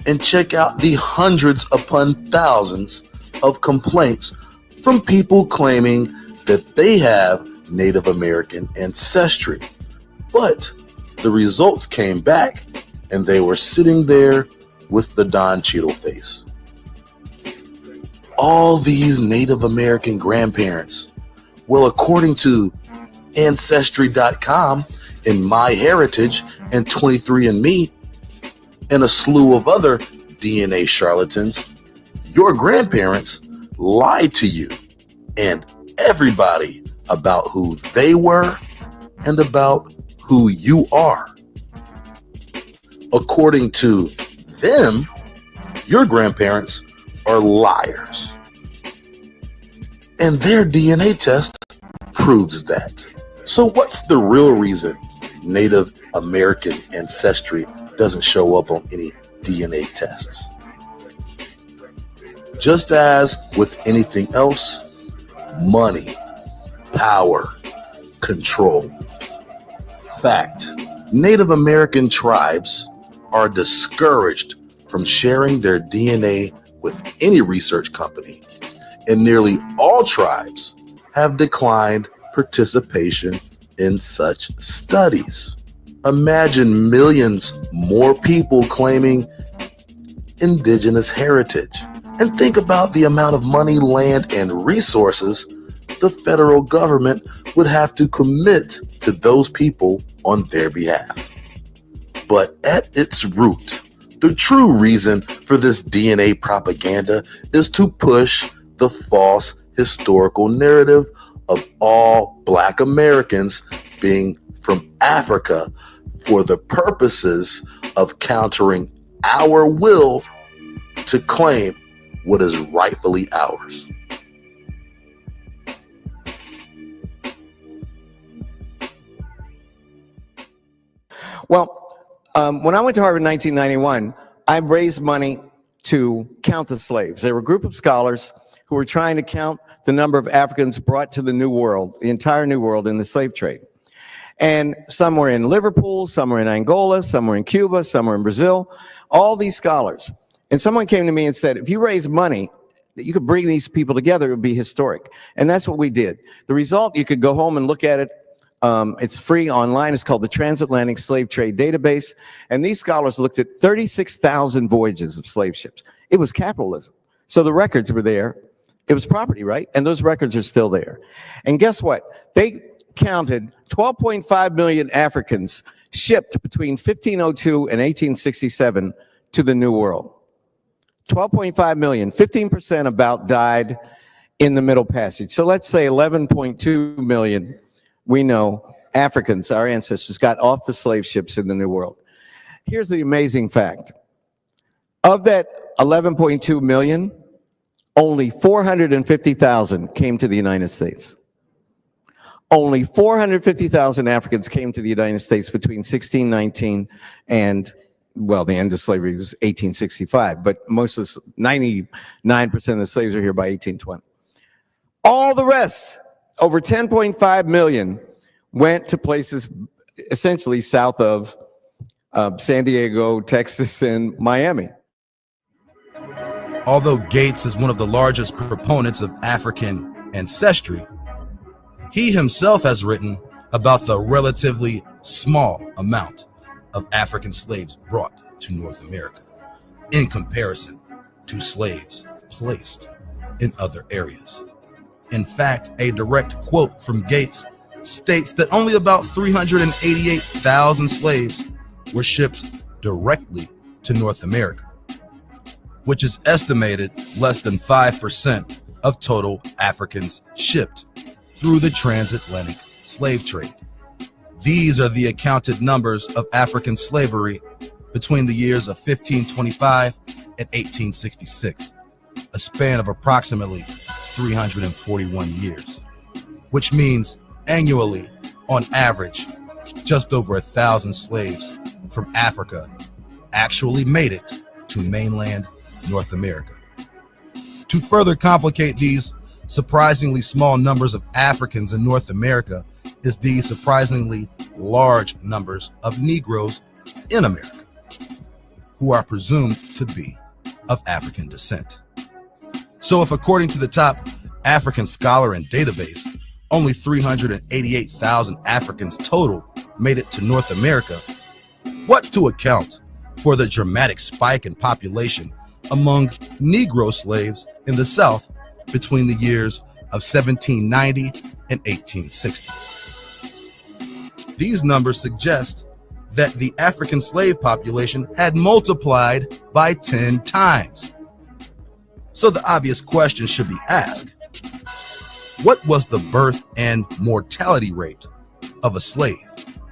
and check out the hundreds upon thousands of complaints from people claiming that they have Native American ancestry. But the results came back and they were sitting there with the Don Cheadle face. All these Native American grandparents, well, according to Ancestry.com and MyHeritage and 23andMe and a slew of other DNA charlatans, your grandparents lied to you and everybody about who they were and about who you are. According to them, your grandparents are liars. And their DNA test proves that. So what's the real reason Native American ancestry doesn't show up on any DNA tests? Just as with anything else, money, power, control. Fact, Native American tribes are discouraged from sharing their DNA with any research company, and nearly all tribes have declined participation in such studies. Imagine millions more people claiming indigenous heritage, and think about the amount of money, land, and resources the federal government would have to commit to those people on their behalf. But at its root, The true reason for this DNA propaganda is to push the false historical narrative of all Black Americans being from Africa for the purposes of countering our will to claim what is rightfully ours. Well, when I went to Harvard in 1991, I raised money to count the slaves. There were a group of scholars who were trying to count the number of Africans brought to the New World, the entire New World in the slave trade. And some were in Liverpool, some were in Angola, some were in Cuba, some were in Brazil, all these scholars. And someone came to me and said, if you raise money that you could bring these people together, it would be historic. And that's what we did. The result, you could go home and look at it. It's free online. It's called the Transatlantic Slave Trade Database. And these scholars looked at 36,000 voyages of slave ships. It was capitalism. So the records were there. It was property, right? And those records are still there. And guess what? They counted 12.5 million Africans shipped between 1502 and 1867 to the New World. 12.5 million, 15% about died in the Middle Passage. So let's say 11.2 million, we know, Africans, our ancestors, got off the slave ships in the New World. Here's the amazing fact. Of that 11.2 million, only 450,000 came to the United States. Only 450,000 Africans came to the United States between 1619 and, well, the end of slavery was 1865, but most of 99% of the slaves are here by 1820. All the rest, over 10.5 million, went to places essentially south of San Diego, Texas, and Miami. Although Gates is one of the largest proponents of African ancestry, he himself has written about the relatively small amount of African slaves brought to North America in comparison to slaves placed in other areas. In fact, a direct quote from Gates states that only about 388,000 slaves were shipped directly to North America, which is estimated less than 5% of total Africans shipped through the transatlantic slave trade. These are the accounted numbers of African slavery between the years of 1525 and 1866, a span of approximately 341 years, which means annually, on average, just over 1,000 slaves from Africa actually made it to mainland North America. To further complicate these surprisingly small numbers of Africans in North America is the surprisingly large numbers of Negroes in America, who are presumed to be of African descent. So if, according to the top African scholar and database, only 388,000 Africans total made it to North America, what's to account for the dramatic spike in population among Negro slaves in the South between the years of 1790 and 1860? These numbers suggest that the African slave population had multiplied by 10 times. So the obvious question should be asked: what was the birth and mortality rate of a slave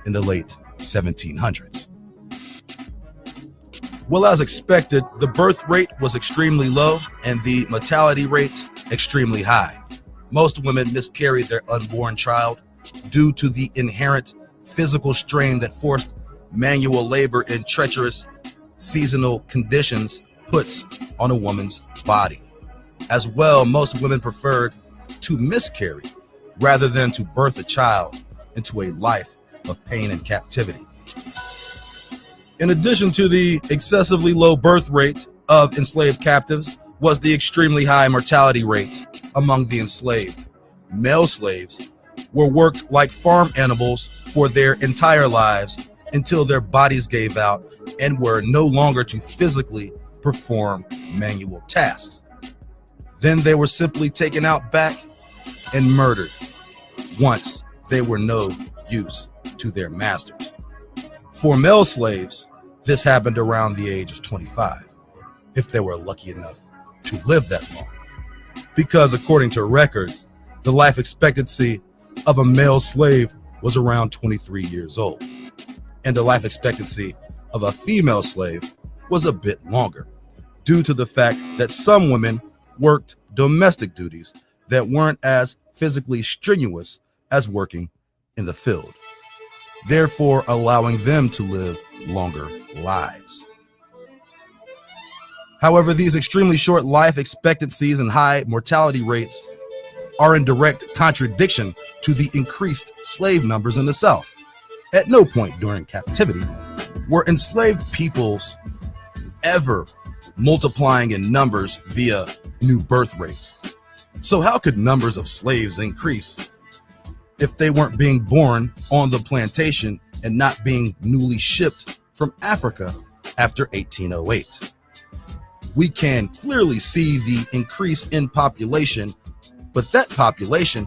in the late 1700s? Well, as expected, the birth rate was extremely low and the mortality rate extremely high. Most women miscarried their unborn child due to the inherent physical strain that forced manual labor in treacherous seasonal conditions puts on a woman's body. As well, most women preferred to miscarry rather than to birth a child into a life of pain and captivity. In addition to the excessively low birth rate of enslaved captives was the extremely high mortality rate among the enslaved. Male slaves were worked like farm animals for their entire lives until their bodies gave out and were no longer to physically perform manual tasks. Then they were simply taken out back and murdered once they were no use to their masters. For male slaves, This happened around the age of 25, if they were lucky enough to live that long. Because according to records, the life expectancy of a male slave was around 23 years old, and the life expectancy of a female slave was a bit longer, due to the fact that some women worked domestic duties that weren't as physically strenuous as working in the field, therefore allowing them to live longer lives. However, these extremely short life expectancies and high mortality rates are in direct contradiction to the increased slave numbers in the South. At no point during captivity were enslaved peoples ever multiplying in numbers via new birth rates. So how could numbers of slaves increase if they weren't being born on the plantation and not being newly shipped from Africa after 1808? We can clearly see the increase in population, but that population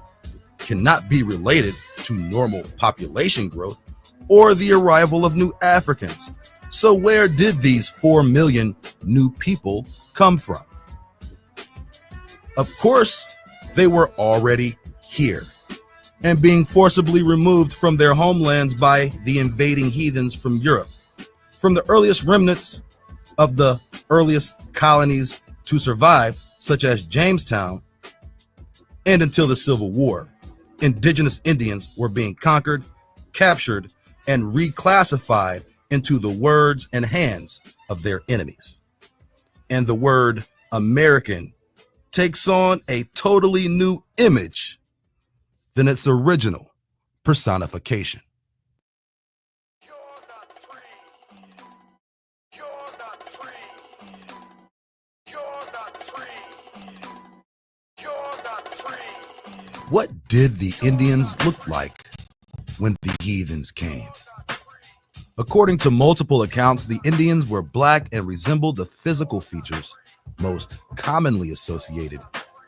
cannot be related to normal population growth or the arrival of new Africans. So where did these 4 million new people come from? Of course, they were already here and being forcibly removed from their homelands by the invading heathens from Europe. From the earliest remnants of the earliest colonies to survive, such as Jamestown, and until the Civil War, indigenous Indians were being conquered, captured, and reclassified into the words and hands of their enemies. And the word American takes on a totally new image than its original personification. What did the Indians look like when the heathens came? According to multiple accounts, the Indians were black and resembled the physical features most commonly associated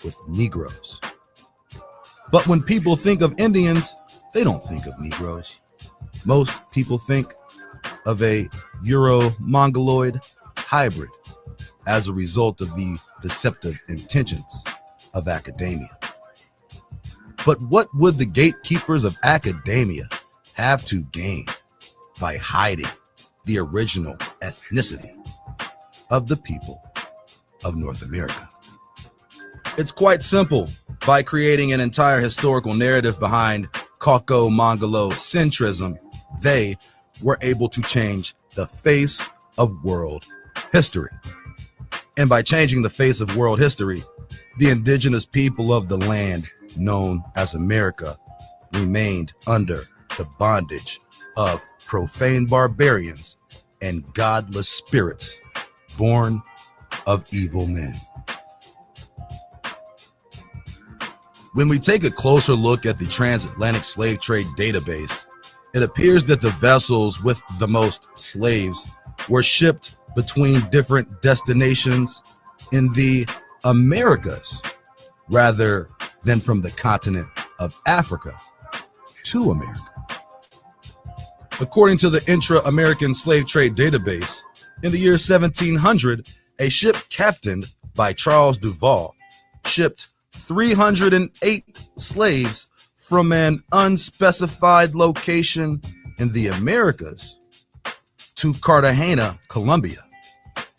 with Negroes. But when people think of Indians, they don't think of Negroes. Most people think of a Euro-Mongoloid hybrid as a result of the deceptive intentions of academia. But what would the gatekeepers of academia have to gain by hiding the original ethnicity of the people of North America? It's quite simple. By creating an entire historical narrative behind Cauco-Mongolo-centrism, they were able to change the face of world history. And by changing the face of world history, the indigenous people of the land known as America remained under the bondage of profane barbarians and godless spirits born of evil men. When we take a closer look at the transatlantic slave trade database, it appears that the vessels with the most slaves were shipped between different destinations in the Americas rather than from the continent of Africa to America. According to the Intra-American Slave Trade Database, in the year 1700, a ship captained by Charles Duval shipped 308 slaves from an unspecified location in the Americas to Cartagena, Colombia.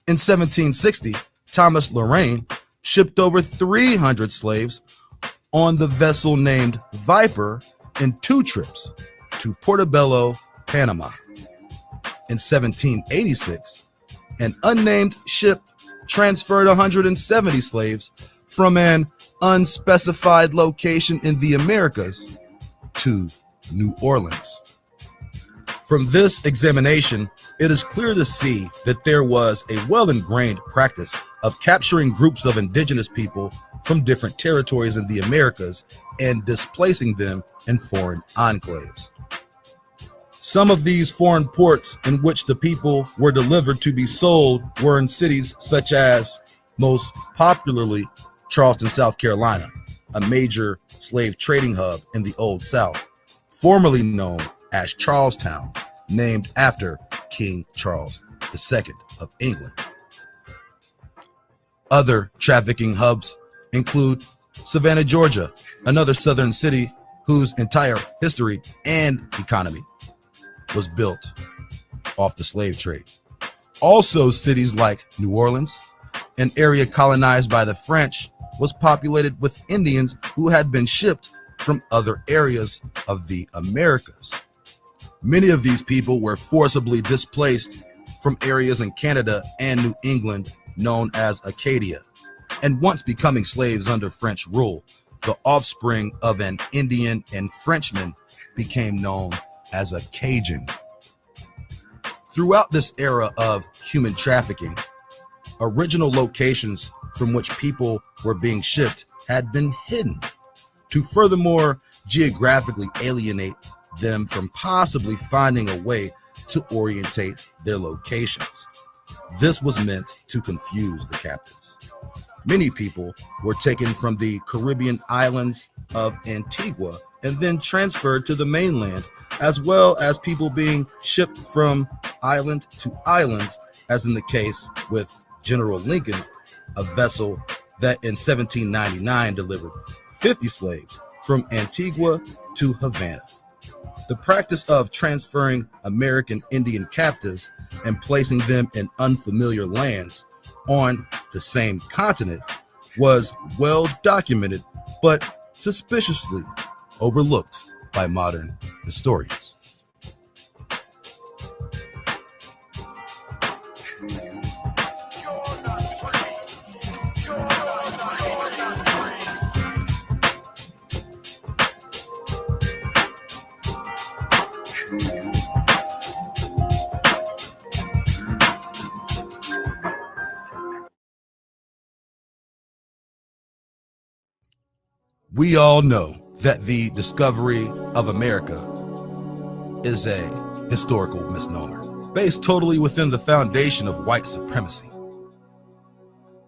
In 1760, Thomas Lorraine shipped over 300 slaves on the vessel named Viper in 2 trips to Portobello, Panama. In 1786, an unnamed ship transferred 170 slaves from an unspecified location in the Americas to New Orleans. From this examination, it is clear to see that there was a well-ingrained practice of capturing groups of indigenous people from different territories in the Americas and displacing them in foreign enclaves. Some of these foreign ports in which the people were delivered to be sold were in cities such as, most popularly, Charleston, South Carolina, a major slave trading hub in the Old South, formerly known as Charlestown, named after King Charles II of England. Other trafficking hubs include Savannah, Georgia, another southern city whose entire history and economy was built off the slave trade. Also, cities like New Orleans, an area colonized by the French, was populated with Indians who had been shipped from other areas of the Americas. Many of these people were forcibly displaced from areas in Canada and New England known as Acadia, and once becoming slaves under French rule, the offspring of an Indian and Frenchman became known as a Cajun. Throughout this era of human trafficking, original locations from which people were being shipped had been hidden to furthermore geographically alienate them from possibly finding a way to orientate their locations. This was meant to confuse the captives. Many people were taken from the Caribbean islands of Antigua and then transferred to the mainland, as well as people being shipped from island to island, as in the case with General Lincoln, a vessel that in 1799 delivered 50 slaves from Antigua to Havana. The practice of transferring American Indian captives and placing them in unfamiliar lands on the same continent was well documented, but suspiciously overlooked by modern historians. We all know that the discovery of America is a historical misnomer, based totally within the foundation of white supremacy.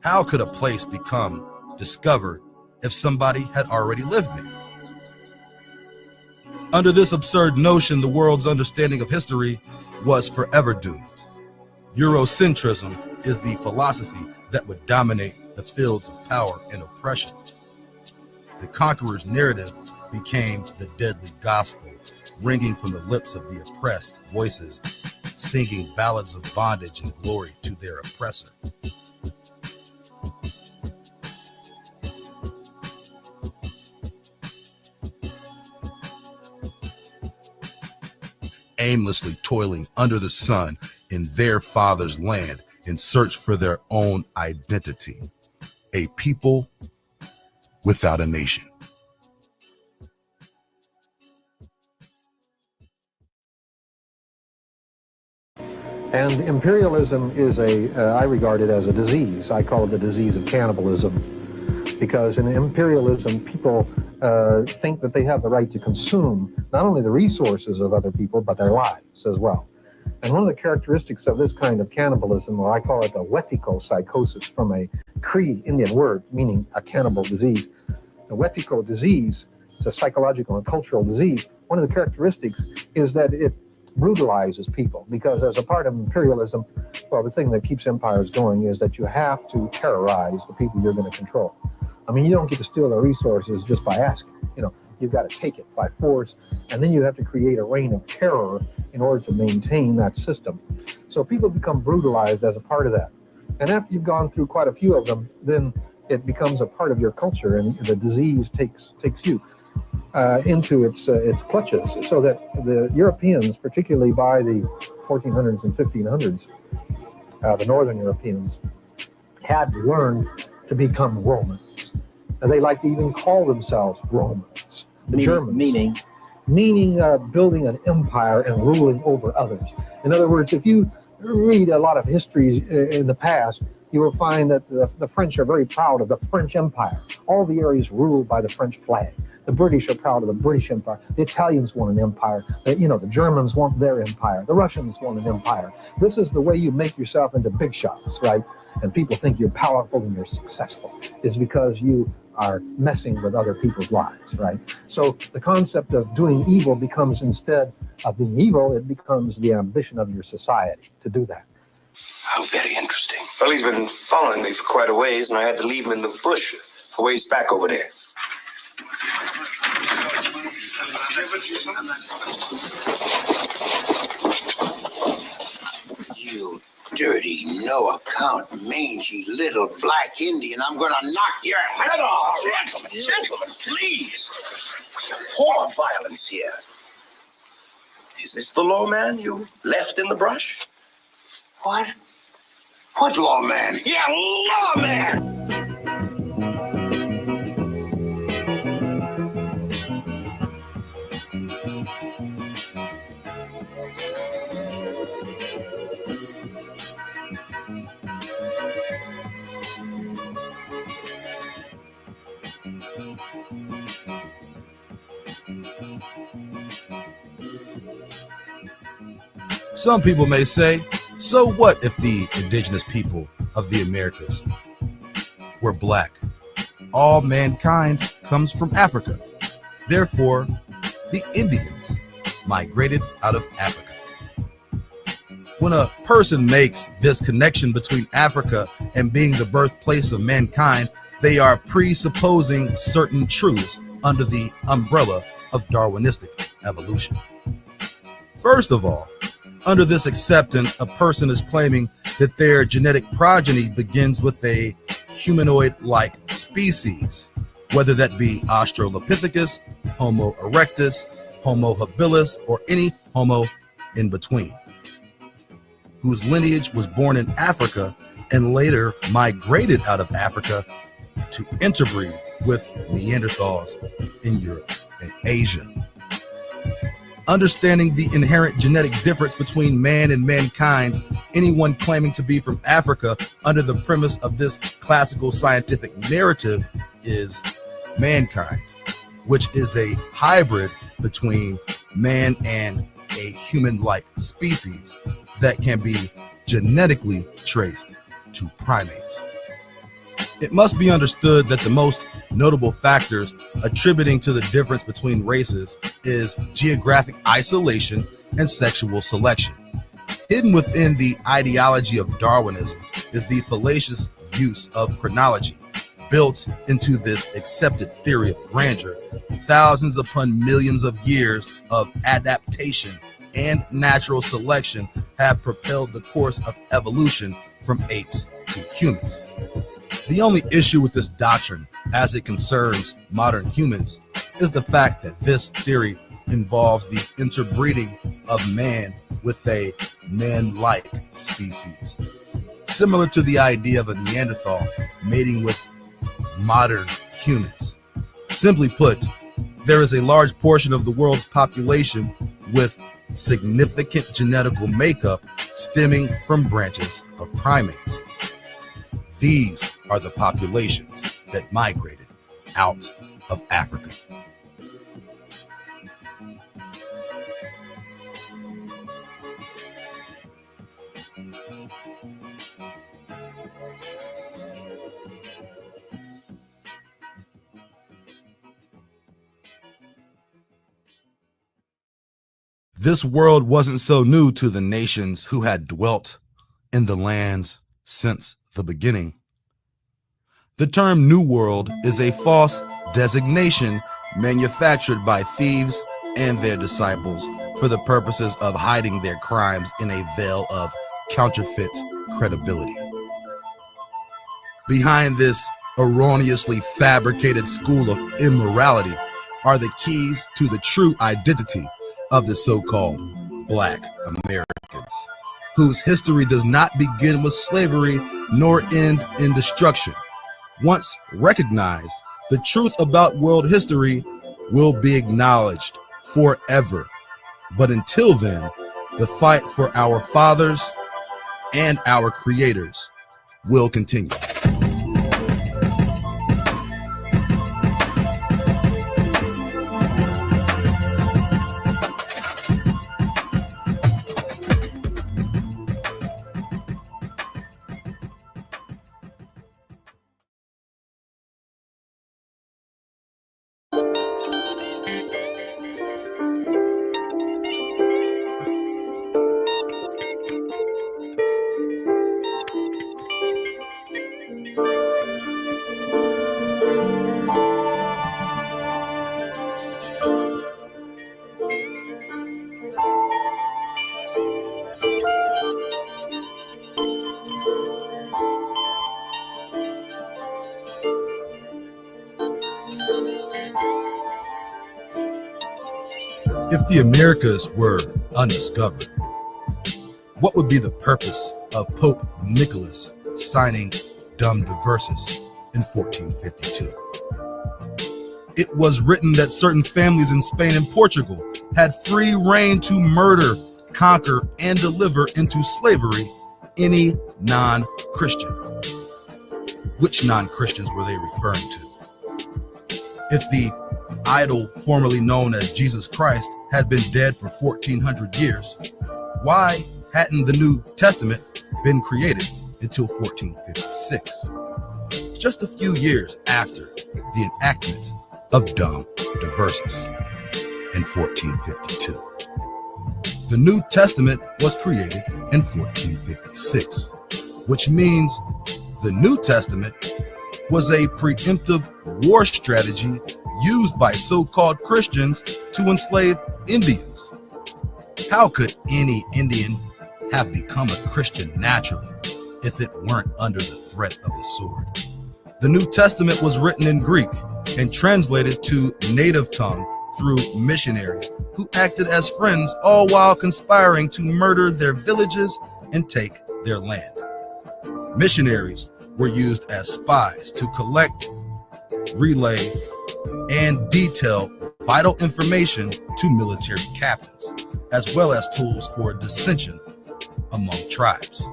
How could a place become discovered if somebody had already lived there? Under this absurd notion, the world's understanding of history was forever doomed. Eurocentrism is the philosophy that would dominate the fields of power and oppression. The conqueror's narrative became the deadly gospel, ringing from the lips of the oppressed voices, singing ballads of bondage and glory to their oppressor. Aimlessly toiling under the sun in their father's land in search for their own identity, a people without a nation. And imperialism is I regard it as a disease. I call it the disease of cannibalism, because in imperialism, people think that they have the right to consume not only the resources of other people, but their lives as well. And one of the characteristics of this kind of cannibalism, or I call it the wetiko psychosis, from a Cree Indian word meaning a cannibal disease. The wetiko disease is a psychological and cultural disease. One of the characteristics is that it brutalizes people, because as a part of imperialism, well, the thing that keeps empires going is that you have to terrorize the people you're going to control. I mean, you don't get to steal their resources just by asking. You've got to take it by force, and then you have to create a reign of terror in order to maintain that system. So people become brutalized as a part of that. And after you've gone through quite a few of them, then it becomes a part of your culture, and the disease takes you into its clutches, so that the Europeans, particularly by the 1400s and 1500s, the Northern Europeans, had learned to become Romans. And they like to even call themselves Romans. The Germans. Meaning building an empire and ruling over others. In other words, if you read a lot of histories in the past, you will find that the French are very proud of the French Empire. All the areas ruled by the French flag. The British are proud of the British Empire. The Italians want an empire. The Germans want their empire. The Russians want an empire. This is the way you make yourself into big shots, right? And people think you're powerful and you're successful. It's because you are messing with other people's lives, right? So the concept of doing evil becomes, instead of being evil, it becomes the ambition of your society to do that. How very interesting. Well, he's been following me for quite a ways, and I had to leave him in the bush a ways back over there. You dirty, no-account, mangy little black Indian. I'm gonna knock your head off. Gentlemen, please. Poor violence here. Is this the lawman you left in the brush? What? What lawman? Yeah, lawman! Some people may say, so what if the indigenous people of the Americas were black? All mankind comes from Africa. Therefore, the Indians migrated out of Africa. When a person makes this connection between Africa and being the birthplace of mankind, they are presupposing certain truths under the umbrella of Darwinistic evolution. First of all, under this acceptance, a person is claiming that their genetic progeny begins with a humanoid-like species, whether that be Australopithecus, Homo erectus, Homo habilis, or any Homo in between, whose lineage was born in Africa and later migrated out of Africa to interbreed with Neanderthals in Europe and Asia. Understanding the inherent genetic difference between man and mankind, anyone claiming to be from Africa under the premise of this classical scientific narrative is mankind, which is a hybrid between man and a human-like species that can be genetically traced to primates. It must be understood that the most notable factors attributing to the difference between races is geographic isolation and sexual selection. Hidden within the ideology of Darwinism is the fallacious use of chronology, built into this accepted theory of grandeur. Thousands upon millions of years of adaptation and natural selection have propelled the course of evolution from apes to humans. The only issue with this doctrine, as it concerns modern humans, is the fact that this theory involves the interbreeding of man with a man-like species, similar to the idea of a Neanderthal mating with modern humans. Simply put, there is a large portion of the world's population with significant genetical makeup stemming from branches of primates. These are the populations that migrated out of Africa. This world wasn't so new to the nations who had dwelt in the lands since the beginning. The term New World is a false designation manufactured by thieves and their disciples for the purposes of hiding their crimes in a veil of counterfeit credibility. Behind this erroneously fabricated school of immorality are the keys to the true identity of the so-called Black Americans, whose history does not begin with slavery nor end in destruction. Once recognized, the truth about world history will be acknowledged forever. But until then, the fight for our fathers and our creators will continue. If the Americas were undiscovered, what would be the purpose of Pope Nicholas signing Dum Diversas in 1452? It was written that certain families in Spain and Portugal had free reign to murder, conquer, and deliver into slavery any non-Christian. Which non-Christians were they referring to? If the idol formerly known as Jesus Christ had been dead for 1400 years, why hadn't the New Testament been created until 1456? Just a few years after the enactment of Dum Diversas in 1452. The New Testament was created in 1456, which means the New Testament was a preemptive war strategy used by so-called Christians to enslave Indians. How could any Indian have become a Christian naturally if it weren't under the threat of the sword? The New Testament was written in Greek and translated to native tongue through missionaries who acted as friends, all while conspiring to murder their villages and take their land. Missionaries were used as spies to collect, relay, and detail vital information to military captains, as well as tools for dissension among tribes.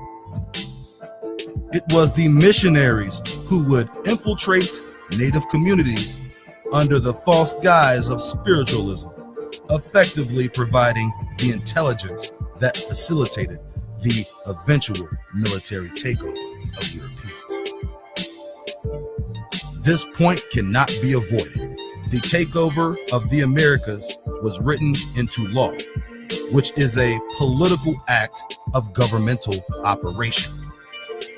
It was the missionaries who would infiltrate native communities under the false guise of spiritualism, effectively providing the intelligence that facilitated the eventual military takeover of Europeans. This point cannot be avoided. The takeover of the Americas was written into law, which is a political act of governmental operation.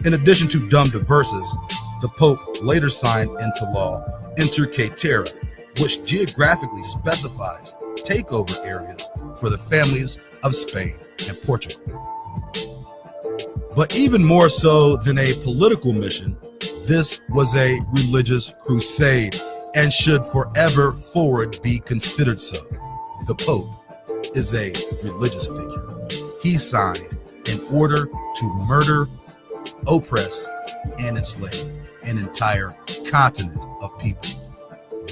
In addition to Dum Diversas, the Pope later signed into law Inter Caetera, which geographically specifies takeover areas for the families of Spain and Portugal. But even more so than a political mission, this was a religious crusade and should forever forward be considered so. The Pope is a religious figure. He signed in order to murder, oppress, and enslave an entire continent of people.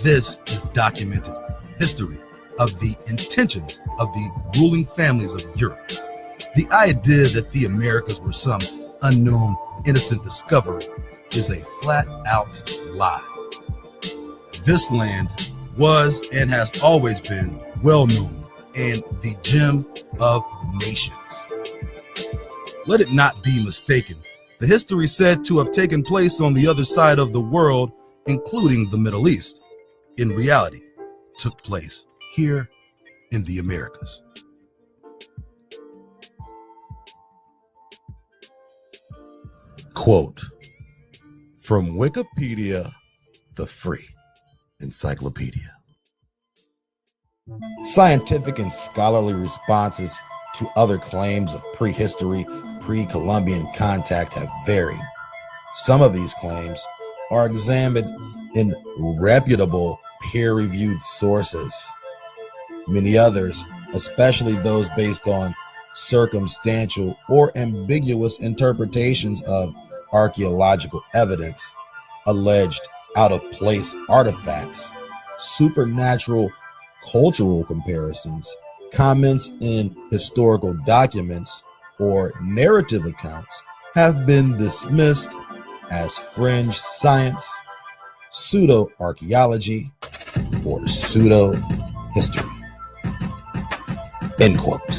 This is documented history of the intentions of the ruling families of Europe. The idea that the Americas were some unknown innocent discovery is a flat-out lie. This land was and has always been well known and the gem of nations. Let it not be mistaken. The history said to have taken place on the other side of the world, including the Middle East, in reality took place here in the Americas. Quote from Wikipedia, the free encyclopedia. Scientific and scholarly responses to other claims of prehistory, pre-Columbian contact have varied. Some of these claims are examined in reputable peer-reviewed sources. Many others, especially those based on circumstantial or ambiguous interpretations of archaeological evidence, alleged out-of-place artifacts, supernatural cultural comparisons, comments in historical documents, or narrative accounts have been dismissed as fringe science, pseudo-archaeology, or pseudo-history. End quote.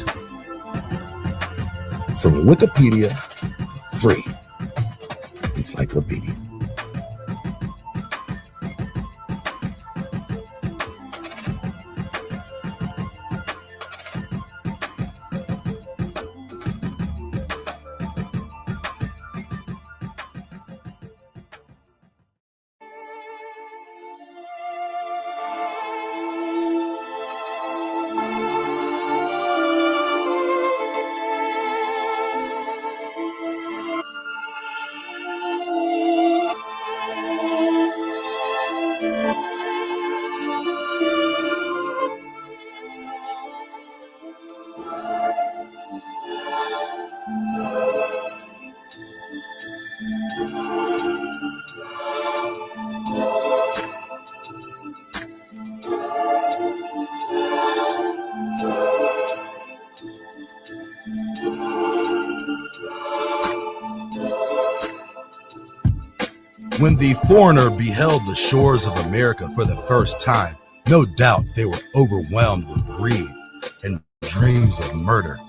From Wikipedia, the free encyclopedia. When the foreigner beheld the shores of America for the first time, no doubt they were overwhelmed with greed and dreams of murder.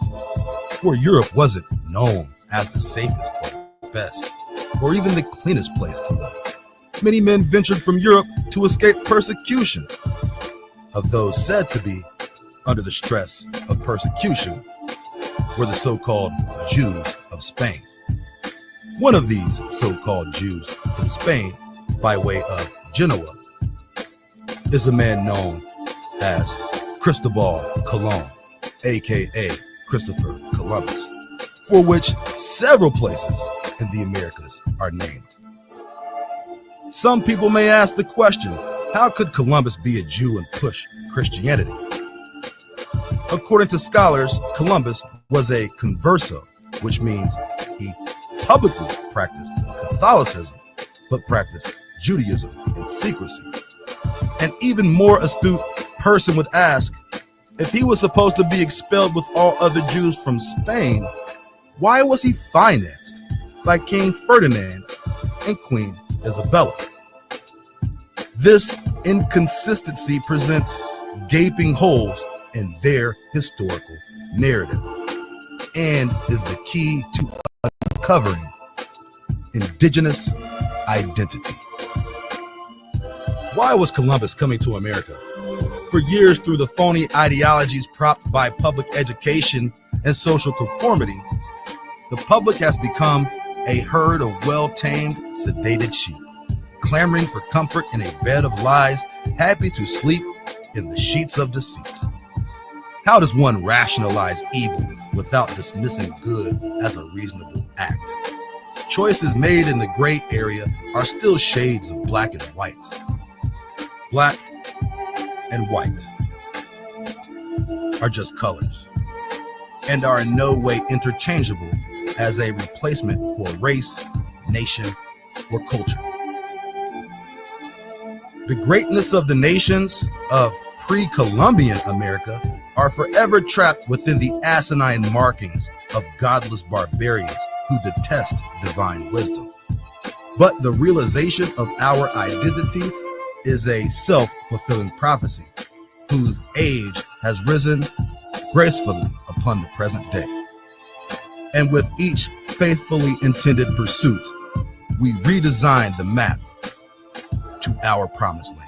For Europe wasn't known as the safest or best, or even the cleanest place to live. Many men ventured from Europe to escape persecution. Of those said to be under the stress of persecution were the so-called Jews of Spain. One of these so-called Jews from Spain, by way of Genoa, is a man known as Cristobal Colon, aka Christopher Columbus, for which several places in the Americas are named. Some people may ask the question, how could Columbus be a Jew and push Christianity? According to scholars, Columbus was a converso, which means he publicly practiced Catholicism, but practiced Judaism in secrecy. An even more astute person would ask, if he was supposed to be expelled with all other Jews from Spain, why was he financed by King Ferdinand and Queen Isabella? This inconsistency presents gaping holes in their historical narrative and is the key to uncovering indigenous identity. Why was Columbus coming to America? For years, through the phony ideologies propped by public education and social conformity, the public has become a herd of well-tamed, sedated sheep, clamoring for comfort in a bed of lies, happy to sleep in the sheets of deceit. How does one rationalize evil without dismissing good as a reasonable act? Choices made in the gray area are still shades of black and white. Black and white are just colors and are in no way interchangeable as a replacement for race, nation, or culture. The greatness of the nations of pre-Columbian America are forever trapped within the asinine markings of godless barbarians who detest divine wisdom. But the realization of our identity is a self-fulfilling prophecy whose age has risen gracefully upon the present day. And with each faithfully intended pursuit, we redesign the map to our promised land.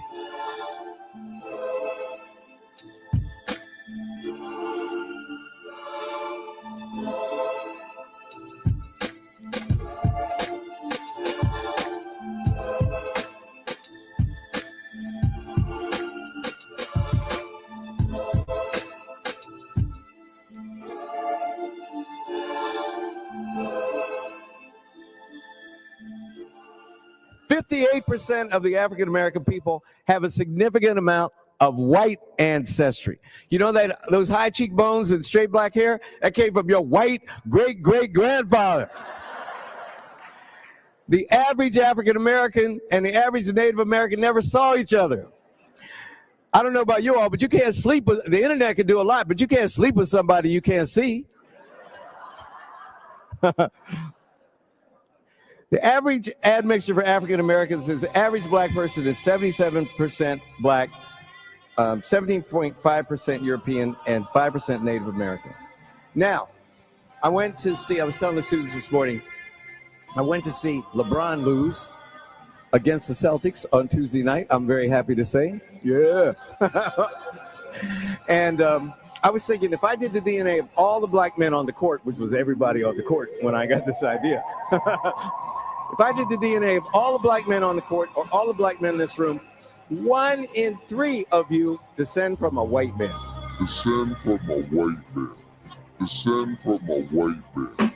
% of the African American people have a significant amount of white ancestry. You know that those high cheekbones and straight black hair, that came from your white great-great-grandfather. The average African American and the average Native American never saw each other. I don't know about you all, but you can't sleep with, the internet can do a lot, but you can't sleep with somebody you can't see. The average admixture for African Americans is the average black person is 77% black, 17.5% European, and 5% Native American. Now, I was telling the students this morning, I went to see LeBron lose against the Celtics on Tuesday night. I'm very happy to say. Yeah. And I was thinking, if I did the DNA of all the black men on the court, which was everybody on the court when I got this idea, if I did the DNA of all the black men on the court or all the black men in this room, 1 in 3 of you descend from a white man. Descend from a white man. Descend from a white man.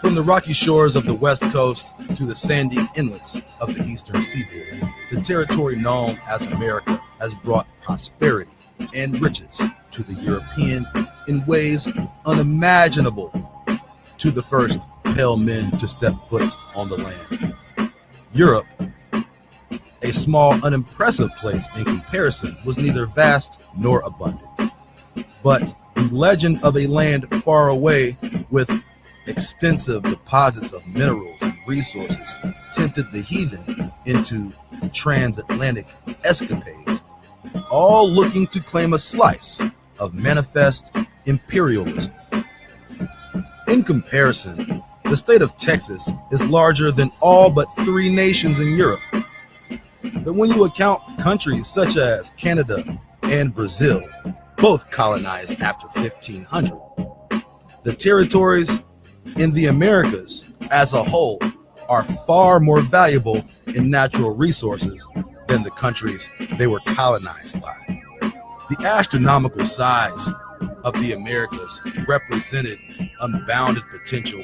From the rocky shores of the West Coast to the sandy inlets of the Eastern Seaboard, the territory known as America has brought prosperity and riches to the European in ways unimaginable to the first pale men to step foot on the land. Europe, a small, unimpressive place in comparison, was neither vast nor abundant, but the legend of a land far away with extensive deposits of minerals and resources tempted the heathen into transatlantic escapades, all looking to claim a slice of manifest imperialism. In comparison, the state of Texas is larger than all but 3 nations in Europe. But when you account countries such as Canada and Brazil, both colonized after 1500, the territories in the Americas as a whole are far more valuable in natural resources than the countries they were colonized by. The astronomical size of the Americas represented unbounded potential.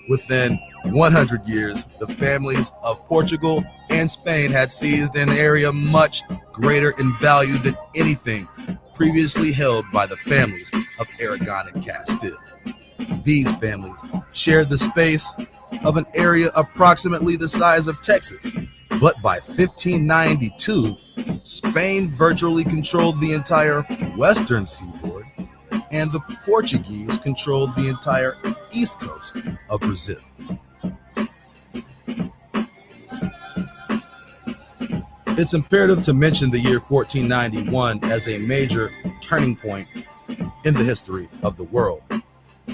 Within 100 years, the families of Portugal and Spain had seized an area much greater in value than anything previously held by the families of Aragon and Castile. These families shared the space of an area approximately the size of Texas, but by 1592, Spain virtually controlled the entire western seaboard, and the Portuguese controlled the entire east coast of Brazil. It's imperative to mention the year 1491 as a major turning point in the history of the world,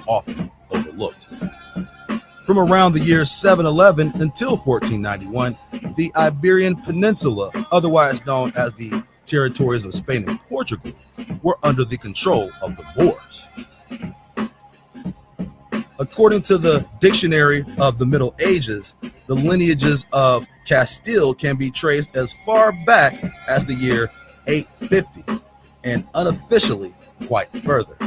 often overlooked. From around the year 711 until 1491, the Iberian Peninsula, otherwise known as the territories of Spain and Portugal, were under the control of the Moors. According to the Dictionary of the Middle Ages, the lineages of Castile can be traced as far back as the year 850, and unofficially quite further.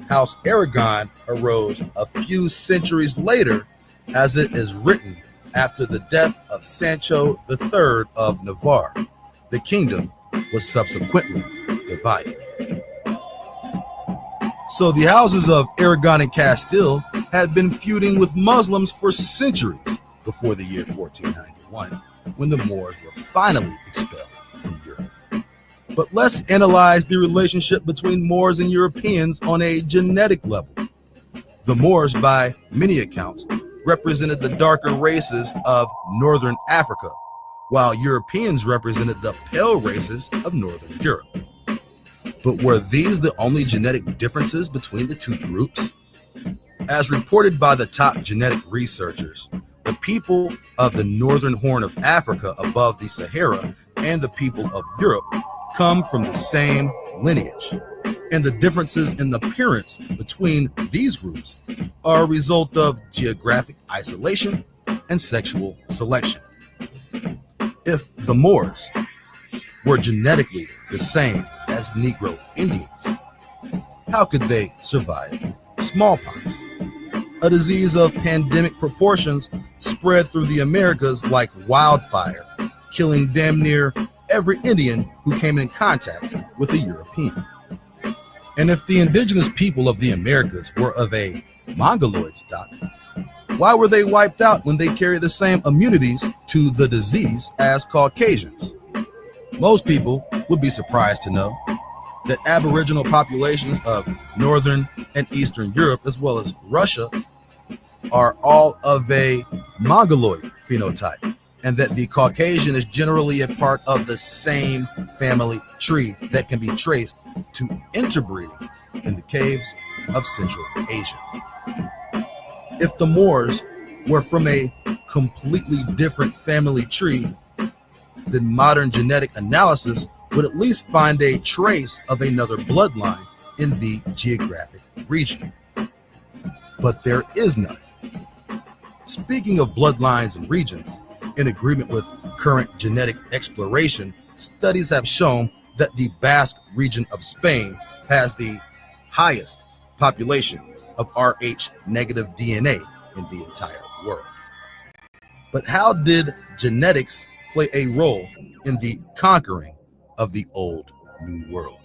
House Aragon arose a few centuries later, as it is written after the death of Sancho III of Navarre. The kingdom was subsequently divided. So the houses of Aragon and Castile had been feuding with Muslims for centuries before the year 1491, when the Moors were finally expelled from Europe. But let's analyze the relationship between Moors and Europeans on a genetic level. The Moors, by many accounts, represented the darker races of northern Africa, while Europeans represented the pale races of northern Europe. But were these the only genetic differences between the two groups? As reported by the top genetic researchers, the people of the northern horn of Africa above the Sahara and the people of Europe come from the same lineage, and the differences in the appearance between these groups are a result of geographic isolation and sexual selection. If the Moors were genetically the same as Negro Indians, how could they survive smallpox, a disease of pandemic proportions spread through the Americas like wildfire, killing damn near every Indian who came in contact with a European? And if the indigenous people of the Americas were of a Mongoloid stock, why were they wiped out when they carry the same immunities to the disease as Caucasians? Most people would be surprised to know that Aboriginal populations of Northern and Eastern Europe, as well as Russia, are all of a Mongoloid phenotype, and that the Caucasian is generally a part of the same family tree that can be traced to interbreeding in the caves of Central Asia. If the Moors were from a completely different family tree, then modern genetic analysis would at least find a trace of another bloodline in the geographic region. But there is none. Speaking of bloodlines and regions, in agreement with current genetic exploration, studies have shown that the Basque region of Spain has the highest population of Rh negative DNA in the entire world. But how did genetics play a role in the conquering of the old New World?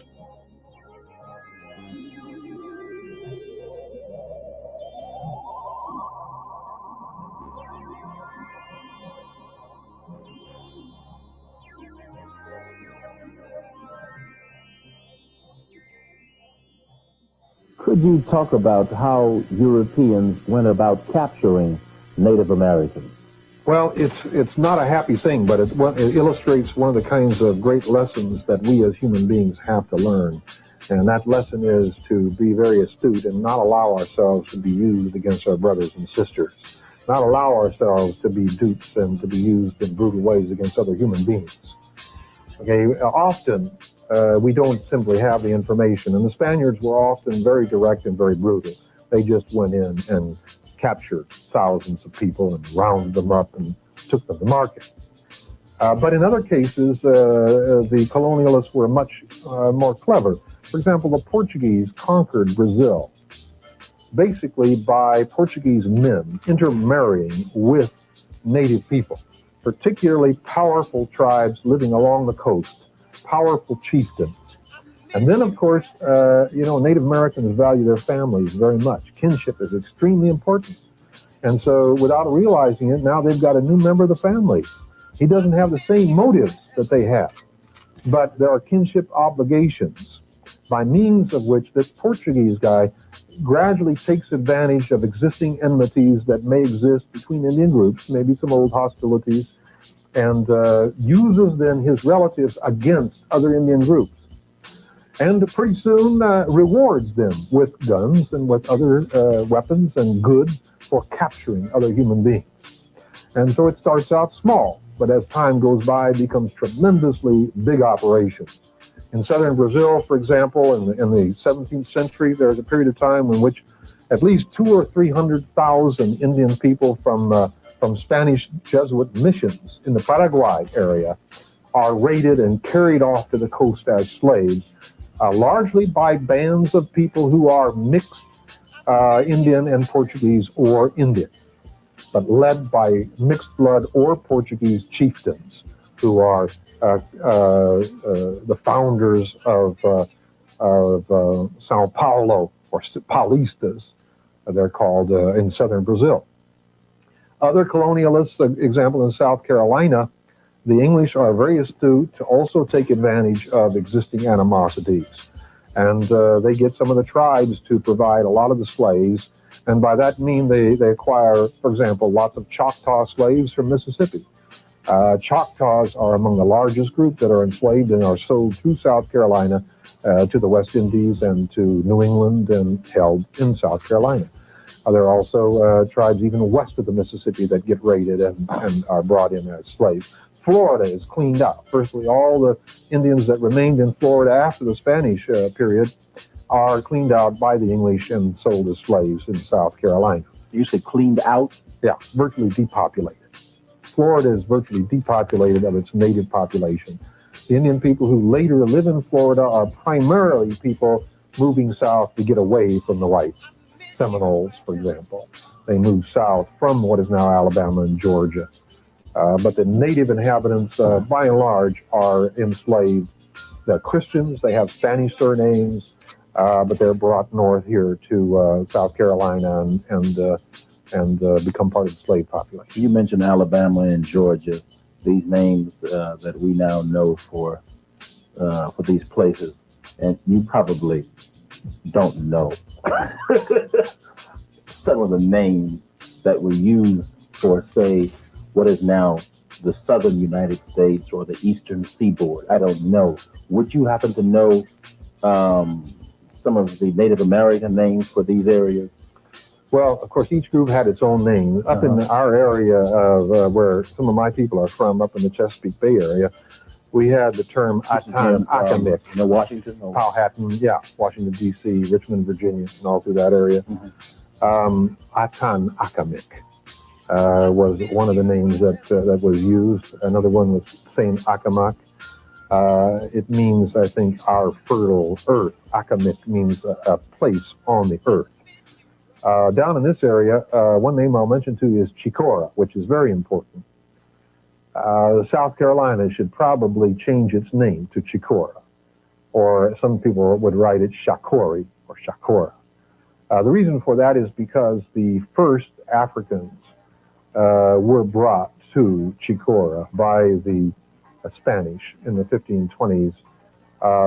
Could you talk about how Europeans went about capturing Native Americans? Well, it's not a happy thing, but it illustrates one of the kinds of great lessons that we as human beings have to learn. And that lesson is to be very astute and not allow ourselves to be used against our brothers and sisters. Not allow ourselves to be dupes and to be used in brutal ways against other human beings. Okay, often we don't simply have the information, and the Spaniards were often very direct and very brutal. They just went in and captured thousands of people and rounded them up and took them to market. But in other cases, the colonialists were much more clever. For example, the Portuguese conquered Brazil basically by Portuguese men intermarrying with native people, particularly powerful tribes living along the coast, powerful chieftains. And then, of course, Native Americans value their families very much. Kinship is extremely important. And so without realizing it, now they've got a new member of the family. He doesn't have the same motives that they have, but there are kinship obligations by means of which this Portuguese guy gradually takes advantage of existing enmities that may exist between Indian groups, maybe some old hostilities, and uses then his relatives against other Indian groups. And pretty soon rewards them with guns and with other weapons and goods for capturing other human beings. And so it starts out small, but as time goes by, it becomes tremendously big operations. In southern Brazil, for example, in the 17th century, there was a period of time in which at least 200,000 or 300,000 Indian people from Spanish Jesuit missions in the Paraguay area are raided and carried off to the coast as slaves, largely by bands of people who are mixed Indian and Portuguese or Indian, but led by mixed blood or Portuguese chieftains who are the founders of Sao Paulo, or Paulistas, they're called in southern Brazil. Other colonialists, example in South Carolina, the English are very astute to also take advantage of existing animosities. And they get some of the tribes to provide a lot of the slaves. And by that mean they acquire, for example, lots of Choctaw slaves from Mississippi. Choctaws are among the largest group that are enslaved and are sold through South Carolina to the West Indies and to New England and held in South Carolina. There are also tribes even west of the Mississippi that get raided and are brought in as slaves. Florida is cleaned out. Firstly, all the Indians that remained in Florida after the Spanish period are cleaned out by the English and sold as slaves in South Carolina. You say cleaned out? Yeah, virtually depopulated. Florida is virtually depopulated of its native population. The Indian people who later live in Florida are primarily people moving south to get away from the whites. Seminoles, for example. They moved south from what is now Alabama and Georgia. But the native inhabitants, by and large, are enslaved. They're Christians, they have Spanish surnames, but they're brought north here to South Carolina and become part of the slave population. You mentioned Alabama and Georgia, these names that we now know for these places, and you probably don't know some of the names that were used for, say, what is now the southern United States or the eastern seaboard. I don't know. Would you happen to know some of the Native American names for these areas? Well, of course, each group had its own name. Up in our area of where some of my people are from, up in the Chesapeake Bay area, we had the term Atan Akamic. Washington? Powhatan, yeah, Washington, D.C., Richmond, Virginia, and all through that area. Atan Akamic was one of the names that was used. Another one was Saint Akamak. It means, I think, our fertile earth. Akamic means a place on the earth. Down in this area, one name I'll mention too is Chicora, which is very important. South Carolina should probably change its name to Chicora, or some people would write it Shakori or Shakora. The reason for that is because the first Africans were brought to Chicora by the Spanish in the 1520s.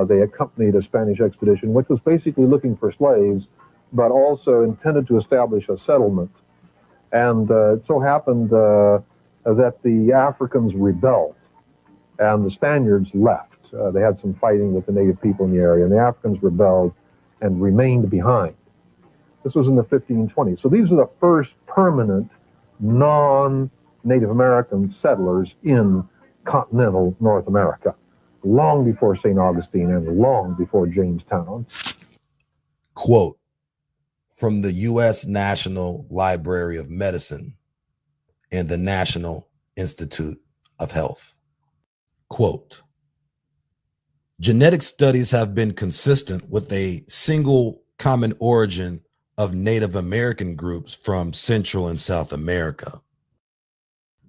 They accompanied a Spanish expedition, which was basically looking for slaves, but also intended to establish a settlement. And it so happened that the Africans rebelled and the Spaniards left. They had some fighting with the native people in the area, and the Africans rebelled and remained behind. This was in the 1520s. So these are the first permanent non-Native American settlers in continental North America, long before St. Augustine and long before Jamestown. Quote from the U.S. National Library of Medicine and the National Institute of Health. Quote, genetic studies have been consistent with a single common origin of Native American groups from Central and South America.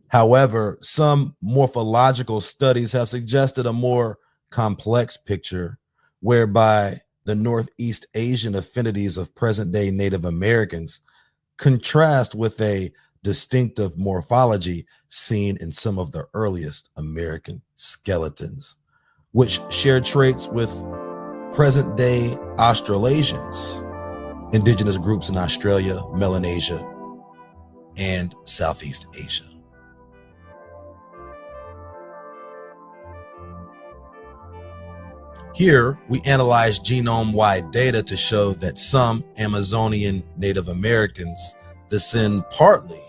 However, some morphological studies have suggested a more complex picture whereby the Northeast Asian affinities of present-day Native Americans contrast with a distinctive morphology seen in some of the earliest American skeletons, which share traits with present-day Australasians, indigenous groups in Australia, Melanesia, and Southeast Asia. Here, we analyze genome-wide data to show that some Amazonian Native Americans descend partly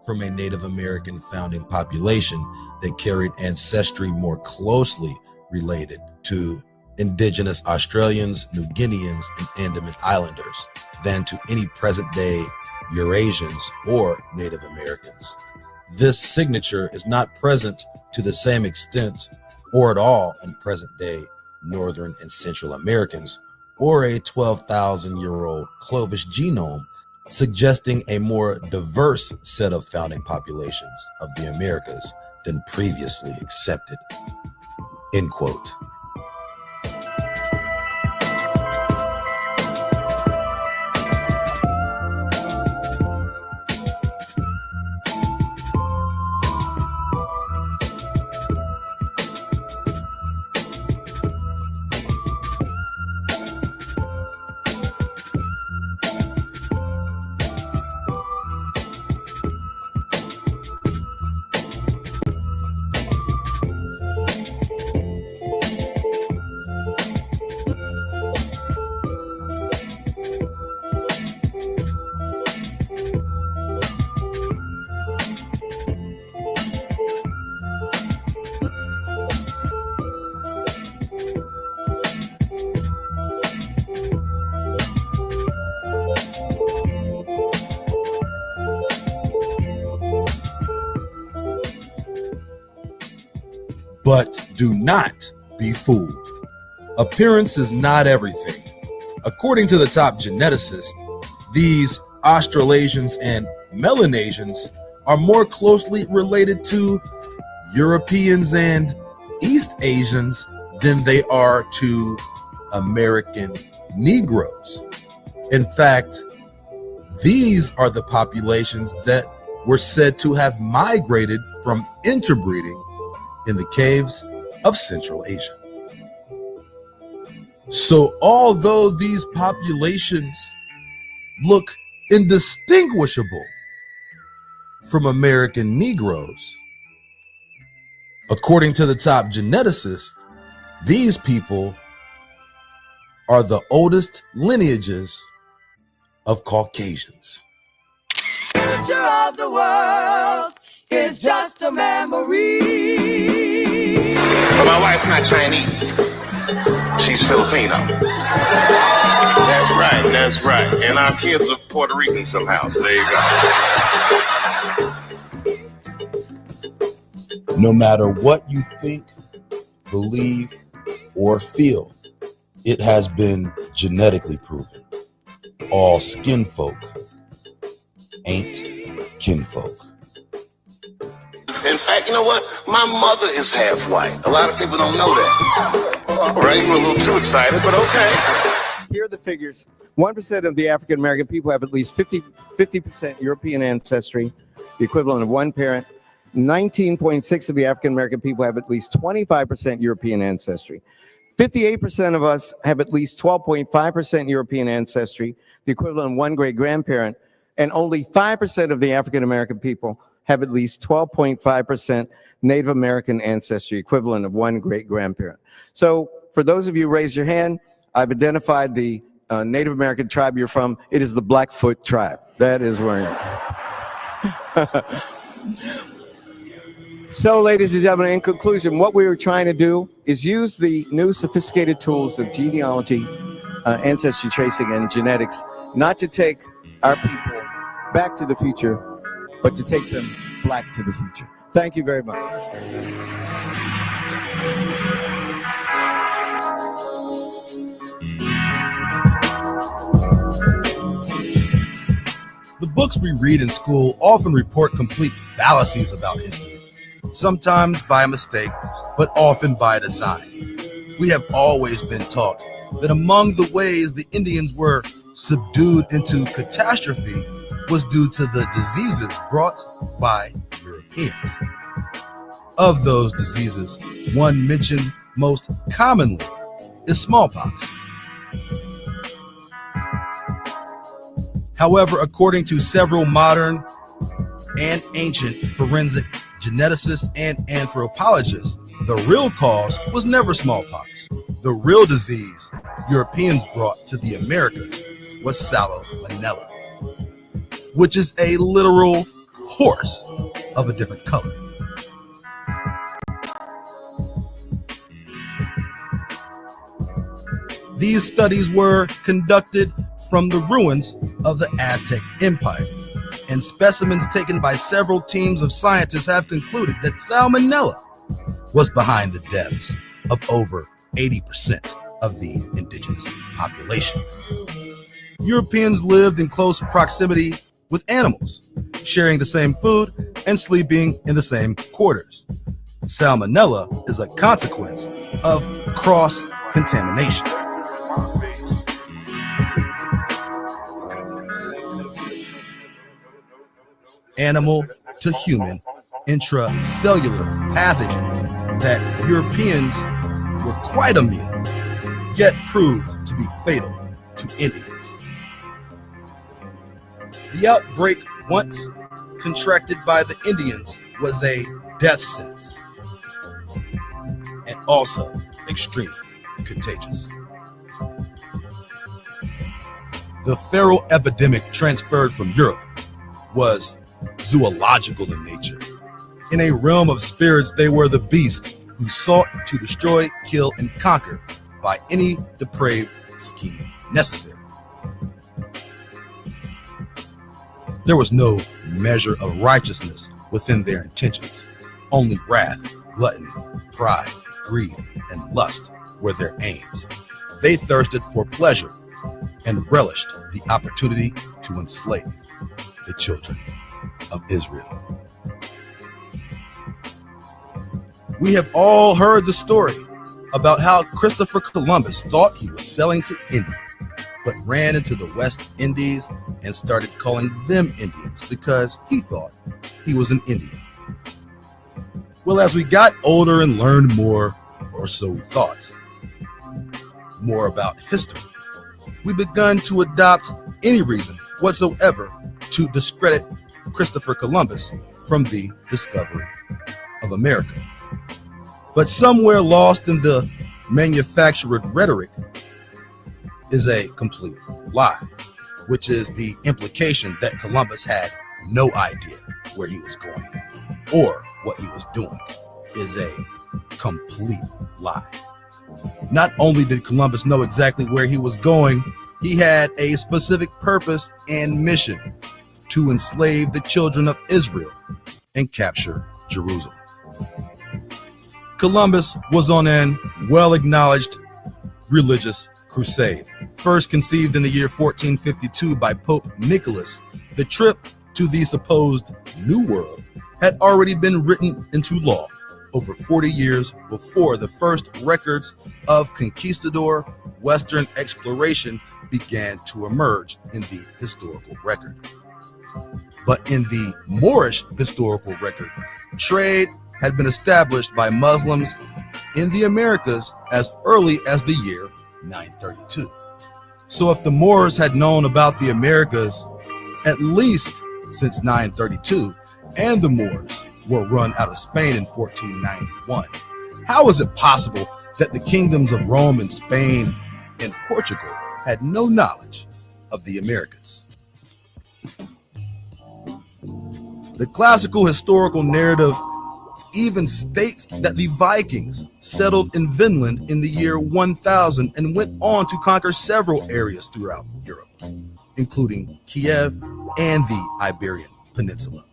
from a Native American founding population that carried ancestry more closely related to indigenous Australians, New Guineans, and Andaman Islanders than to any present-day Eurasians or Native Americans. This signature is not present to the same extent or at all in present-day Northern and Central Americans, or a 12,000-year-old Clovis genome, suggesting a more diverse set of founding populations of the Americas than previously accepted. End quote. But do not be fooled. Appearance is not everything. According to the top geneticists, these Australasians and Melanesians are more closely related to Europeans and East Asians than they are to American Negroes. In fact, these are the populations that were said to have migrated from interbreeding in the caves of Central Asia. So although these populations look indistinguishable from American Negroes, according to the top geneticists, these people are the oldest lineages of Caucasians. Future of the world is just a memory. But my wife's not Chinese. She's Filipino. That's right. And our kids are Puerto Rican somehow, so there you go. No matter what you think, believe, or feel, it has been genetically proven. All skin folk ain't kinfolk. In fact, you know what? My mother is half white. A lot of people don't know that. All right, you were a little too excited, but okay. Here are the figures. 1% of the African American people have at least 50% European ancestry, the equivalent of one parent. 19.6% of the African American people have at least 25% European ancestry. 58% of us have at least 12.5% European ancestry, the equivalent of one great grandparent. And only 5% of the African American people have at least 12.5% Native American ancestry, equivalent of one great-grandparent. So for those of you who raise your hand, I've identified the Native American tribe you're from. It is the Blackfoot tribe. That is where So, ladies and gentlemen, in conclusion, what we were trying to do is use the new sophisticated tools of genealogy, ancestry tracing, and genetics, not to take our people back to the future, but to take them black to the future. Thank you very much. The books we read in school often report complete fallacies about history, sometimes by mistake, but often by design. We have always been taught that among the ways the Indians were subdued into catastrophe was due to the diseases brought by Europeans. Of those diseases, one mentioned most commonly is smallpox. However, according to several modern and ancient forensic geneticists and anthropologists, the real cause was never smallpox. The real disease Europeans brought to the Americas was salmonella, which is a literal horse of a different color. These studies were conducted from the ruins of the Aztec Empire, and specimens taken by several teams of scientists have concluded that salmonella was behind the deaths of over 80% of the indigenous population. Europeans lived in close proximity with animals, sharing the same food and sleeping in the same quarters. Salmonella is a consequence of cross-contamination. Animal to human intracellular pathogens that Europeans were quite immune, yet proved to be fatal to Indians. The outbreak, once contracted by the Indians, was a death sentence and also extremely contagious. The feral epidemic transferred from Europe was zoological in nature. In a realm of spirits, they were the beasts who sought to destroy, kill, and conquer by any depraved scheme necessary. There was no measure of righteousness within their intentions. Only wrath, gluttony, pride, greed, and lust were their aims. They thirsted for pleasure and relished the opportunity to enslave the children of Israel. We have all heard the story about how Christopher Columbus thought he was sailing to India, but ran into the West Indies and started calling them Indians because he thought he was an Indian. Well, as we got older and learned more, or so we thought, more about history, we begun to adopt any reason whatsoever to discredit Christopher Columbus from the discovery of America. But somewhere lost in the manufactured rhetoric is a complete lie, which is the implication that Columbus had no idea where he was going or what he was doing is a complete lie. Not only did Columbus know exactly where he was going, he had a specific purpose and mission: to enslave the children of Israel and capture Jerusalem. Columbus was on an well-acknowledged religious crusade. First conceived in the year 1452 by Pope Nicholas, the trip to the supposed New World had already been written into law over 40 years before the first records of conquistador Western exploration began to emerge in the historical record. But in the Moorish historical record, trade had been established by Muslims in the Americas as early as the year 932. So if the Moors had known about the Americas at least since 932, and the Moors were run out of Spain in 1491. How is it possible that the kingdoms of Rome and Spain and Portugal had no knowledge of the Americas? The classical historical narrative even states that the Vikings settled in Vinland in the year 1000 and went on to conquer several areas throughout Europe, including Kiev and the Iberian Peninsula.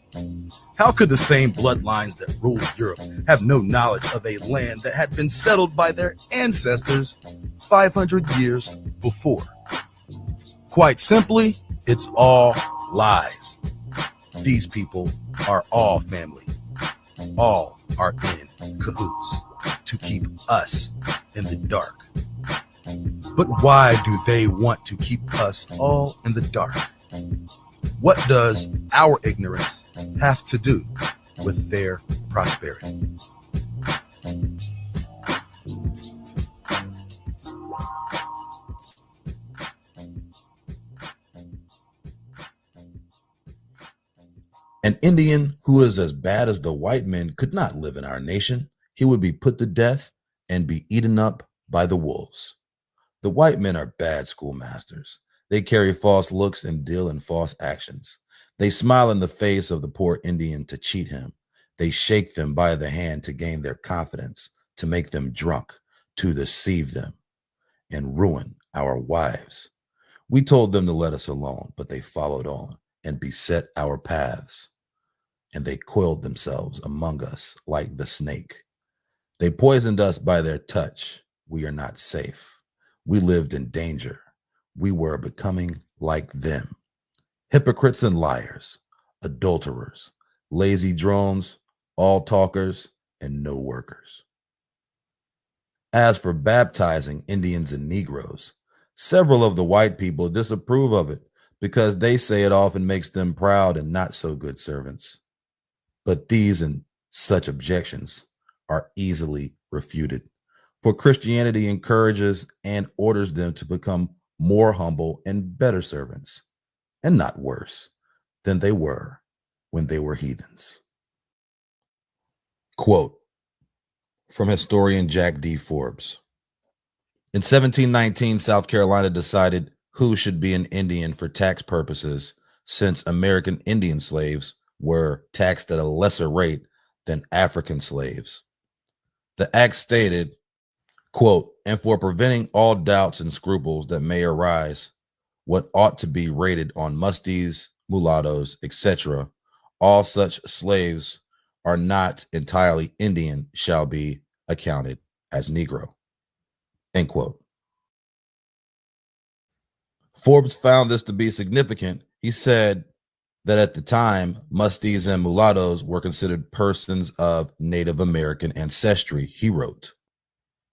How could the same bloodlines that ruled Europe have no knowledge of a land that had been settled by their ancestors 500 years before? Quite simply, it's all lies. These people are all family. All are in cahoots to keep us in the dark. But why do they want to keep us all in the dark? What does our ignorance have to do with their prosperity? An Indian who is as bad as the white men could not live in our nation. He would be put to death and be eaten up by the wolves. The white men are bad schoolmasters. They carry false looks and deal in false actions. They smile in the face of the poor Indian to cheat him. They shake them by the hand to gain their confidence, to make them drunk, to deceive them, and ruin our wives. We told them to let us alone, but they followed on and beset our paths. And they coiled themselves among us like the snake. They poisoned us by their touch. We are not safe. We lived in danger. We were becoming like them. Hypocrites and liars, adulterers, lazy drones, all talkers, and no workers. As for baptizing Indians and Negroes, several of the white people disapprove of it because they say it often makes them proud and not so good servants. But these and such objections are easily refuted, for Christianity encourages and orders them to become more humble and better servants, and not worse than they were when they were heathens. Quote from historian Jack D. Forbes. In 1719, South Carolina decided who should be an Indian for tax purposes, since American Indian slaves were taxed at a lesser rate than African slaves. The act stated, quote, and for preventing all doubts and scruples that may arise, what ought to be rated on musties, mulattoes, etc., all such slaves are not entirely Indian shall be accounted as Negro, end quote. Forbes found this to be significant. He said that at the time, musties and mulattoes were considered persons of Native American ancestry. He wrote,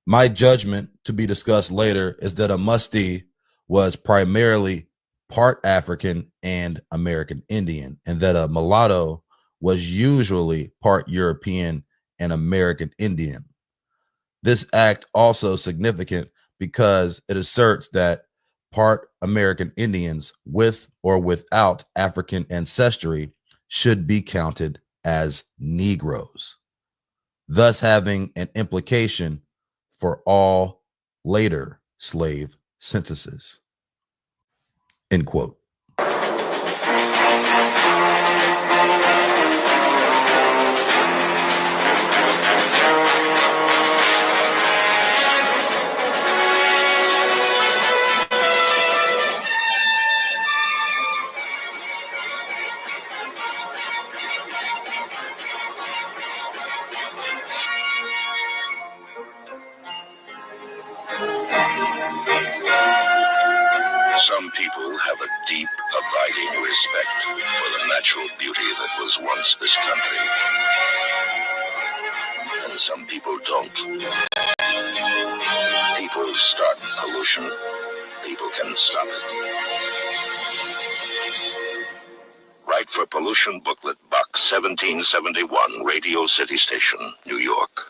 my judgment, to be discussed later, is that a mustie was primarily part African and American Indian, and that a mulatto was usually part European and American Indian. This act also significant because it asserts that part American Indians with or without African ancestry should be counted as Negroes, thus having an implication for all later slave censuses, end quote. Some people have a deep, abiding respect for the natural beauty that was once this country. And some people don't. People start pollution. People can stop it. Write for Pollution Booklet, Box 1771, Radio City Station, New York.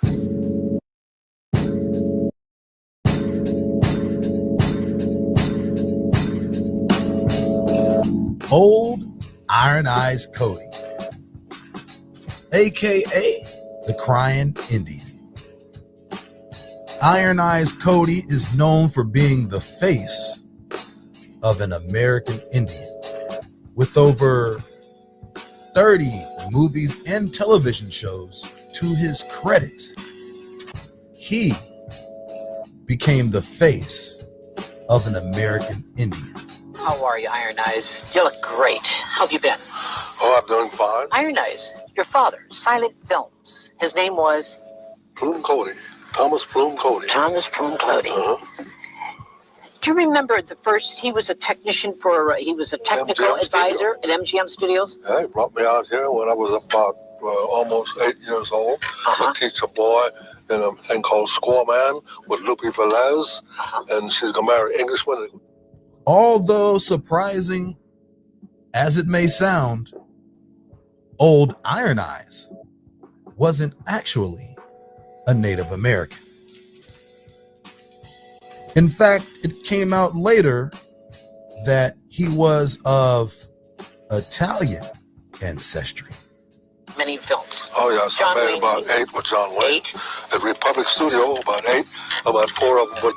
Old Iron Eyes Cody. aka the Crying Indian. Iron Eyes Cody is known for being the face of an American Indian. With over 30 movies and television shows to his credit, he became the face of an American Indian. How are you, Iron Eyes? You look great. How have you been? Oh, I'm doing fine. Iron Eyes, your father, Silent Films. His name was? Plume Cody. Thomas Plume Cody. Thomas Plume Cody. Do you remember the first, he was a technician for, he was a technical MGM advisor at MGM Studios? Yeah, he brought me out here when I was about almost 8 years old to teach a boy in a thing called Squaw Man with Lupe Velez, and she's gonna marry an Englishman. Although surprising as it may sound, old Iron Eyes wasn't actually a Native American. In fact, it came out later that he was of Italian ancestry. Many films. Oh, yes, John I made Wayne. about 8 with John Wayne. At Republic Studio, about 8. About 4 of them.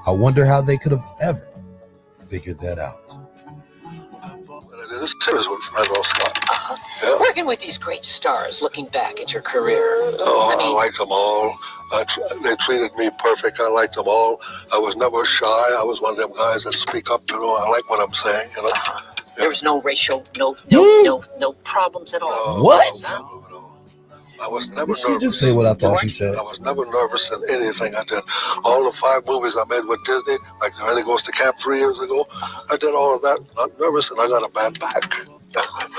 I wonder how they could have ever figured that out. And it is serious with Randolph Scott. Yeah. Working with these great stars, looking back at your career. Oh, I liked them all. They treated me perfect. I liked them all. I was never shy. I was one of them guys that speak up. You know, I like what I'm saying. You know. There was no racial, no problems at all. What? I was never Did she nervous. just say what I thought she said? I was never nervous in anything I did. All the 5 movies I made with Disney, like Ernie Goes to Camp 3 years ago, I did all of that. Not nervous, and I got a bad back.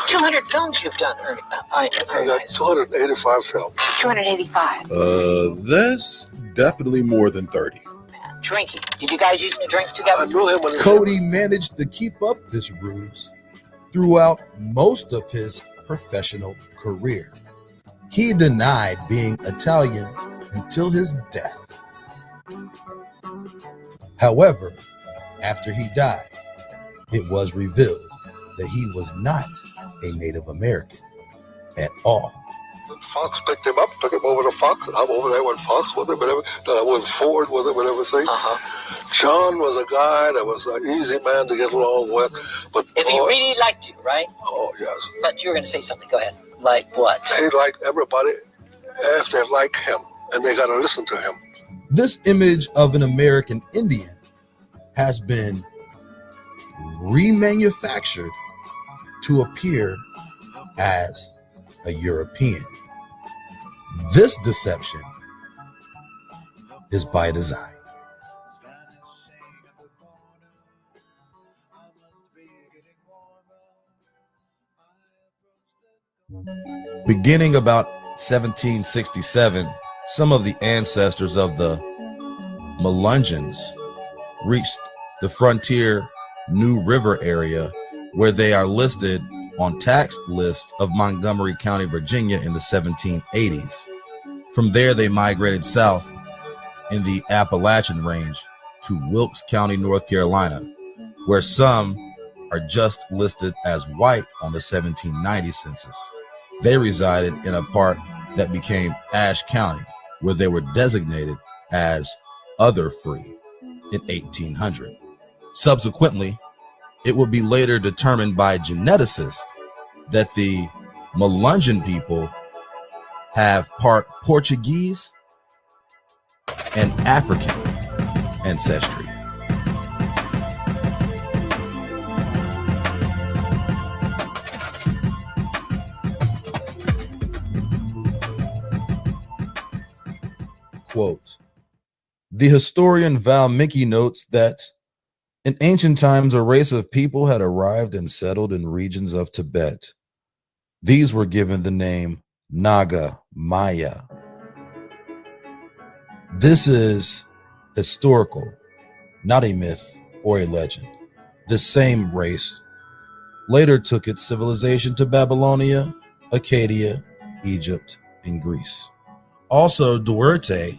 200 films you've done, I got 285 films. 285. That's definitely more than 30. Drinking. Did you guys used to drink together? I knew him when he Cody managed to keep up this ruse throughout most of his professional career. He denied being Italian until his death. However, after he died, it was revealed that he was not a Native American at all. Fox picked him up, took him over to Fox, and I'm over there with Fox with him, whatever. Then I went forward with him, whatever thing. John was a guy that was an easy man to get along with, but If he really liked you, right? Oh, yes. But you were going to say something. Go ahead. Like what? He liked everybody if they like him, and they got to listen to him. This image of an American Indian has been remanufactured to appear as a European. This deception is by design. Beginning about 1767, some of the ancestors of the Melungeons reached the frontier New River area, where they are listed on tax lists of Montgomery County, Virginia in the 1780s. From there, they migrated south in the Appalachian Range to Wilkes County, North Carolina, where some are just listed as white on the 1790 census. They resided in a part that became Ashe County, where they were designated as Other Free in 1800. Subsequently, it would be later determined by geneticists that the Melungeon people have part Portuguese and African ancestry. Quote, the historian Valmiki notes that in ancient times, a race of people had arrived and settled in regions of Tibet. These were given the name Naga Maya. This is historical, not a myth or a legend. This same race later took its civilization to Babylonia, Acadia, Egypt, and Greece. Also, Duarte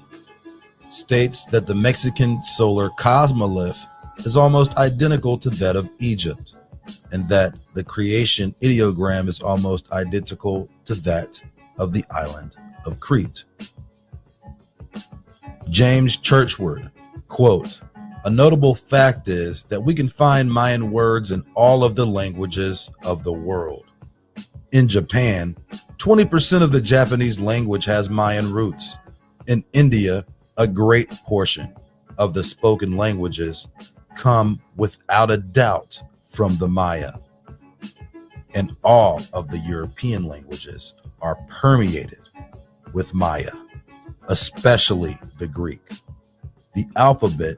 states that the Mexican solar cosmolith is almost identical to that of Egypt, and that the creation ideogram is almost identical to that of the island of Crete. James Churchward, quote, "A notable fact is that we can find Mayan words in all of the languages of the world. In Japan, 20% of the Japanese language has Mayan roots. In India, a great portion of the spoken languages come without a doubt from the Maya. And all of the European languages are permeated with Maya, especially the Greek, the alphabet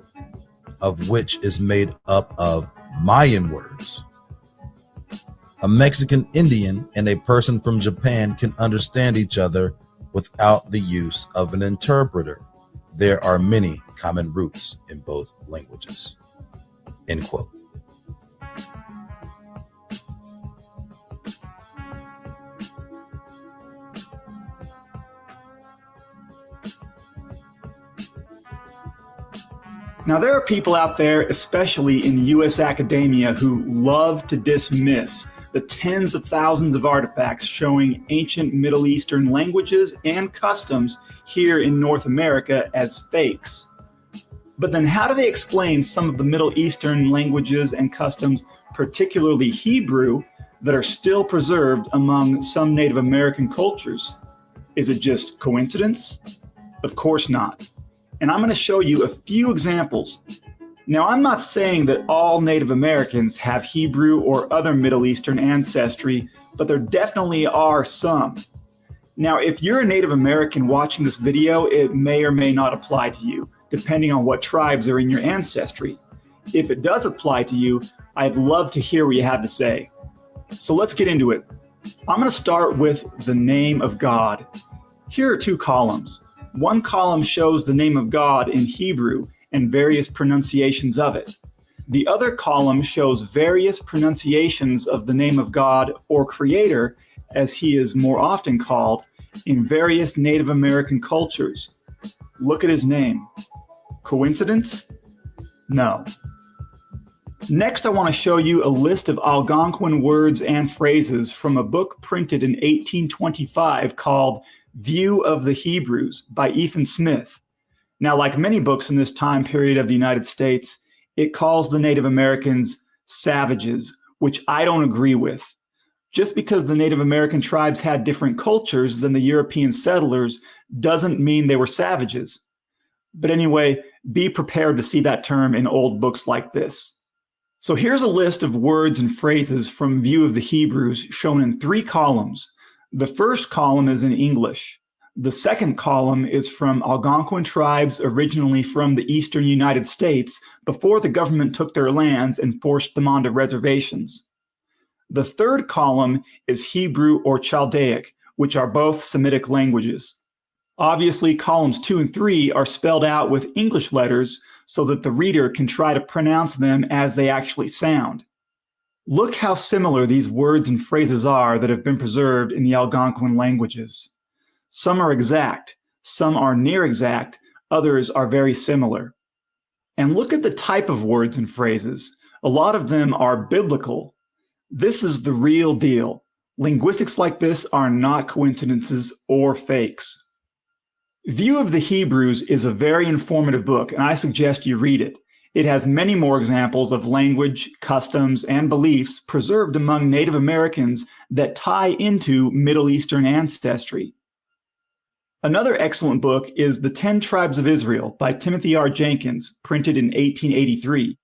of which is made up of Mayan words. A Mexican Indian and a person from Japan can understand each other without the use of an interpreter. There are many common roots in both languages." End quote. Now, there are people out there, especially in U.S. academia, who love to dismiss the tens of thousands of artifacts showing ancient Middle Eastern languages and customs here in North America as fakes. But then how do they explain some of the Middle Eastern languages and customs, particularly Hebrew, that are still preserved among some Native American cultures? Is it just coincidence? Of course not. And I'm going to show you a few examples. Now, I'm not saying that all Native Americans have Hebrew or other Middle Eastern ancestry, but there definitely are some. Now, if you're a Native American watching this video, it may or may not apply to you, depending on what tribes are in your ancestry. If it does apply to you, I'd love to hear what you have to say. So let's get into it. I'm going to start with the name of God. Here are two columns. One column shows the name of God in Hebrew and various pronunciations of it. The other column shows various pronunciations of the name of God or Creator, as he is more often called, in various Native American cultures. Look at his name. Coincidence? No. Next, I want to show you a list of Algonquin words and phrases from a book printed in 1825 called View of the Hebrews by Ethan Smith. Now, like many books in this time period of the United States, it calls the Native Americans savages, which I don't agree with. Just because the Native American tribes had different cultures than the European settlers doesn't mean they were savages. But anyway, be prepared to see that term in old books like this. So here's a list of words and phrases from View of the Hebrews shown in 3 columns. The first column is in English. The second column is from Algonquin tribes originally from the eastern United States before the government took their lands and forced them onto reservations. The third column is Hebrew or Chaldaic, which are both Semitic languages. Obviously, columns 2 and 3 are spelled out with English letters so that the reader can try to pronounce them as they actually sound. Look how similar these words and phrases are that have been preserved in the Algonquin languages. Some are exact, some are near exact, others are very similar. And look at the type of words and phrases. A lot of them are biblical. This is the real deal. Linguistics like this are not coincidences or fakes. View of the Hebrews is a very informative book, and I suggest you read it. It has many more examples of language, customs, and beliefs preserved among Native Americans that tie into Middle Eastern ancestry. Another excellent book is The 10 Tribes of Israel by Timothy R. Jenkins, printed in 1883.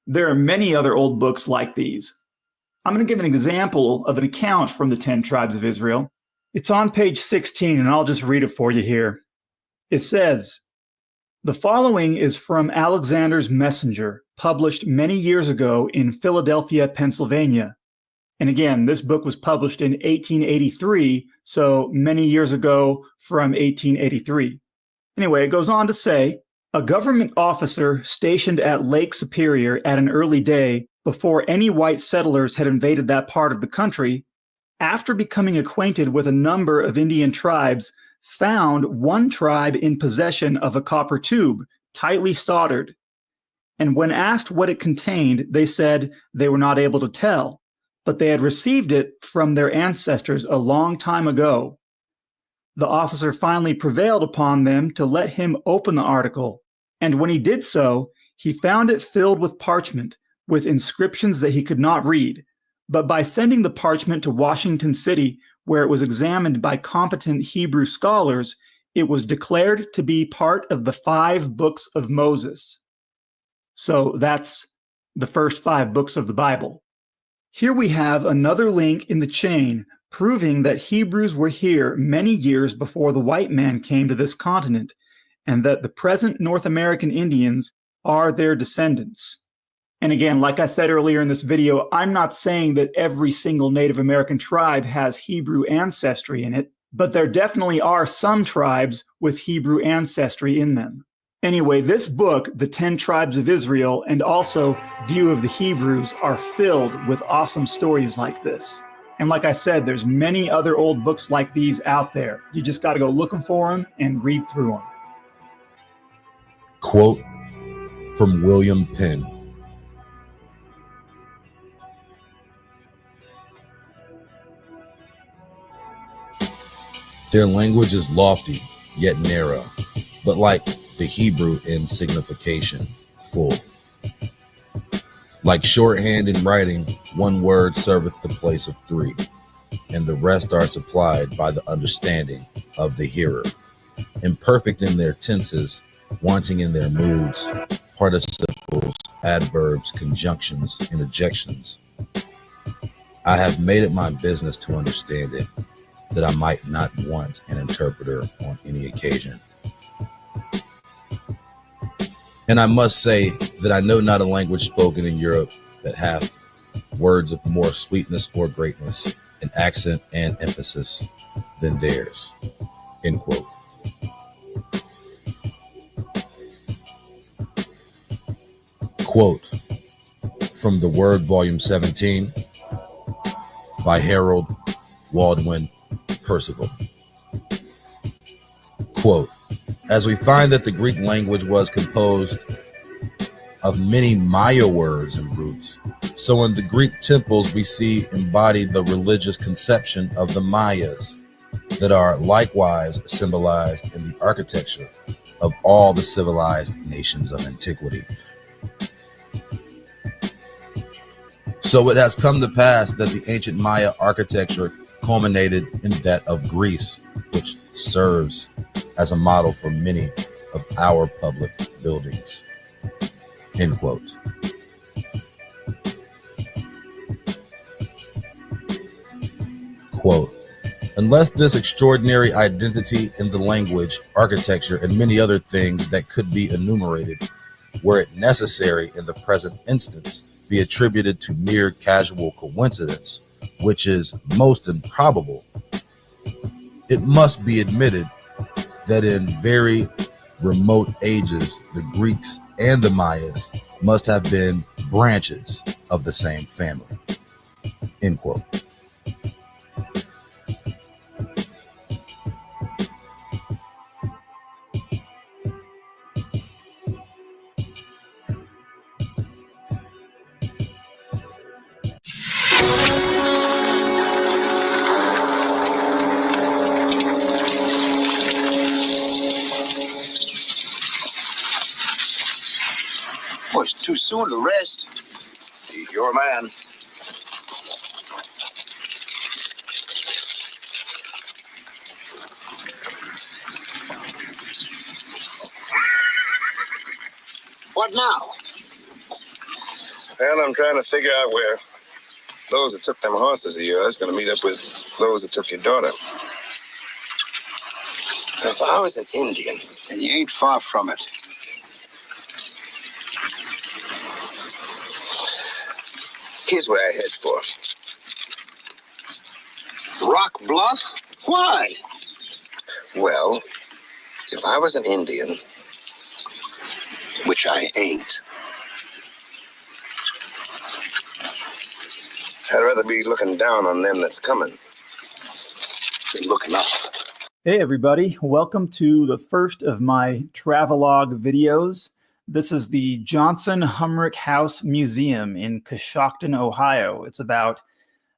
There are many other old books like these. I'm going to give an example of an account from the 10 Tribes of Israel. It's on page 16, and I'll just read it for you here. It says, "The following is from Alexander's Messenger, published many years ago in Philadelphia, Pennsylvania." And again, this book was published in 1883, so many years ago from 1883. Anyway, it goes on to say, "A government officer stationed at Lake Superior at an early day, before any white settlers had invaded that part of the country, after becoming acquainted with a number of Indian tribes, found one tribe in possession of a copper tube, tightly soldered. And when asked what it contained, they said they were not able to tell, but they had received it from their ancestors a long time ago. The officer finally prevailed upon them to let him open the article, and when he did so, he found it filled with parchment, with inscriptions that he could not read. But by sending the parchment to Washington City, where it was examined by competent Hebrew scholars, it was declared to be part of the 5 books of Moses. So that's the first 5 books of the Bible. Here we have another link in the chain proving that Hebrews were here many years before the white man came to this continent, and that the present North American Indians are their descendants. And again, like I said earlier in this video, I'm not saying that every single Native American tribe has Hebrew ancestry in it, but there definitely are some tribes with Hebrew ancestry in them. Anyway, this book, The 10 Tribes of Israel, and also View of the Hebrews, are filled with awesome stories like this. And like I said, there's many other old books like these out there. You just got to go looking for them and read through them. Quote from William Penn. Their language is lofty, yet narrow, but like the Hebrew in signification, full. Like shorthand in writing, one word serveth the place of 3, and the rest are supplied by the understanding of the hearer. Imperfect in their tenses, wanting in their moods, participles, adverbs, conjunctions, interjections. I have made it my business to understand it, that I might not want an interpreter on any occasion. And I must say that I know not a language spoken in Europe that hath words of more sweetness or greatness, in accent and emphasis than theirs. End quote. Quote from The Word, Volume 17, by Harold Waldwin Percival. Quote, as we find that the Greek language was composed of many Maya words and roots, so in the Greek temples we see embodied the religious conception of the Mayas that are likewise symbolized in the architecture of all the civilized nations of antiquity. So it has come to pass that the ancient Maya architecture culminated in that of Greece, which serves as a model for many of our public buildings. End quote. Quote, unless this extraordinary identity in the language, architecture, and many other things that could be enumerated, were it necessary in the present instance, be attributed to mere casual coincidence, which is most improbable, it must be admitted that in very remote ages, the Greeks and the Mayas must have been branches of the same family. End quote. Boy, it's too soon to rest. He's your man. What now? Well, I'm trying to figure out where those that took them horses of yours are going to meet up with those that took your daughter. Now, if I was an Indian, and you ain't far from it, here's where I head for. Rock Bluff? Why? Well, if I was an Indian, Which I ain't. I'd rather be looking down on them that's coming than looking up. Hey everybody, welcome to the first of my travelogue videos. This is the Johnson Humrick House Museum in Coshocton, Ohio. It's about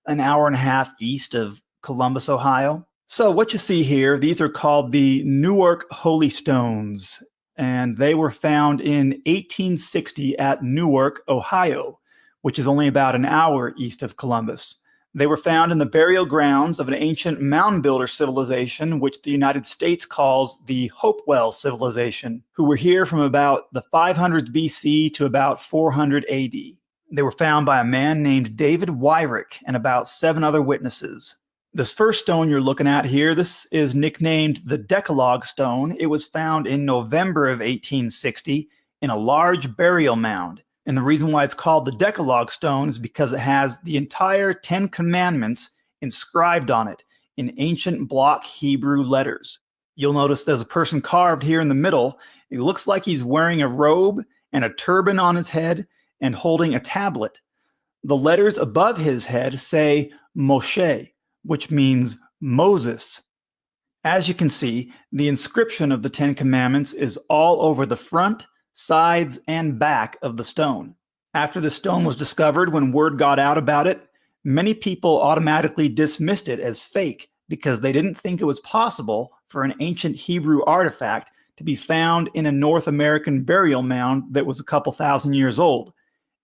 an hour and a half east of Columbus, Ohio. So what you see here, these are called the Newark Holy Stones, and they were found in 1860 at Newark, Ohio, which is only about an hour east of Columbus. They were found in the burial grounds of an ancient mound builder civilization, which the United States calls the Hopewell civilization, who were here from about the 500s BC to about 400 AD. They were found by a man named David Wyrick and about 7 other witnesses. This first stone you're looking at here, this is nicknamed the Decalogue Stone. It was found in November of 1860 in a large burial mound. And the reason why it's called the Decalogue Stone is because it has the entire 10 Commandments inscribed on it in ancient block Hebrew letters. You'll notice there's a person carved here in the middle. It looks like he's wearing a robe and a turban on his head and holding a tablet. The letters above his head say Moshe, which means Moses. As you can see, the inscription of the 10 Commandments is all over the front, sides, and back of the stone. After the stone was discovered, when word got out about it, many people automatically dismissed it as fake because they didn't think it was possible for an ancient Hebrew artifact to be found in a North American burial mound that was a couple thousand years old.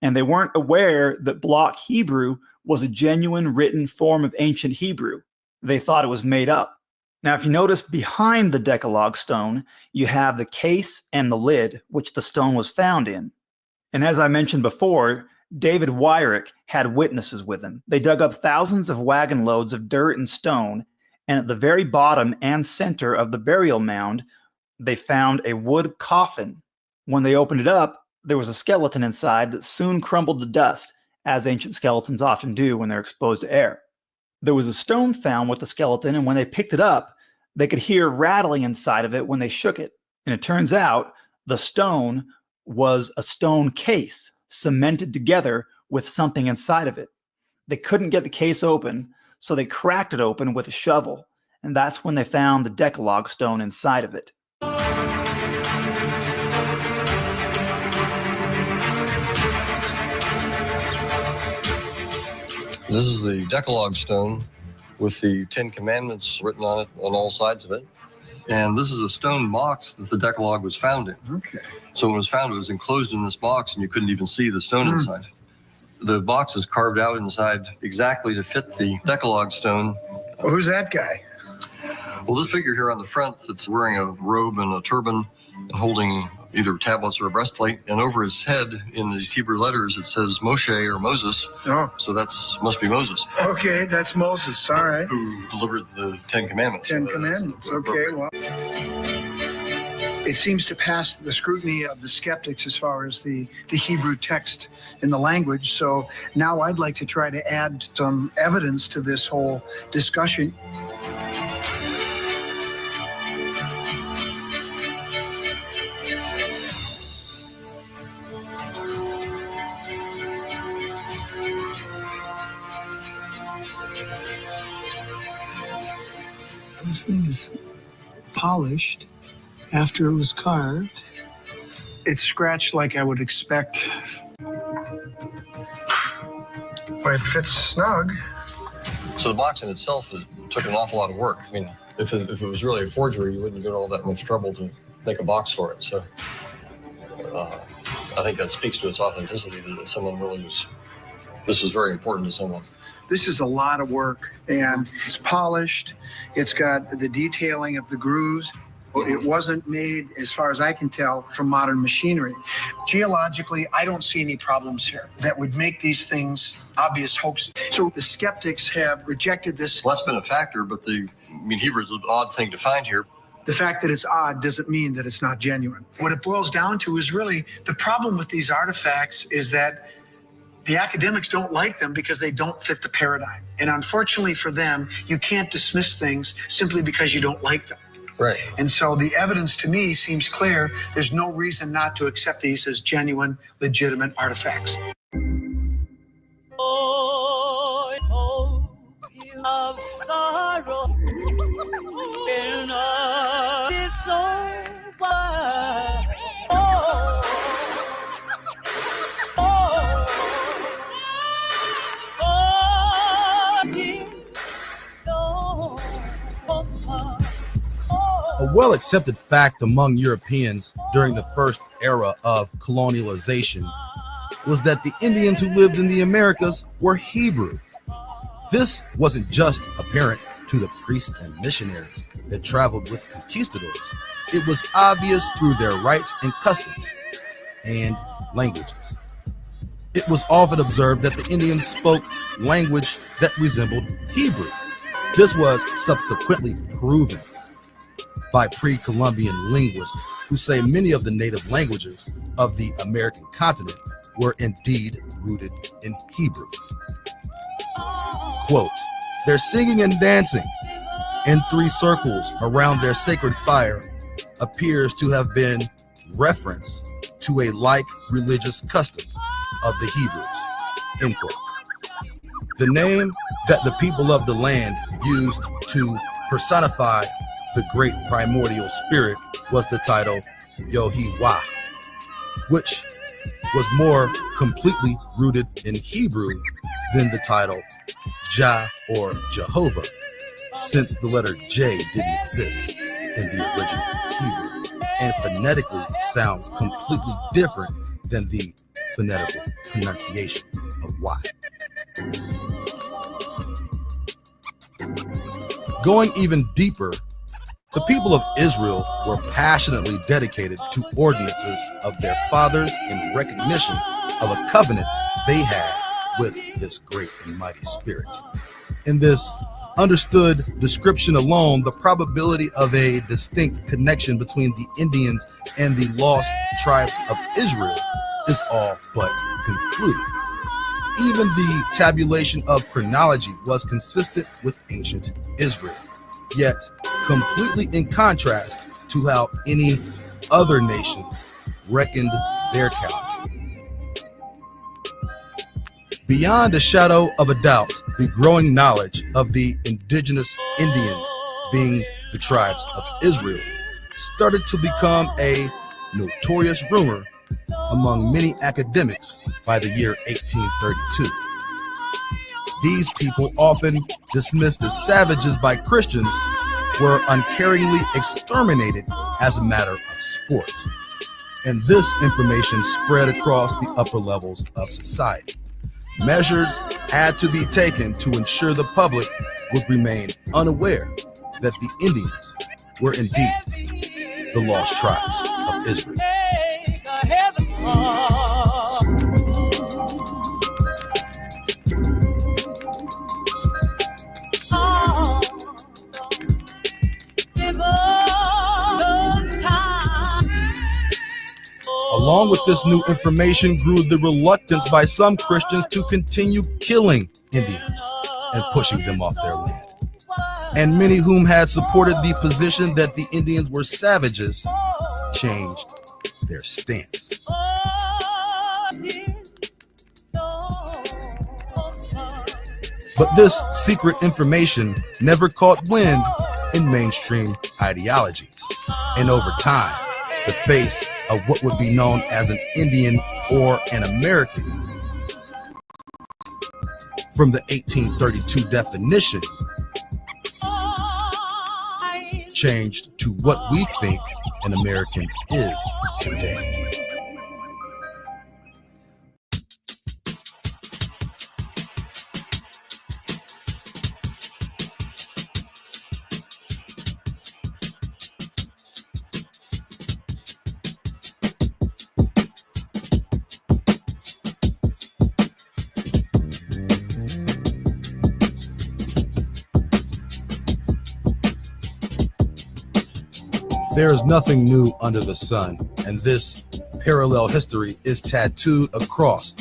And they weren't aware that block Hebrew was a genuine written form of ancient Hebrew. They thought it was made up. Now, if you notice behind the Decalogue Stone, you have the case and the lid, which the stone was found in. And as I mentioned before, David Wyrick had witnesses with him. They dug up thousands of wagon loads of dirt and stone, and at the very bottom and center of the burial mound, they found a wood coffin. When they opened it up, there was a skeleton inside that soon crumbled to dust, as ancient skeletons often do when they're exposed to air. There was a stone found with the skeleton, and when they picked it up, they could hear rattling inside of it when they shook it. And it turns out the stone was a stone case cemented together with something inside of it. They couldn't get the case open, so they cracked it open with a shovel, and that's when they found the Decalogue Stone inside of it. This is the Decalogue Stone with the 10 Commandments written on it on all sides of it. And this is a stone box that the Decalogue was found in. Okay. So when it was found, it was enclosed in this box and you couldn't even see the stone inside. The box is carved out inside exactly to fit the Decalogue Stone. Well, who's that guy? Well, this figure here on the front that's wearing a robe and a turban and holding either tablets or a breastplate, and over his head in these Hebrew letters it says Moshe or Moses. Oh. So must be Moses. Okay, that's Moses, all right. Who delivered the 10 Commandments. 10 Commandments, okay, well. It seems to pass the scrutiny of the skeptics as far as the Hebrew text in the language, so now I'd like to try to add some evidence to this whole discussion. This thing is polished after it was carved. It's scratched like I would expect. But it fits snug. So the box in itself took an awful lot of work. I mean, if it was really a forgery, you wouldn't go to all that much trouble to make a box for it. So I think that speaks to its authenticity, that someone really this was very important to someone. This is a lot of work, and it's polished. It's got the detailing of the grooves. It wasn't made, as far as I can tell, from modern machinery. Geologically, I don't see any problems here that would make these things obvious hoaxes. So the skeptics have rejected this. Well, that's been a factor, but Hebrew is an odd thing to find here. The fact that it's odd doesn't mean that it's not genuine. What it boils down to is really the problem with these artifacts is that the academics don't like them because they don't fit the paradigm. And unfortunately for them, you can't dismiss things simply because you don't like them. Right. And so the evidence to me seems clear. There's no reason not to accept these as genuine, legitimate artifacts. I hope you have sorrow in a sober. A well-accepted fact among Europeans during the first era of colonialization was that the Indians who lived in the Americas were Hebrew. This wasn't just apparent to the priests and missionaries that traveled with conquistadors. It was obvious through their rites and customs and languages. It was often observed that the Indians spoke language that resembled Hebrew. This was subsequently proven by pre-Columbian linguists who say many of the native languages of the American continent were indeed rooted in Hebrew. Quote, "Their singing and dancing in 3 circles around their sacred fire appears to have been reference to a like religious custom of the Hebrews." End quote. The name that the people of the land used to personify the great primordial spirit was the title Yohewah, which was more completely rooted in Hebrew than the title Jah or Jehovah, since the letter J didn't exist in the original Hebrew and phonetically sounds completely different than the phonetical pronunciation of Y. Going even deeper, the people of Israel were passionately dedicated to ordinances of their fathers in recognition of a covenant they had with this great and mighty spirit. In this understood description alone, the probability of a distinct connection between the Indians and the lost tribes of Israel is all but concluded. Even the tabulation of chronology was consistent with ancient Israel, yet completely in contrast to how any other nations reckoned their calendar. Beyond a shadow of a doubt, the growing knowledge of the indigenous Indians, being the tribes of Israel, started to become a notorious rumor among many academics by the year 1832. These people, often dismissed as savages by Christians, were uncaringly exterminated as a matter of sport. And this information spread across the upper levels of society. Measures had to be taken to ensure the public would remain unaware that the Indians were indeed the lost tribes of Israel. Along with this new information grew the reluctance by some Christians to continue killing Indians and pushing them off their land. And many whom had supported the position that the Indians were savages changed their stance. But this secret information never caught wind in mainstream ideologies. And over time, the face of what would be known as an Indian or an American, from the 1832 definition, changed to what we think an American is today. There is nothing new under the sun, and this parallel history is tattooed across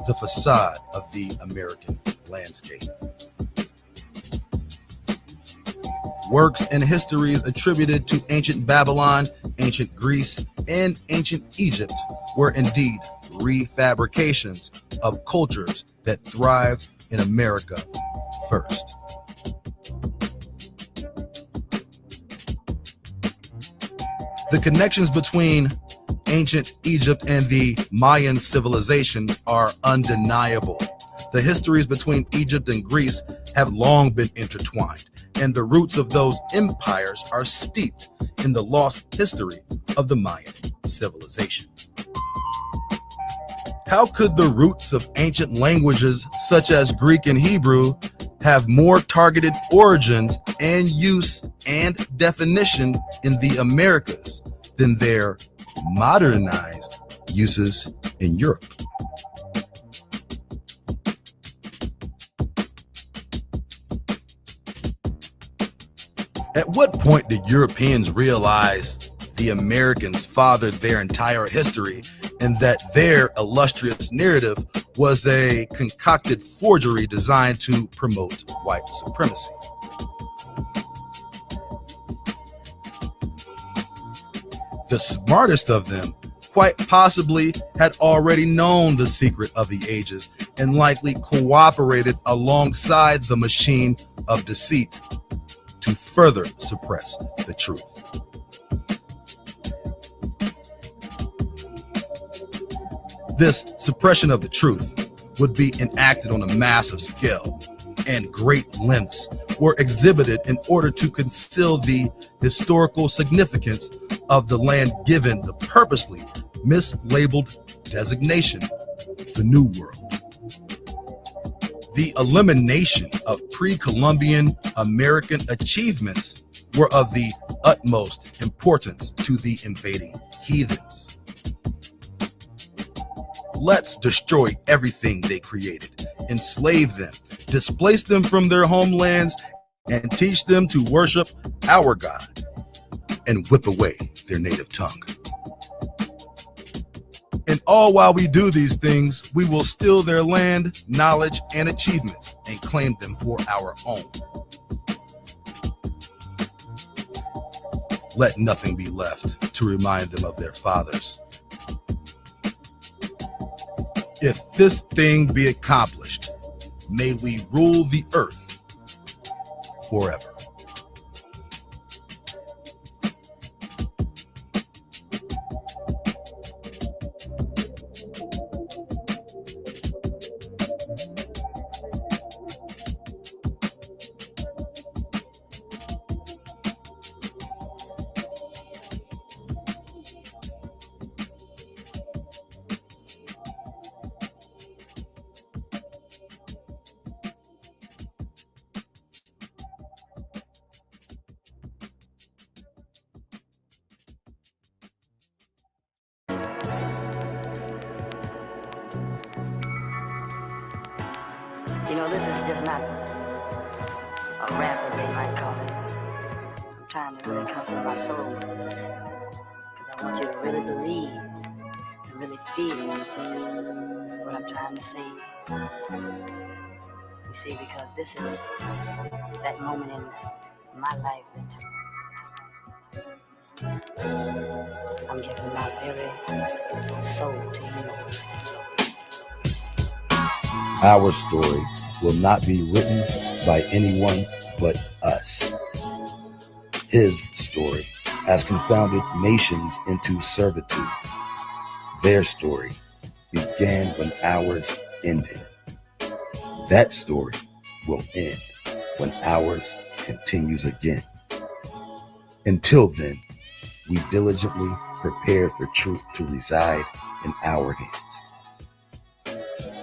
the facade of the American landscape. Works and histories attributed to ancient Babylon, ancient Greece, and ancient Egypt were indeed refabrications of cultures that thrived in America first. The connections between ancient Egypt and the Mayan civilization are undeniable. The histories between Egypt and Greece have long been intertwined, and the roots of those empires are steeped in the lost history of the Mayan civilization. How could the roots of ancient languages such as Greek and Hebrew have more targeted origins and use and definition in the Americas than their modernized uses in Europe? At what point did Europeans realize the Americans fathered their entire history and that their illustrious narrative was a concocted forgery designed to promote white supremacy? The smartest of them quite possibly had already known the secret of the ages and likely cooperated alongside the machine of deceit to further suppress the truth. This suppression of the truth would be enacted on a massive scale, and great lengths were exhibited in order to conceal the historical significance of the land given the purposely mislabeled designation, the New World. The elimination of pre-Columbian American achievements were of the utmost importance to the invading heathens. Let's destroy everything they created, enslave them, displace them from their homelands, and teach them to worship our God, and whip away their native tongue. And all while we do these things, we will steal their land, knowledge, and achievements and claim them for our own. Let nothing be left to remind them of their fathers. If this thing be accomplished, may we rule the earth forever. You know, this is just not a rap, as they might call it. I'm trying to really comfort my soul with this, because I want you to really believe and really feel what I'm trying to say. You see, because this is that moment in my life that I'm giving my very soul to you. Our story will not be written by anyone but us. His story has confounded nations into servitude. Their story began when ours ended. That story will end when ours continues again. Until then, we diligently prepare for truth to reside in our hands,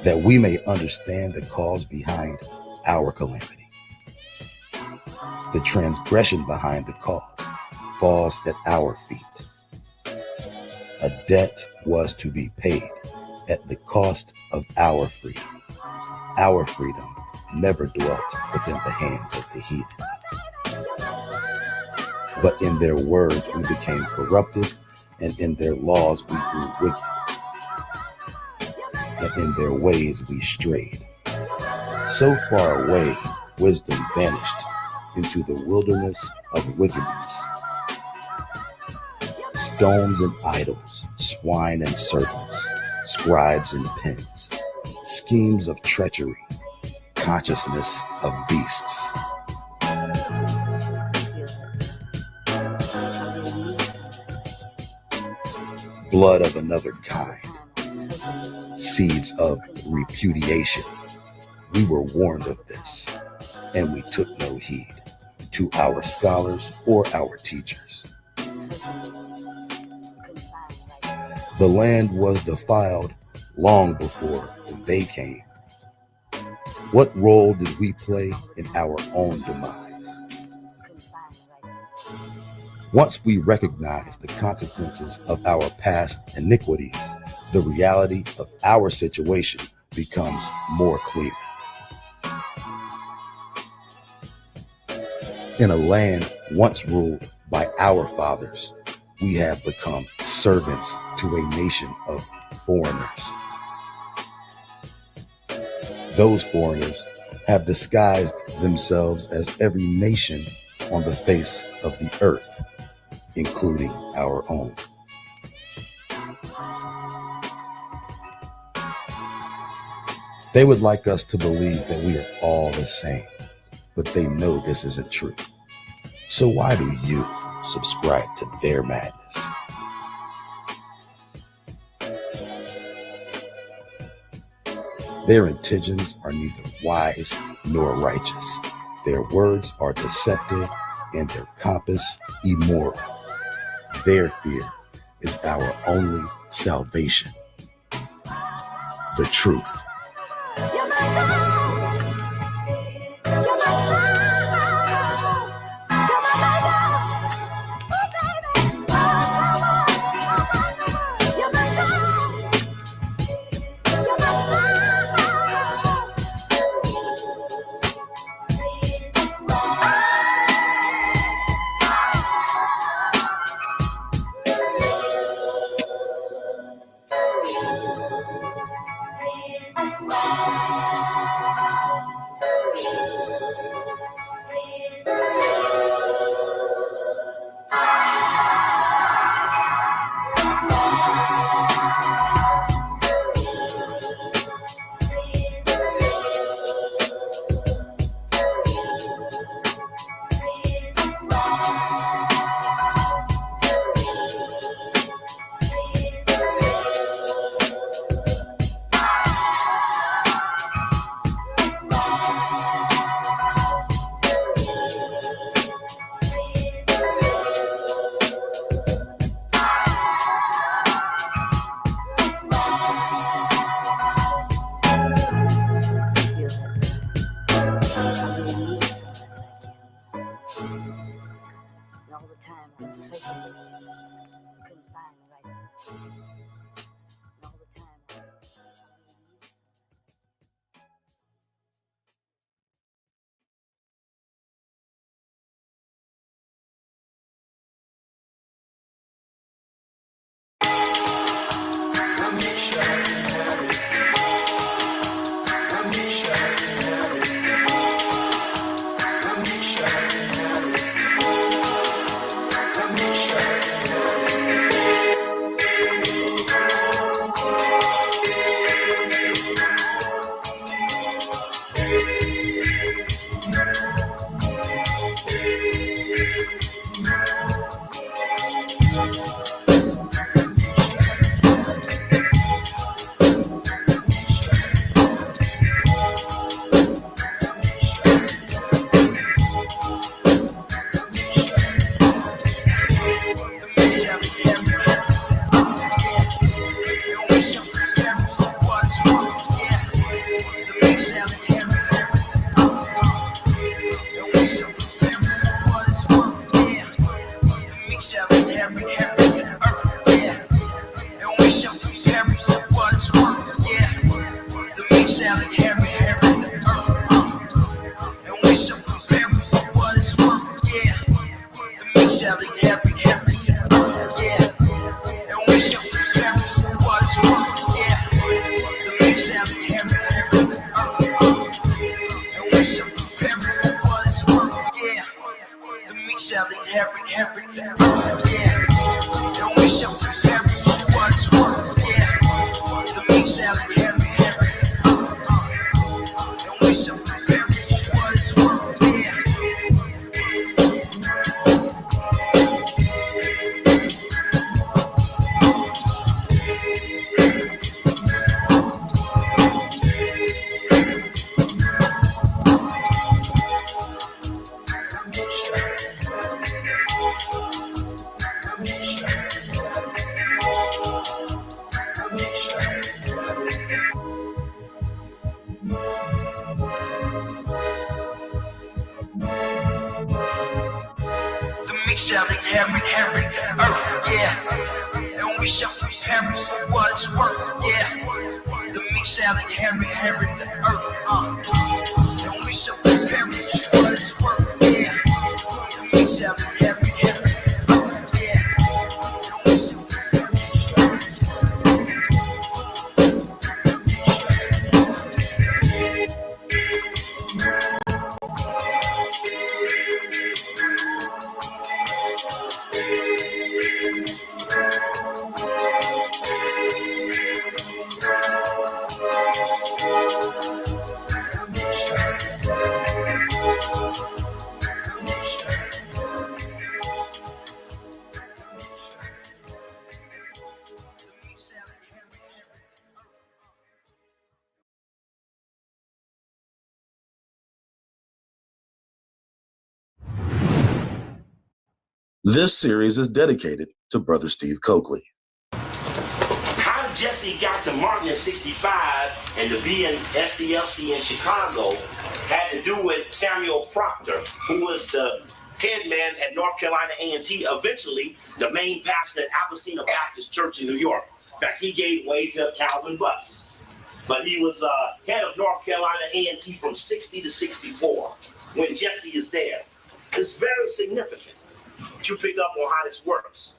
that we may understand the cause behind our calamity. The transgression behind the cause falls at our feet. A debt was to be paid at the cost of our freedom. Our freedom never dwelt within the hands of the heathen. But in their words we became corrupted, and in their laws we grew wicked. And in their ways we strayed. So far away, wisdom vanished into the wilderness of wickedness. Stones and idols, swine and serpents, scribes and pens, schemes of treachery, consciousness of beasts. Blood of another kind, seeds of repudiation, We were warned of this, and we took no heed to our scholars or our teachers. The land was defiled long before they came. What role did we play in our own demise? Once we recognize the consequences of our past iniquities, the reality of our situation becomes more clear. In a land once ruled by our fathers, we have become servants to a nation of foreigners. Those foreigners have disguised themselves as every nation on the face of the earth, including our own. They would like us to believe that we are all the same, but they know this isn't true. So why do you subscribe to their madness? Their intentions are neither wise nor righteous. Their words are deceptive and their compass immoral. Their fear is our only salvation. The truth. mix out like Harry, yeah. And we shall prepare for what's work, yeah. The mix out like Harry, the earth, And we shall prepare for what's work, yeah. The mix out like Harry, yeah. This series is dedicated to Brother Steve Coakley. How Jesse got to Martin in 65 and to be in SCLC in Chicago had to do with Samuel Proctor, who was the head man at North Carolina A&T, eventually the main pastor at Abyssina Baptist Church in New York. In fact, he gave way to Calvin Butts. But he was head of North Carolina A&T from 60 to 64 when Jesse is there. It's very significant that you pick up on how this works.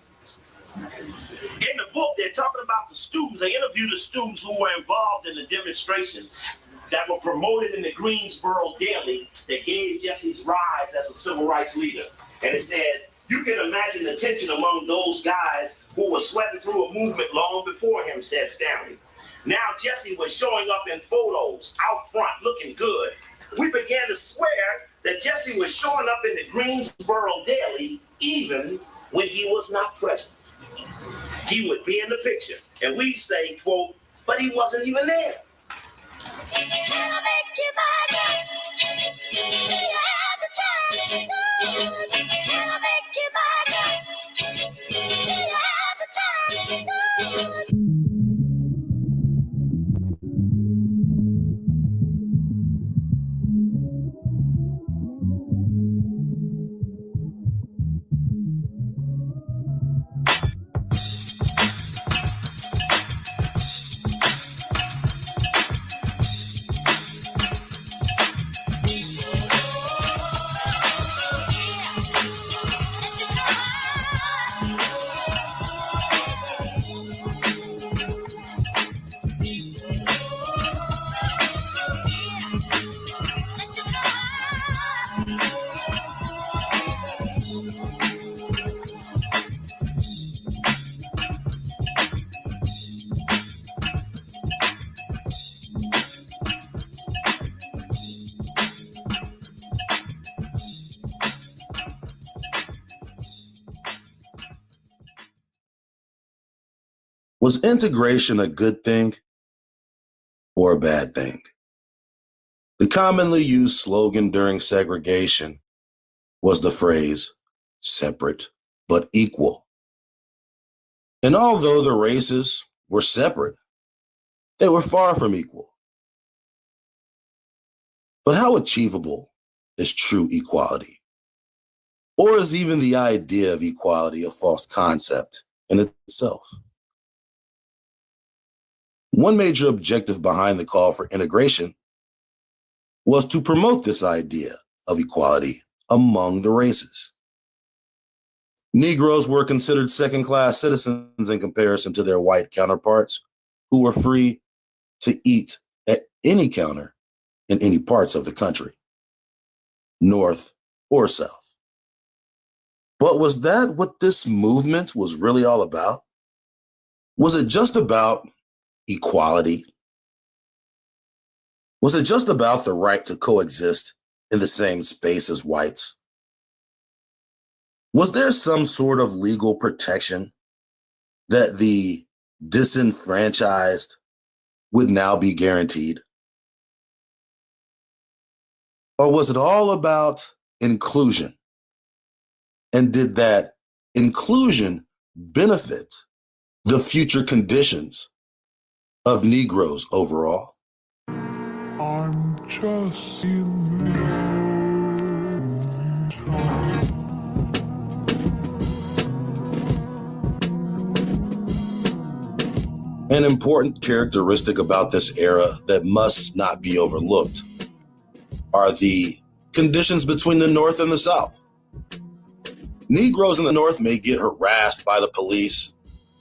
In the book, they're talking about the students. They interviewed the students who were involved in the demonstrations that were promoted in the Greensboro Daily that gave Jesse's rise as a civil rights leader. And it says, you can imagine the tension among those guys who were sweating through a movement long before him, said Stanley. Now Jesse was showing up in photos out front looking good. We began to swear that Jesse was showing up in the Greensboro Daily even when he was not present. He would be in the picture, and we'd say, quote, but he wasn't even there. Was integration a good thing or a bad thing? The commonly used slogan during segregation was the phrase, separate but equal. And although the races were separate, they were far from equal. But how achievable is true equality? Or is even the idea of equality a false concept in itself? One major objective behind the call for integration was to promote this idea of equality among the races. Negroes were considered second-class citizens in comparison to their white counterparts who were free to eat at any counter in any parts of the country, north or south. But was that what this movement was really all about? Was it just about equality? Was it just about the right to coexist in the same space as whites? Was there some sort of legal protection that the disenfranchised would now be guaranteed? Or was it all about inclusion? And did that inclusion benefit the future conditions of Negroes overall? I'm just in An important characteristic about this era that must not be overlooked are the conditions between the North and the South. Negroes in the North may get harassed by the police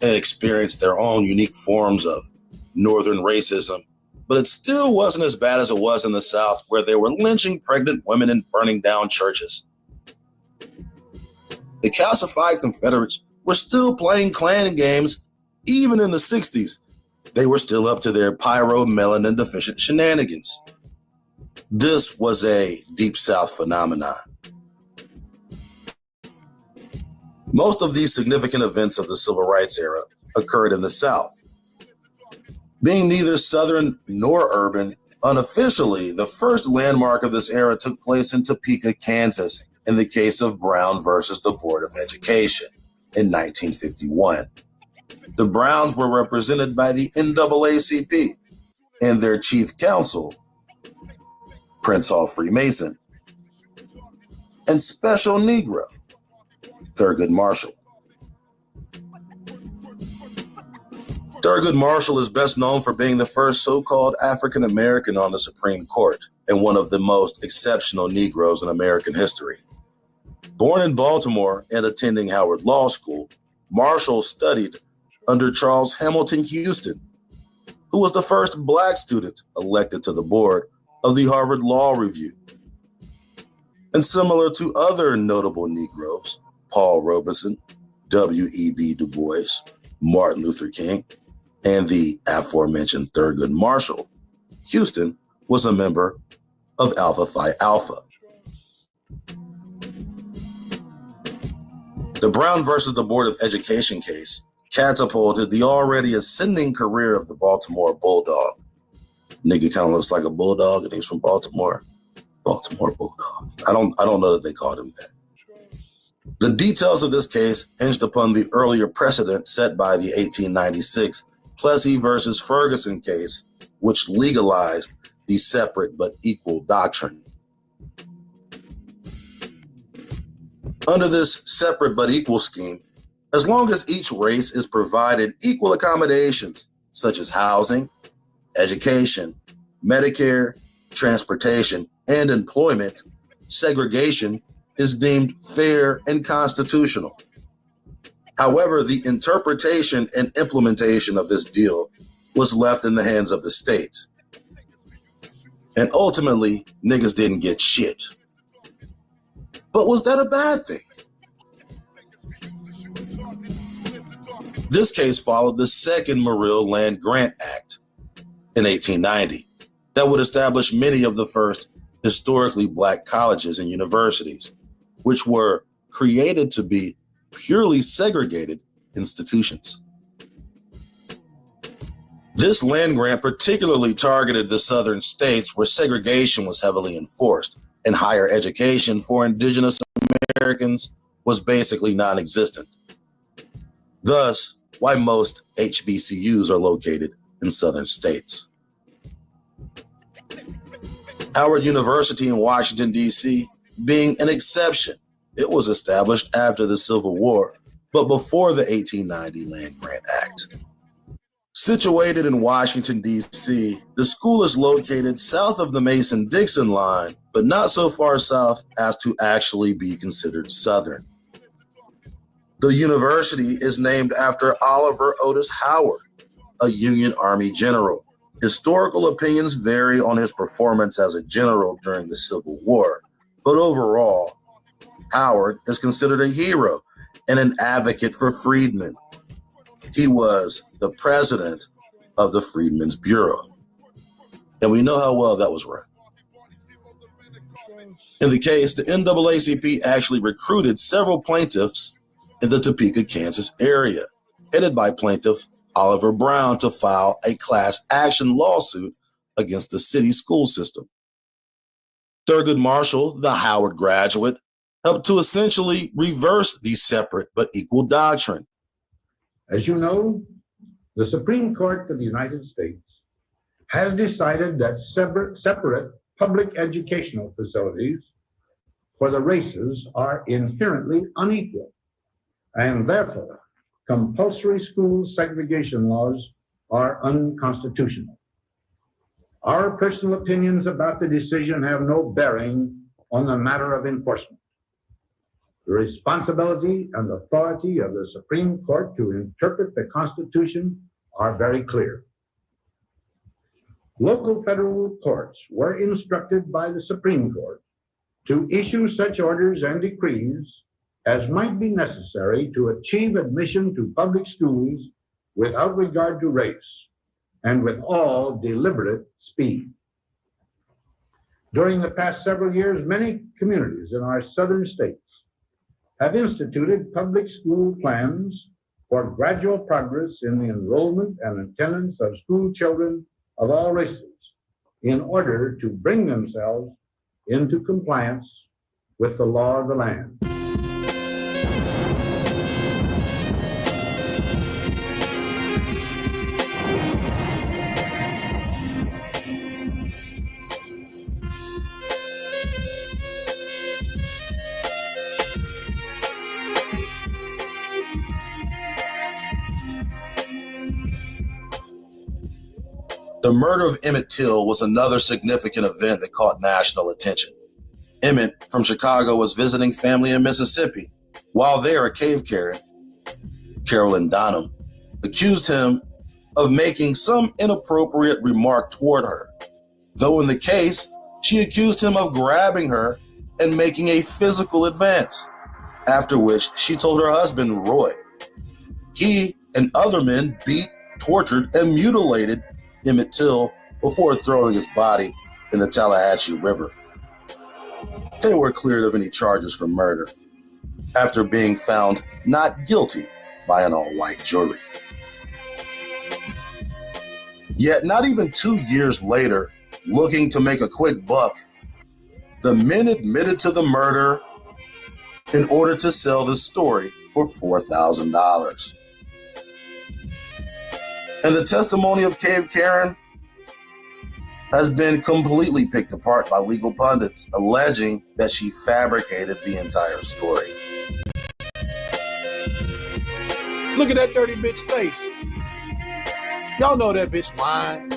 and experience their own unique forms of Northern racism, but it still wasn't as bad as it was in the South, where they were lynching pregnant women and burning down churches. The calcified Confederates were still playing Klan games even in the 60s. They were still up to their pyro-melanin deficient shenanigans. This was a Deep South phenomenon. Most of these significant events of the Civil Rights era occurred in the South. Being neither Southern nor urban, unofficially, the first landmark of this era took place in Topeka, Kansas, in the case of Brown versus the Board of Education in 1951. The Browns were represented by the NAACP and their chief counsel, Prince Hall Freemason, and Special Negro, Thurgood Marshall. Thurgood Marshall is best known for being the first so-called African American on the Supreme Court and one of the most exceptional Negroes in American history. Born in Baltimore and attending Howard Law School, Marshall studied under Charles Hamilton Houston, who was the first Black student elected to the board of the Harvard Law Review. And similar to other notable Negroes, Paul Robeson, W.E.B. Du Bois, Martin Luther King, and the aforementioned Thurgood Marshall, Houston was a member of Alpha Phi Alpha. The Brown versus the Board of Education case catapulted the already ascending career of the Baltimore Bulldog. Nigga kind of looks like a bulldog, and he's from Baltimore. Baltimore Bulldog. I don't know that they called him that. The details of this case hinged upon the earlier precedent set by the 1896 Plessy versus Ferguson case, which legalized the separate but equal doctrine. Under this separate but equal scheme, as long as each race is provided equal accommodations such as housing, education, Medicare, transportation, and employment, segregation is deemed fair and constitutional. However, the interpretation and implementation of this deal was left in the hands of the states. And ultimately, niggas didn't get shit. But was that a bad thing? This case followed the second Morrill Land Grant Act in 1890 that would establish many of the first historically Black colleges and universities, which were created to be purely segregated institutions. This land grant particularly targeted the southern states where segregation was heavily enforced, and higher education for indigenous Americans was basically non-existent. Thus, why most HBCUs are located in southern states. Howard University in Washington, D.C., being an exception, it was established after the Civil War, but before the 1890 Land Grant Act. Situated in Washington, D.C., the school is located south of the Mason-Dixon line, but not so far south as to actually be considered Southern. The university is named after Oliver Otis Howard, a Union Army general. Historical opinions vary on his performance as a general during the Civil War, but overall, Howard is considered a hero and an advocate for freedmen. He was the president of the Freedmen's Bureau, and we know how well that was run. In the case, the NAACP actually recruited several plaintiffs in the Topeka, Kansas area, headed by plaintiff Oliver Brown, to file a class action lawsuit against the city school system. Thurgood Marshall, the Howard graduate, helped to essentially reverse the separate but equal doctrine. As you know, the Supreme Court of the United States has decided that separate public educational facilities for the races are inherently unequal, and therefore compulsory school segregation laws are unconstitutional. Our personal opinions about the decision have no bearing on the matter of enforcement. The responsibility and authority of the Supreme Court to interpret the Constitution are very clear. Local federal courts were instructed by the Supreme Court to issue such orders and decrees as might be necessary to achieve admission to public schools without regard to race and with all deliberate speed. During the past several years, many communities in our southern states have instituted public school plans for gradual progress in the enrollment and attendance of school children of all races in order to bring themselves into compliance with the law of the land. The murder of Emmett Till was another significant event that caught national attention. Emmett from Chicago was visiting family in Mississippi. While there, a cave Karen, Carolyn Donham, accused him of making some inappropriate remark toward her. Though in the case, she accused him of grabbing her and making a physical advance, after which she told her husband, Roy. He and other men beat, tortured, and mutilated Emmett Till before throwing his body in the Tallahatchie River. They were cleared of any charges for murder after being found not guilty by an all-white jury. Yet not even 2 years later, looking to make a quick buck, the men admitted to the murder in order to sell the story for $4,000. And the testimony of Cave Karen has been completely picked apart by legal pundits, alleging that she fabricated the entire story. Look at that dirty bitch face. Y'all know that bitch lying.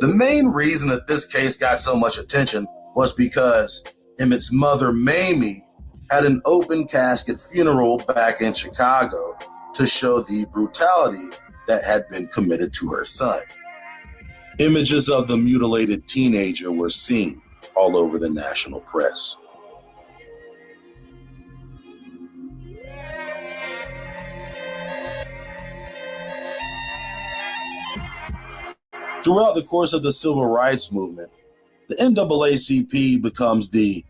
The main reason that this case got so much attention was because Emmett's mother, Mamie, had an open casket funeral back in Chicago to show the brutality that had been committed to her son. Images of the mutilated teenager were seen all over the national press. Throughout the course of the civil rights movement, the NAACP becomes the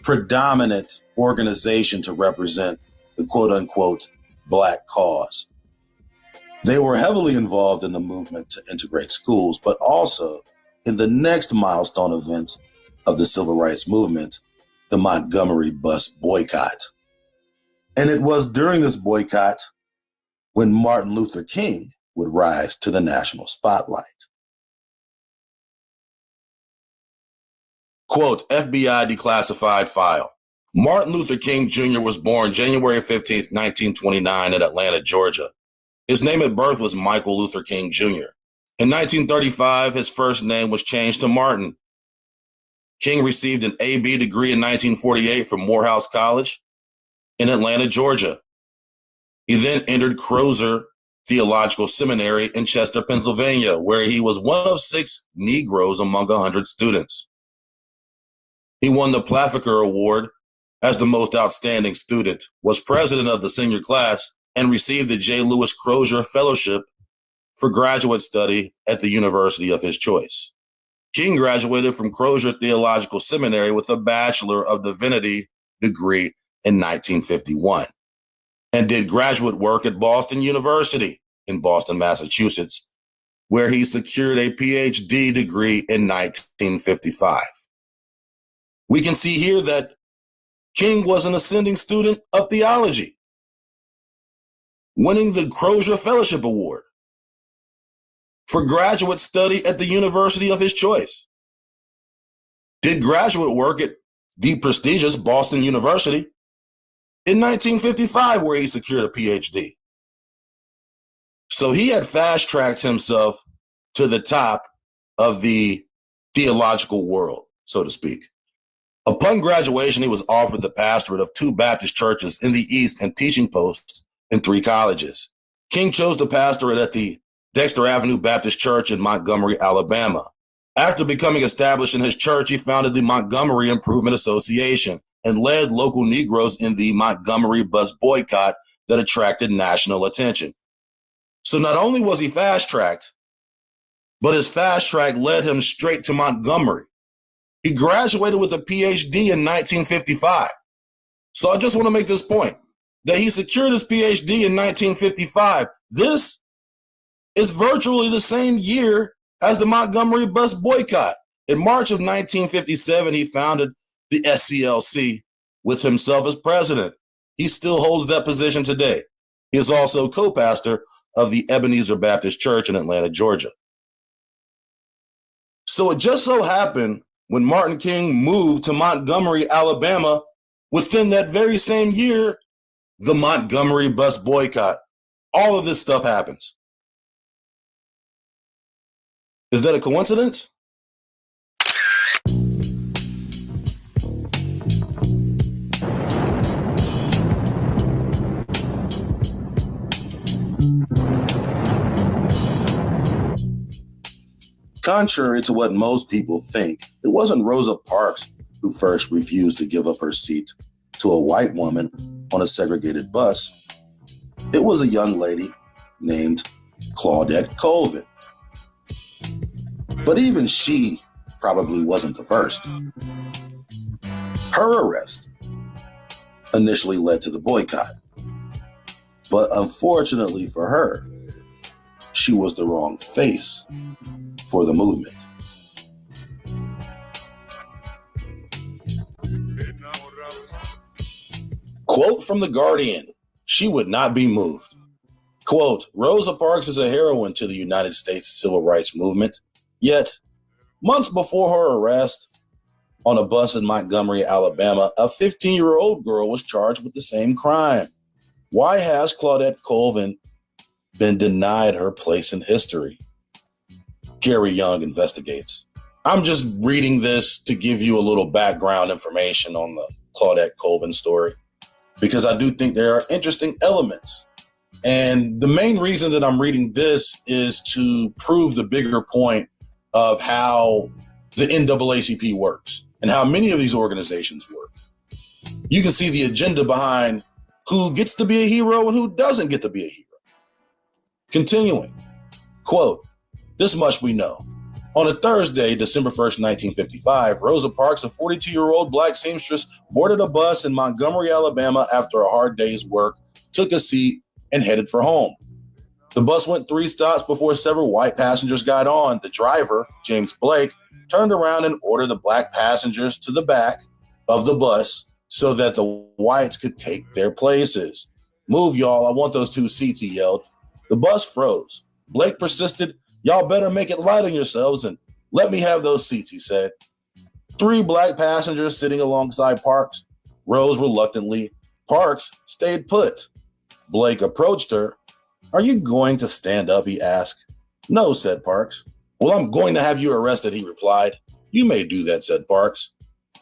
predominant organization to represent the quote-unquote Black cause. They were heavily involved in the movement to integrate schools, but also in the next milestone event of the civil rights movement, the Montgomery bus boycott. And it was during this boycott when Martin Luther King would rise to the national spotlight. Quote, FBI declassified file. Martin Luther King Jr. was born January 15th, 1929 in Atlanta, Georgia. His name at birth was Michael Luther King Jr. In 1935, his first name was changed to Martin. King received an AB degree in 1948 from Morehouse College in Atlanta, Georgia. He then entered Crozer Theological Seminary in Chester, Pennsylvania, where he was one of 6 Negroes among 100 students. He won the Blacc Award as the most outstanding student, was president of the senior class, and received the J. Lewis Crozier Fellowship for graduate study at the university of his choice. King graduated from Crozer Theological Seminary with a Bachelor of Divinity degree in 1951 and did graduate work at Boston University in Boston, Massachusetts, where he secured a PhD degree in 1955. We can see here that King was an ascending student of theology, winning the Crozier Fellowship Award for graduate study at the university of his choice. Did graduate work at the prestigious Boston University in 1955 where he secured a PhD. So he had fast-tracked himself to the top of the theological world, so to speak. Upon graduation, he was offered the pastorate of 2 Baptist churches in the East and teaching posts in 3 colleges. King chose the pastorate at the Dexter Avenue Baptist Church in Montgomery, Alabama. After becoming established in his church, he founded the Montgomery Improvement Association and led local Negroes in the Montgomery bus boycott that attracted national attention. So not only was he fast-tracked, but his fast track led him straight to Montgomery. He graduated with a PhD in 1955. So I just want to make this point, that he secured his PhD in 1955. This is virtually the same year as the Montgomery bus boycott. In March of 1957, he founded the SCLC with himself as president. He still holds that position today. He is also co-pastor of the Ebenezer Baptist Church in Atlanta, Georgia. So it just so happened when Martin King moved to Montgomery, Alabama, within that very same year, the Montgomery bus boycott. All of this stuff happens. Is that a coincidence? Contrary to what most people think, it wasn't Rosa Parks who first refused to give up her seat to a white woman on a segregated bus. It was a young lady named Claudette Colvin. But even she probably wasn't the first. Her arrest initially led to the boycott. But unfortunately for her, she was the wrong face for the movement. Quote from The Guardian, she would not be moved. Quote, Rosa Parks is a heroine to the United States civil rights movement, yet months before her arrest on a bus in Montgomery, Alabama, a 15-year-old girl was charged with the same crime. Why has Claudette Colvin been denied her place in history? Gary Young investigates. I'm just reading this to give you a little background information on the Claudette Colvin story, because I do think there are interesting elements. And the main reason that I'm reading this is to prove the bigger point of how the NAACP works and how many of these organizations work. You can see the agenda behind who gets to be a hero and who doesn't get to be a hero. Continuing, quote, this much we know. On a Thursday, December 1st, 1955, Rosa Parks, a 42-year-old black seamstress, boarded a bus in Montgomery, Alabama after a hard day's work, took a seat, and headed for home. The bus went 3 stops before several white passengers got on. The driver, James Blacc, turned around and ordered the black passengers to the back of the bus so that the whites could take their places. Move, y'all, I want those 2 seats, he yelled. The bus froze. Blacc persisted, y'all better make it light on yourselves and let me have those seats, he said. 3 black passengers sitting alongside Parks rose reluctantly. Parks stayed put. Blacc approached her. Are you going to stand up, he asked. No, said Parks. Well, I'm going to have you arrested, he replied. You may do that, said Parks.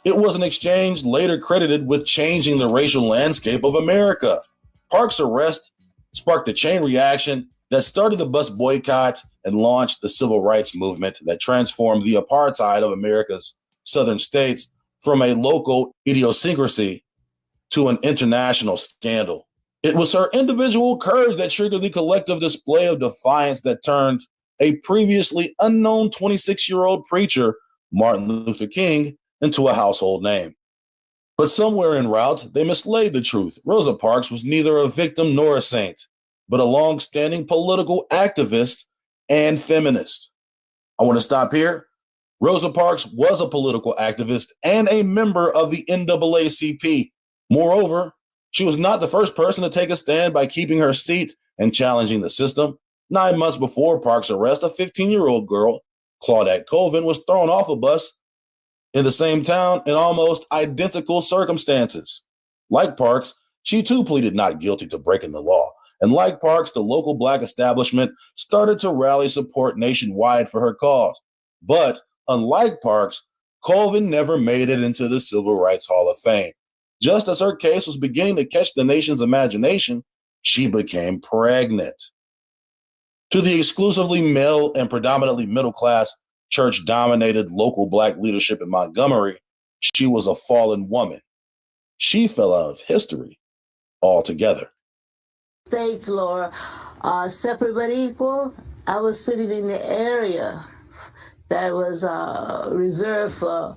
It was an exchange later credited with changing the racial landscape of America. Parks' arrest sparked a chain reaction that started the bus boycott and launched the civil rights movement that transformed the apartheid of America's southern states from a local idiosyncrasy to an international scandal. It was her individual courage that triggered the collective display of defiance that turned a previously unknown 26-year-old preacher, Martin Luther King, into a household name. But somewhere en route, they mislaid the truth. Rosa Parks was neither a victim nor a saint, but a long-standing political activist and feminist. I want to stop here. Rosa Parks was a political activist and a member of the NAACP. Moreover, she was not the first person to take a stand by keeping her seat and challenging the system. 9 months before Parks' arrest, a 15-year-old girl, Claudette Colvin, was thrown off a bus in the same town in almost identical circumstances. Like Parks, She too pleaded not guilty to breaking the law. And like Parks, the local Black establishment started to rally support nationwide for her cause. But unlike Parks, Colvin never made it into the Civil Rights Hall of Fame. Just as her case was beginning to catch the nation's imagination, she became pregnant. To the exclusively male and predominantly middle-class, church-dominated local Black leadership in Montgomery, she was a fallen woman. She fell out of history altogether. States, Laura, are separate but equal. I was sitting in the area that was reserved for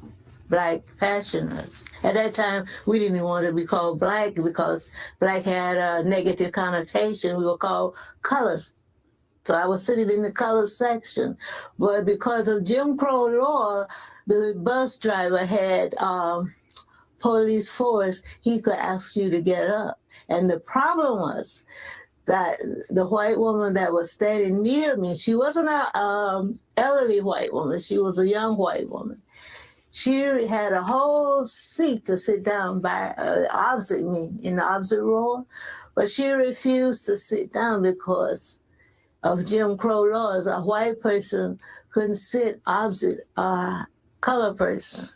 Black pensioners. At that time, we didn't even want to be called Black because Black had a negative connotation. We were called colors. So I was sitting in the colors section. But because of Jim Crow law, the bus driver had police force. He could ask you to get up. And the problem was that the white woman that was standing near me, she wasn't an elderly white woman. She was a young white woman. She had a whole seat to sit down by opposite me in the opposite row, but she refused to sit down because of Jim Crow laws. A white person couldn't sit opposite a colored person.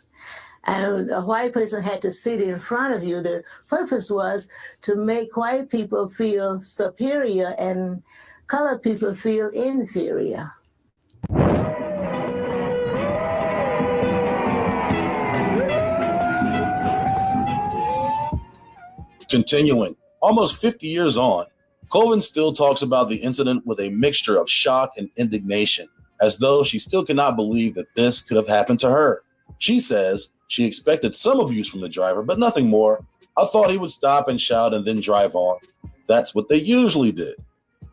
And a white person had to sit in front of you. The purpose was to make white people feel superior and colored people feel inferior. Continuing, almost 50 years on, Colvin still talks about the incident with a mixture of shock and indignation, as though she still cannot believe that this could have happened to her. She says she expected some abuse from the driver, but nothing more. I thought he would stop and shout and then drive on. That's what they usually did.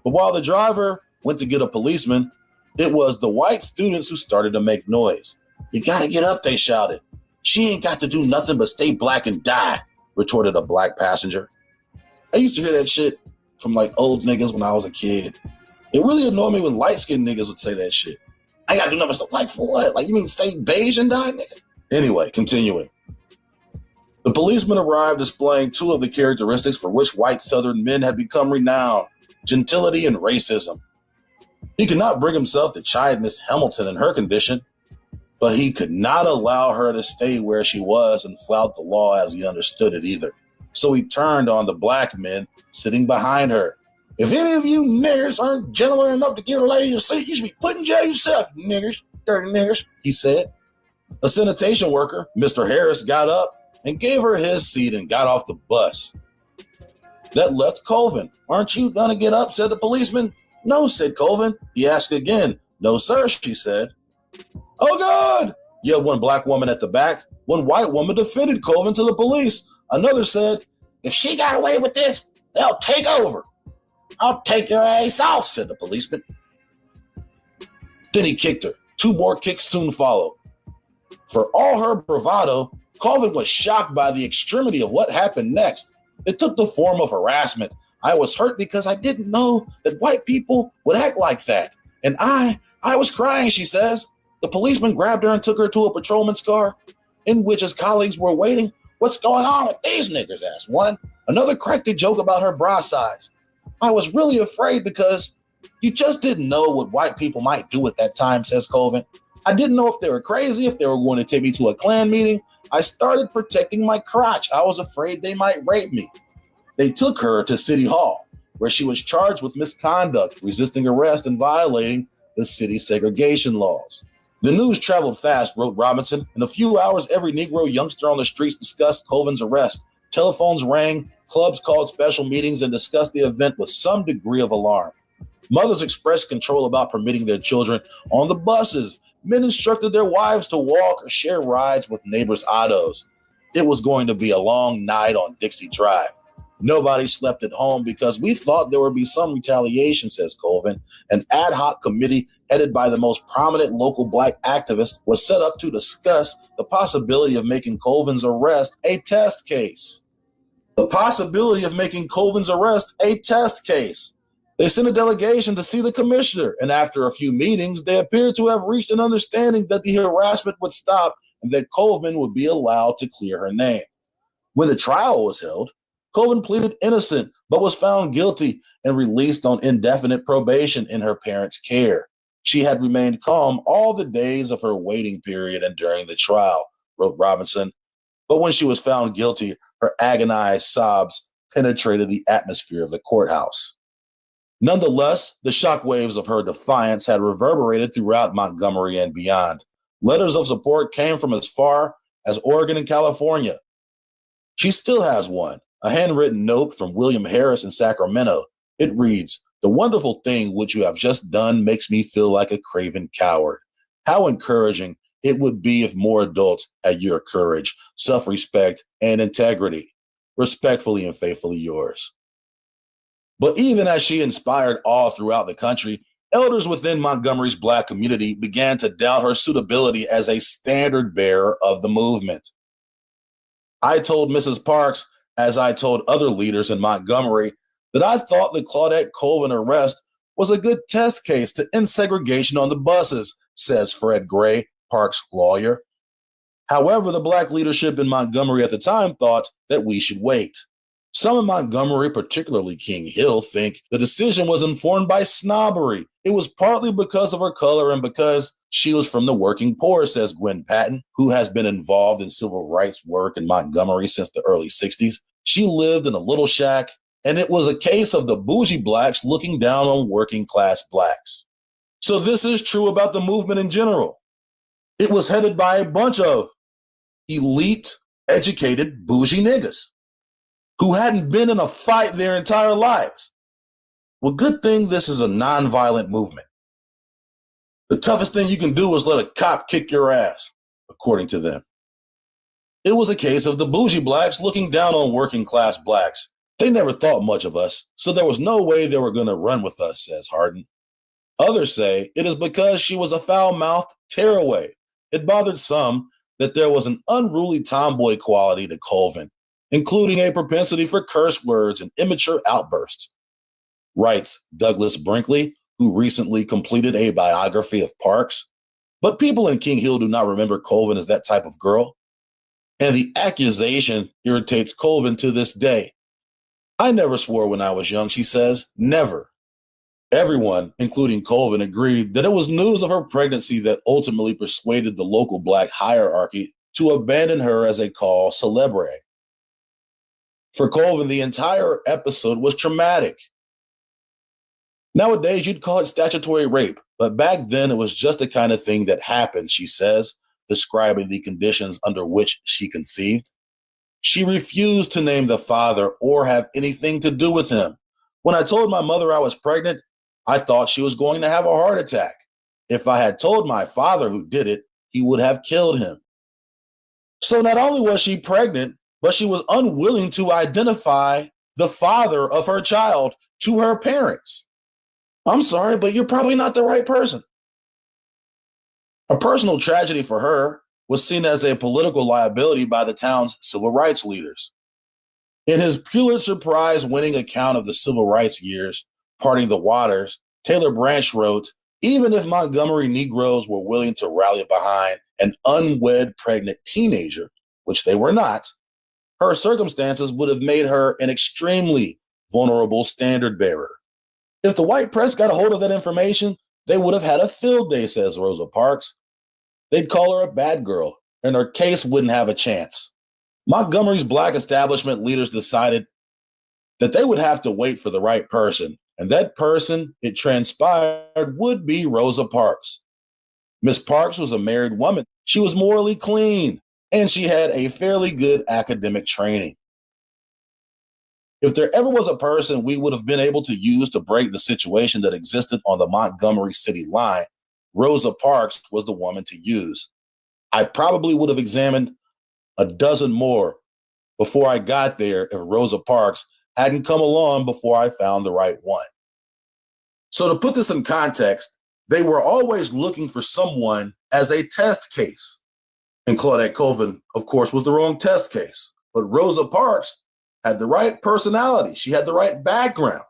But while the driver went to get a policeman, it was the white students who started to make noise. "You gotta get up," they shouted. "She ain't got to do nothing but stay Black and die," retorted a Black passenger. I used to hear that shit from like old niggas when I was a kid. It really annoyed me when light-skinned niggas would say that shit. "I gotta do nothing but Black for what? Like, you mean stay beige and die, nigga?" Anyway, continuing. The policeman arrived displaying two of the characteristics for which white Southern men had become renowned: gentility and racism. He could not bring himself to chide Miss Hamilton in her condition, but he could not allow her to stay where she was and flout the law as he understood it either. So he turned on the Black men sitting behind her. "If any of you niggers aren't gentlemen enough to give a lady a seat, you should be put in jail yourself, niggers, dirty niggers," he said. A sanitation worker, Mr. Harris, got up and gave her his seat and got off the bus. That left Colvin. "Aren't you gonna get up?" said the policeman. "No," said Colvin. He asked again. "No, sir," she said. "Oh, God!" yelled one Black woman at the back. One white woman defended Colvin to the police. Another said, "If she got away with this, they'll take over." "I'll take your ass off," said the policeman. Then he kicked her. Two more kicks soon followed. For all her bravado, Colvin was shocked by the extremity of what happened next. It took the form of harassment. "I was hurt because I didn't know that white people would act like that. And I was crying," she says. The policeman grabbed her and took her to a patrolman's car, in which his colleagues were waiting. "What's going on with these niggers?" asked one. Another cracked a joke about her bra size. "I was really afraid because you just didn't know what white people might do at that time," says Colvin. "I didn't know if they were crazy, if they were going to take me to a Klan meeting. I started protecting my crotch. I was afraid they might rape me." They took her to City Hall, where she was charged with misconduct, resisting arrest, and violating the city segregation laws. The news traveled fast, wrote Robinson. In a few hours, every Negro youngster on the streets discussed Colvin's arrest. Telephones rang, clubs called special meetings and discussed the event with some degree of alarm. Mothers expressed control about permitting their children on the buses. Men instructed their wives to walk or share rides with neighbors' autos. It was going to be a long night on Dixie Drive. Nobody slept at home because we thought there would be some retaliation, says Colvin. An ad hoc committee headed by the most prominent local Black activist was set up to discuss the possibility of making Colvin's arrest a test case. The possibility of making Colvin's arrest a test case. They sent a delegation to see the commissioner, and after a few meetings, they appeared to have reached an understanding that the harassment would stop and that Colvin would be allowed to clear her name. When the trial was held, Colvin pleaded innocent, but was found guilty and released on indefinite probation in her parents' care. She had remained calm all the days of her waiting period and during the trial, wrote Robinson. But when she was found guilty, her agonized sobs penetrated the atmosphere of the courthouse. Nonetheless, the shockwaves of her defiance had reverberated throughout Montgomery and beyond. Letters of support came from as far as Oregon and California. She still has one, a handwritten note from William Harris in Sacramento. It reads, "The wonderful thing which you have just done makes me feel like a craven coward. How encouraging it would be if more adults had your courage, self-respect, and integrity. Respectfully and faithfully yours." But even as she inspired awe throughout the country, elders within Montgomery's Black community began to doubt her suitability as a standard bearer of the movement. I told Mrs. Parks, as I told other leaders in Montgomery, that I thought the Claudette Colvin arrest was a good test case to end segregation on the buses, says Fred Gray, Parks' lawyer. However, the Black leadership in Montgomery at the time thought that we should wait. Some in Montgomery, particularly King Hill, think the decision was informed by snobbery. It was partly because of her color and because she was from the working poor, says Gwen Patton, who has been involved in civil rights work in Montgomery since the early 60s. She lived in a little shack, and it was a case of the bougie Blacks looking down on working class Blacks. So this is true about the movement in general. It was headed by a bunch of elite, educated, bougie niggas who hadn't been in a fight their entire lives. Well, good thing this is a nonviolent movement. The toughest thing you can do is let a cop kick your ass, according to them. It was a case of the bougie Blacks looking down on working class Blacks. They never thought much of us, so there was no way they were going to run with us, says Hardin. Others say it is because she was a foul-mouthed tearaway. It bothered some that there was an unruly tomboy quality to Colvin, including a propensity for curse words and immature outbursts, writes Douglas Brinkley, who recently completed a biography of Parks. But people in King Hill do not remember Colvin as that type of girl. And the accusation irritates Colvin to this day. I never swore when I was young, she says, never. Everyone, including Colvin, agreed that it was news of her pregnancy that ultimately persuaded the local Black hierarchy to abandon her as a call celebre. For Colvin, the entire episode was traumatic. Nowadays, you'd call it statutory rape, but back then it was just the kind of thing that happened, she says, describing the conditions under which she conceived. She refused to name the father or have anything to do with him. When I told my mother I was pregnant, I thought she was going to have a heart attack. If I had told my father who did it, he would have killed him. So not only was she pregnant, but she was unwilling to identify the father of her child to her parents. I'm sorry, but you're probably not the right person. A personal tragedy for her was seen as a political liability by the town's civil rights leaders. In his Pulitzer Prize-winning account of the civil rights years, Parting the Waters, Taylor Branch wrote, even if Montgomery Negroes were willing to rally behind an unwed pregnant teenager, which they were not, her circumstances would have made her an extremely vulnerable standard bearer. If the white press got a hold of that information, they would have had a field day, says Rosa Parks. They'd call her a bad girl, and her case wouldn't have a chance. Montgomery's Black establishment leaders decided that they would have to wait for the right person, and that person, it transpired, would be Rosa Parks. Miss Parks was a married woman. She was morally clean, and she had a fairly good academic training. If there ever was a person we would have been able to use to break the situation that existed on the Montgomery City line, Rosa Parks was the woman to use. I probably would have examined a dozen more before I got there if Rosa Parks hadn't come along before I found the right one. So to put this in context, they were always looking for someone as a test case. And Claudette Colvin, of course, was the wrong test case. But Rosa Parks had the right personality. She had the right background.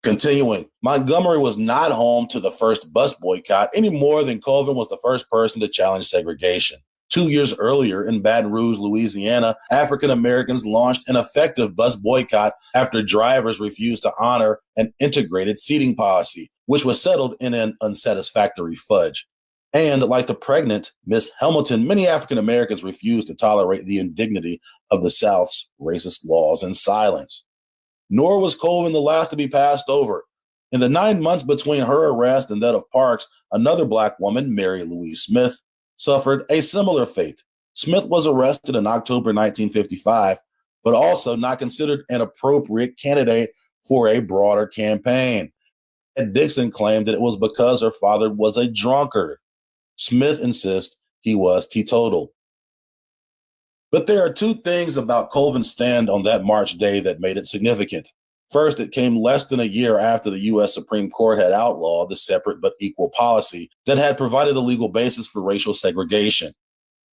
Continuing, Montgomery was not home to the first bus boycott any more than Colvin was the first person to challenge segregation. 2 years earlier in Baton Rouge, Louisiana, African Americans launched an effective bus boycott after drivers refused to honor an integrated seating policy, which was settled in an unsatisfactory fudge. And like the pregnant Miss Hamilton, many African Americans refused to tolerate the indignity of the South's racist laws in silence. Nor was Colvin the last to be passed over. In the 9 months between her arrest and that of Parks, another Black woman, Mary Louise Smith, suffered a similar fate. Smith was arrested in October 1955, but also not considered an appropriate candidate for a broader campaign. Ed Dixon claimed that it was because her father was a drunkard. Smith insists he was teetotal. But there are two things about Colvin's stand on that March day that made it significant. First, it came less than a year after the U.S. Supreme Court had outlawed the separate but equal policy that had provided the legal basis for racial segregation.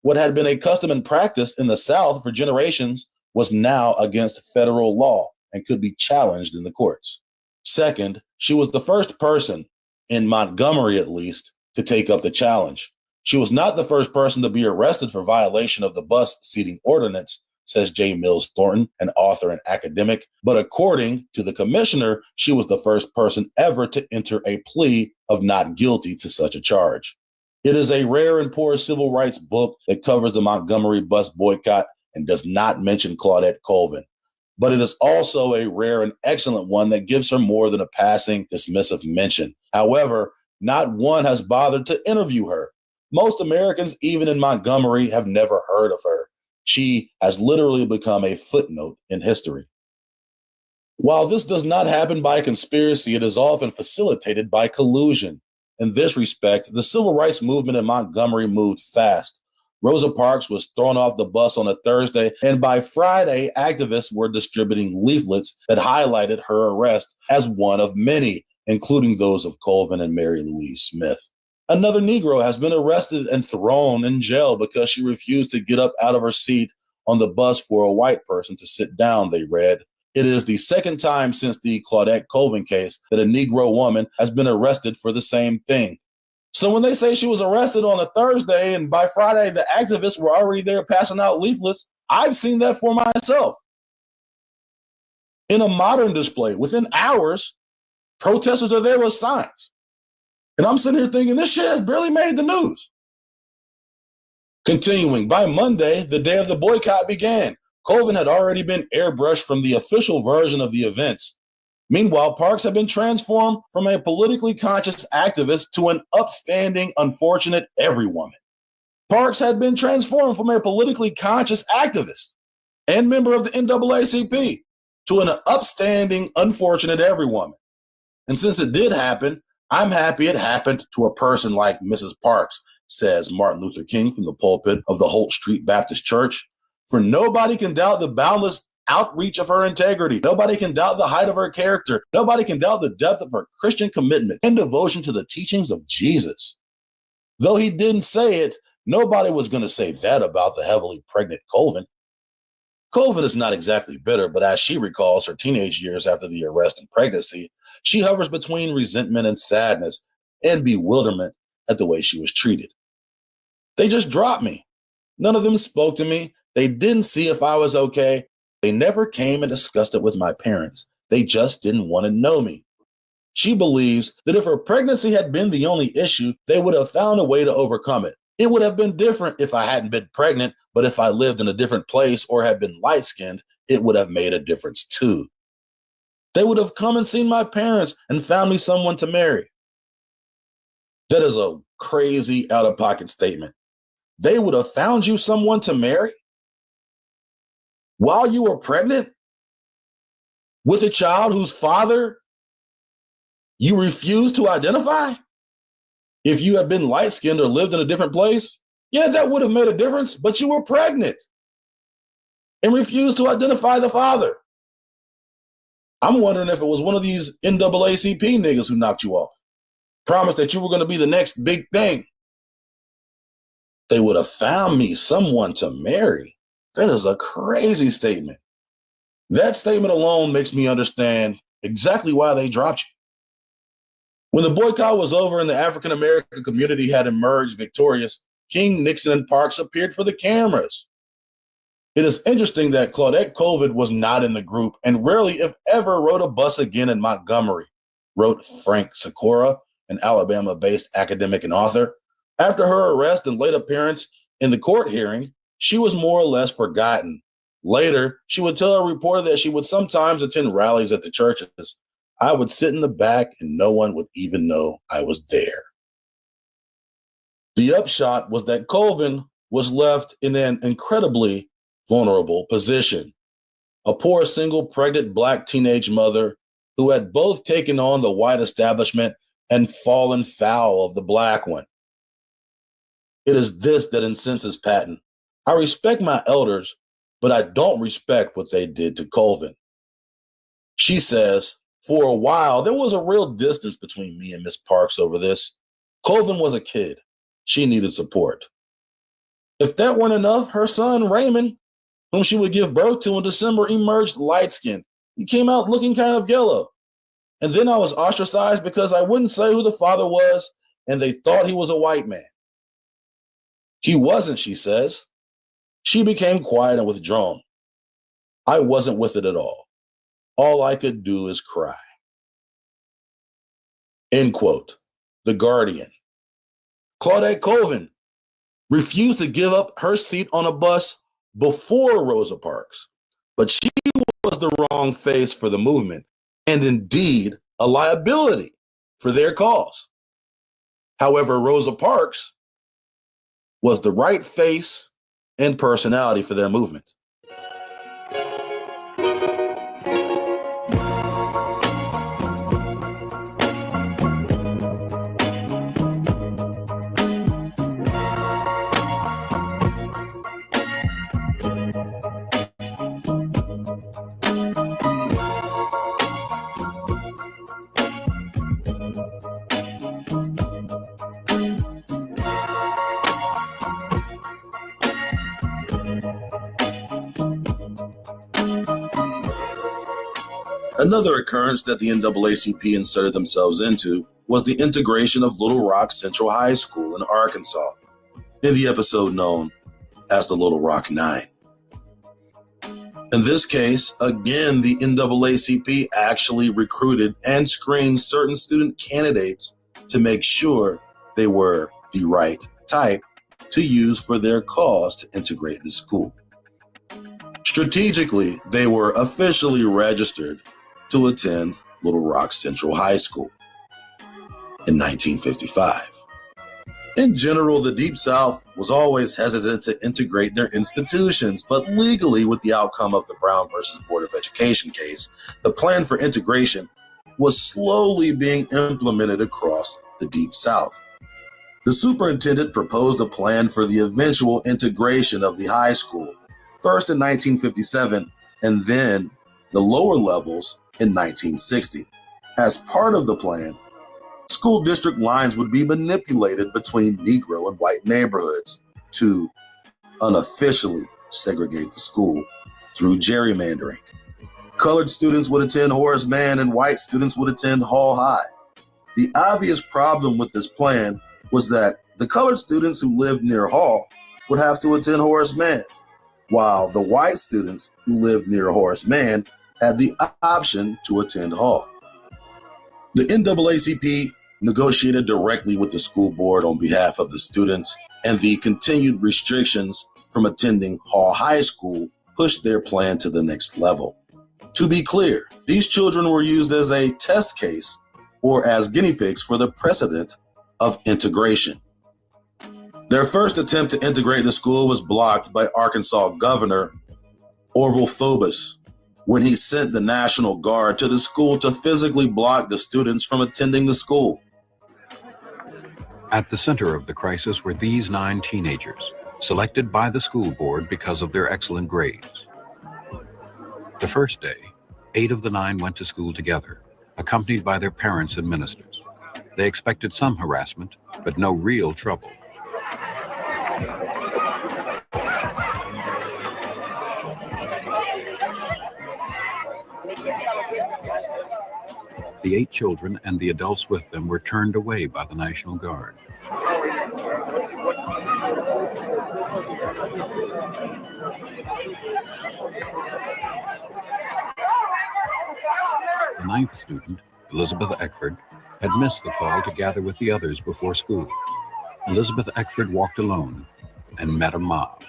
What had been a custom and practice in the South for generations was now against federal law and could be challenged in the courts. Second, she was the first person, in Montgomery at least, to take up the challenge. She was not the first person to be arrested for violation of the bus seating ordinance, says J. Mills Thornton, an author and academic, but according to the commissioner, she was the first person ever to enter a plea of not guilty to such a charge. It is a rare and poor civil rights book that covers the Montgomery bus boycott and does not mention Claudette Colvin. But it is also a rare and excellent one that gives her more than a passing dismissive mention. However, not one has bothered to interview her. Most Americans, even in Montgomery, have never heard of her. She has literally become a footnote in history. While this does not happen by conspiracy, it is often facilitated by collusion. In this respect, the civil rights movement in Montgomery moved fast. Rosa Parks was thrown off the bus on a Thursday, and by Friday, activists were distributing leaflets that highlighted her arrest as one of many, including those of Colvin and Mary Louise Smith. Another Negro has been arrested and thrown in jail because she refused to get up out of her seat on the bus for a white person to sit down, they read. It is the second time since the Claudette Colvin case that a Negro woman has been arrested for the same thing. So when they say she was arrested on a Thursday and by Friday the activists were already there passing out leaflets, I've seen that for myself. In a modern display, within hours, protesters are there with signs. And I'm sitting here thinking, this shit has barely made the news. Continuing, by Monday, the day of the boycott began. Colvin had already been airbrushed from the official version of the events. Meanwhile, Parks had been transformed from a politically conscious activist to an upstanding, unfortunate everywoman. Parks had been transformed from a politically conscious activist and member of the NAACP to an upstanding, unfortunate everywoman. And since it did happen, I'm happy it happened to a person like Mrs. Parks, says Martin Luther King from the pulpit of the Holt Street Baptist Church. For nobody can doubt the boundless outreach of her integrity. Nobody can doubt the height of her character. Nobody can doubt the depth of her Christian commitment and devotion to the teachings of Jesus. Though he didn't say it, nobody was going to say that about the heavily pregnant Colvin. Colvin is not exactly bitter, but as she recalls her teenage years after the arrest and pregnancy, she hovers between resentment and sadness and bewilderment at the way she was treated. They just dropped me. None of them spoke to me. They didn't see if I was okay. They never came and discussed it with my parents. They just didn't want to know me. She believes that if her pregnancy had been the only issue, they would have found a way to overcome it. It would have been different if I hadn't been pregnant, but if I lived in a different place or had been light-skinned, it would have made a difference too. They would have come and seen my parents and found me someone to marry. That is a crazy out-of-pocket statement. They would have found you someone to marry? While you were pregnant? With a child whose father you refused to identify? If you had been light-skinned or lived in a different place, yeah, that would have made a difference, but you were pregnant and refused to identify the father. I'm wondering if it was one of these NAACP niggas who knocked you off. Promised that you were going to be the next big thing. They would have found me someone to marry. That is a crazy statement. That statement alone makes me understand exactly why they dropped you. When the boycott was over and the African American community had emerged victorious, King, Nixon, and Parks appeared for the cameras. It is interesting that Claudette Colvin was not in the group and rarely, if ever, rode a bus again in Montgomery, wrote Frank Sikora, an Alabama-based academic and author. After her arrest and late appearance in the court hearing, she was more or less forgotten. Later, she would tell a reporter that she would sometimes attend rallies at the churches. I would sit in the back and no one would even know I was there. The upshot was that Colvin was left in an incredibly vulnerable position. A poor single pregnant Black teenage mother who had both taken on the white establishment and fallen foul of the Black one. It is this that incenses Patton. I respect my elders, but I don't respect what they did to Colvin. She says, for a while, there was a real distance between me and Miss Parks over this. Colvin was a kid. She needed support. If that weren't enough, her son, Raymond, whom she would give birth to in December, emerged light-skinned. He came out looking kind of yellow. And then I was ostracized because I wouldn't say who the father was, and they thought he was a white man. He wasn't, she says. She became quiet and withdrawn. I wasn't with it at all. All I could do is cry. End quote. The Guardian. Claudette Colvin refused to give up her seat on a bus before Rosa Parks, but she was the wrong face for the movement and indeed a liability for their cause. However, Rosa Parks was the right face and personality for their movement. Another occurrence that the NAACP inserted themselves into was the integration of Little Rock Central High School in Arkansas in the episode known as the Little Rock Nine. In this case, again, the NAACP actually recruited and screened certain student candidates to make sure they were the right type to use for their cause to integrate the school. Strategically, they were officially registered to attend Little Rock Central High School in 1955. In general, the Deep South was always hesitant to integrate their institutions, but legally, with the outcome of the Brown versus Board of Education case, the plan for integration was slowly being implemented across the Deep South. The superintendent proposed a plan for the eventual integration of the high school, first in 1957, and then the lower levels in 1960. As part of the plan, school district lines would be manipulated between Negro and white neighborhoods to unofficially segregate the school through gerrymandering. Colored students would attend Horace Mann and white students would attend Hall High. The obvious problem with this plan was that the colored students who lived near Hall would have to attend Horace Mann, while the white students who lived near Horace Mann had the option to attend Hall. The NAACP negotiated directly with the school board on behalf of the students, and the continued restrictions from attending Hall High School pushed their plan to the next level. To be clear, these children were used as a test case or as guinea pigs for the precedent of integration. Their first attempt to integrate the school was blocked by Arkansas Governor Orville Phobos when he sent the National Guard to the school to physically block the students from attending the school. At the center of the crisis were these 9 teenagers, selected by the school board because of their excellent grades. The first day, 8 of the 9 went to school together, accompanied by their parents and ministers. They expected some harassment, but no real trouble. The 8 children and the adults with them were turned away by the National Guard. The ninth student, Elizabeth Eckford, had missed the call to gather with the others before school. Elizabeth Eckford walked alone and met a mob.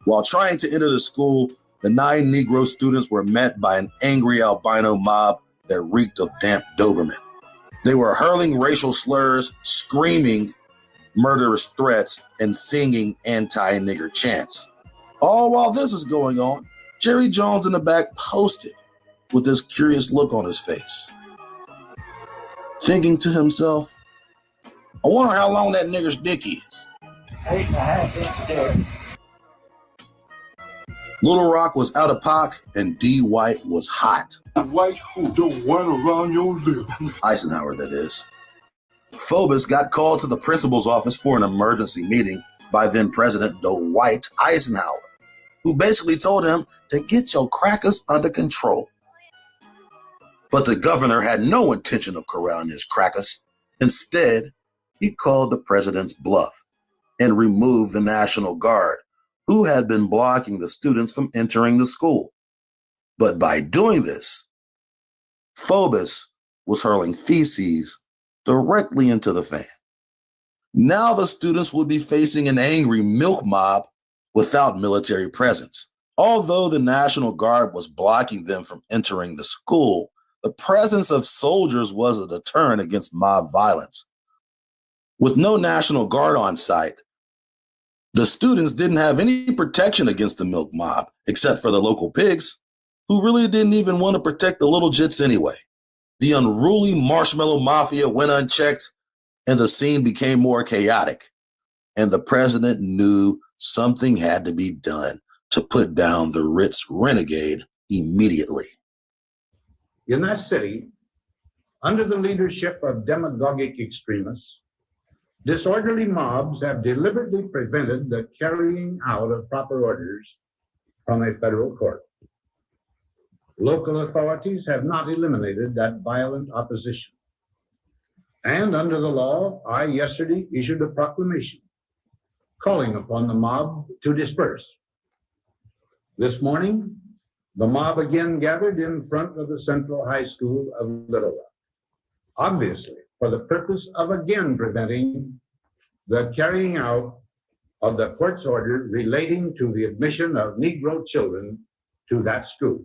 While trying to enter the school, the 9 Negro students were met by an angry albino mob that reeked of damp Doberman. They were hurling racial slurs, screaming murderous threats, and singing anti-nigger chants. All while this is going on, Jerry Jones in the back posted with this curious look on his face, thinking to himself, I wonder how long that nigger's dick is. 8.5 inch dick. Little Rock was out of pock and D. White was hot. White who? The one around your lip. Eisenhower, that is. Phobos got called to the principal's office for an emergency meeting by then President Dwight Eisenhower, who basically told him to get your crackers under control. But the governor had no intention of corralling his crackers. Instead, he called the president's bluff and removed the National Guard, who had been blocking the students from entering the school. But by doing this, Phobos was hurling feces directly into the fan. Now the students would be facing an angry milk mob without military presence. Although the National Guard was blocking them from entering the school, the presence of soldiers was a deterrent against mob violence. With no National Guard on site, the students didn't have any protection against the milk mob, except for the local pigs, who really didn't even want to protect the little jits anyway. The unruly marshmallow mafia went unchecked, and the scene became more chaotic. And the president knew something had to be done to put down the Ritz renegade immediately. In that city, under the leadership of demagogic extremists, disorderly mobs have deliberately prevented the carrying out of proper orders from a federal court. Local authorities have not eliminated that violent opposition. And under the law, I yesterday issued a proclamation calling upon the mob to disperse. This morning, the mob again gathered in front of the Central High School of Little Rock, obviously for the purpose of again preventing the carrying out of the court's order relating to the admission of Negro children to that school.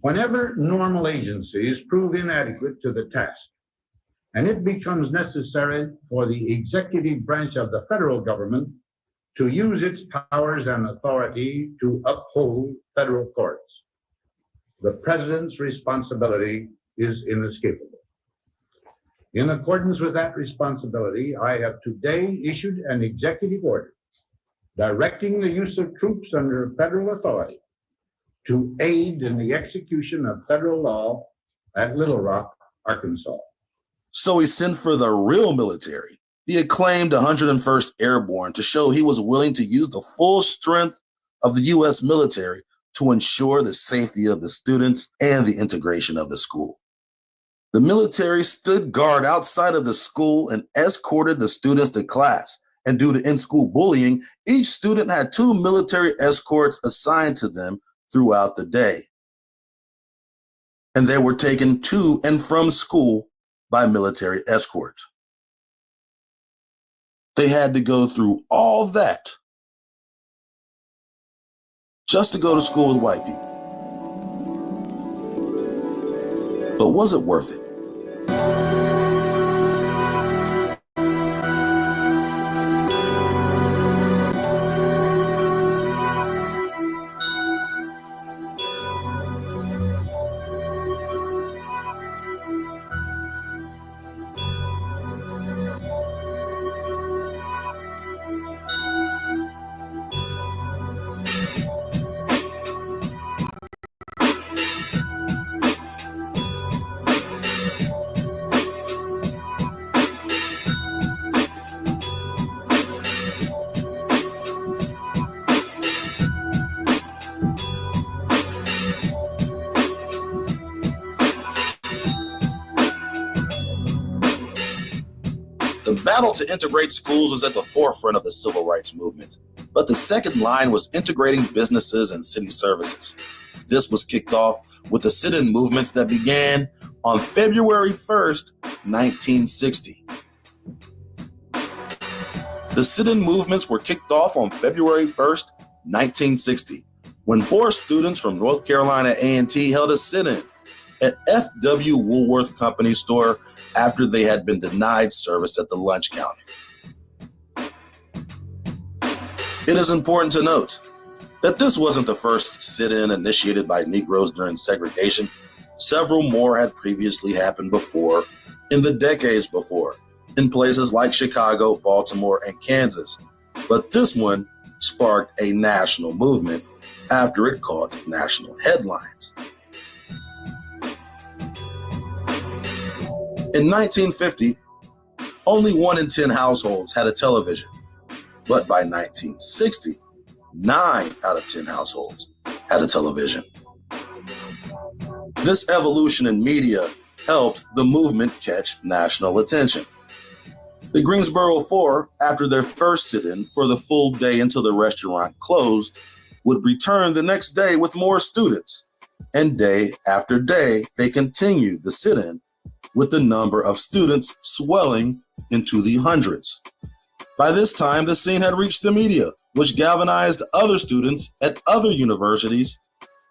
Whenever normal agencies prove inadequate to the task, and it becomes necessary for the executive branch of the federal government to use its powers and authority to uphold federal courts, the president's responsibility is inescapable. In accordance with that responsibility, I have today issued an executive order directing the use of troops under federal authority to aid in the execution of federal law at Little Rock, Arkansas. So he sent for the real military, the acclaimed 101st Airborne, to show he was willing to use the full strength of the U.S. military to ensure the safety of the students and the integration of the school. The military stood guard outside of the school and escorted the students to class. And due to in-school bullying, each student had 2 military escorts assigned to them throughout the day. And they were taken to and from school by military escorts. They had to go through all that just to go to school with white people. But was it worth it? The battle to integrate schools was at the forefront of the civil rights movement, but the second line was integrating businesses and city services. This was kicked off with the sit-in movements that began on February 1st, 1960. The sit-in movements were kicked off on February 1st, 1960, when 4 students from North Carolina A&T held a sit-in at F.W. Woolworth Company store after they had been denied service at the lunch counter. It is important to note that this wasn't the first sit-in initiated by Negroes during segregation. Several more had previously happened before, in the decades before, in places like Chicago, Baltimore, and Kansas. But this one sparked a national movement after it caught national headlines. In 1950, only 1 in 10 households had a television. But by 1960, 9 out of 10 households had a television. This evolution in media helped the movement catch national attention. The Greensboro Four, after their first sit-in for the full day until the restaurant closed, would return the next day with more students. And day after day, they continued the sit-in, with the number of students swelling into the hundreds. By this time, the scene had reached the media, which galvanized other students at other universities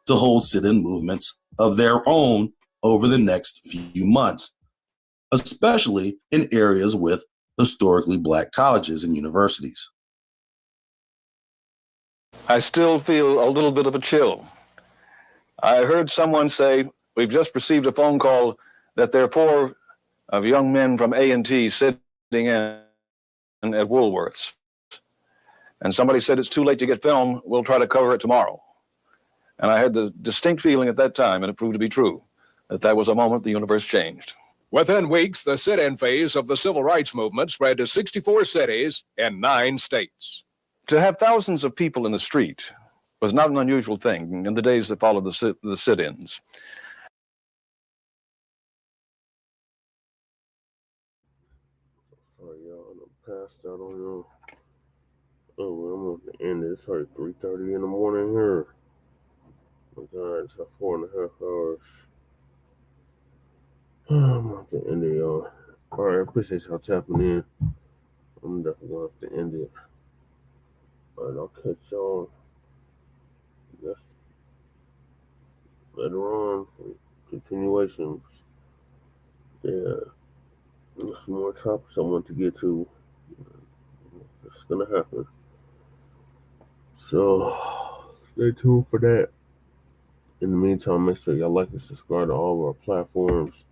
to hold sit-in movements of their own over the next few months, especially in areas with historically Black colleges and universities. I still feel a little bit of a chill. I heard someone say, we've just received a phone call that there are 4 of young men from A&T sitting in at Woolworth's. And somebody said, it's too late to get film, we'll try to cover it tomorrow. And I had the distinct feeling at that time, and it proved to be true, that was a moment the universe changed. Within weeks, the sit-in phase of the civil rights movement spread to 64 cities in 9 states. To have thousands of people in the street was not an unusual thing in the days that followed the sit-ins. Sorry, y'all, I'm passed out on y'all. Oh, I'm at the end. It's already 3:30 in the morning here. Oh my God, it's 4.5 hours. I'm at the end of y'all. All right, I appreciate y'all tapping in. I'm definitely going to have to end it. All right, I'll catch y'all. Yes. Later on for continuations. Yeah. There's some more topics I want to get to. It's going to happen. So, stay tuned for that. In the meantime, make sure y'all like and subscribe to all of our platforms.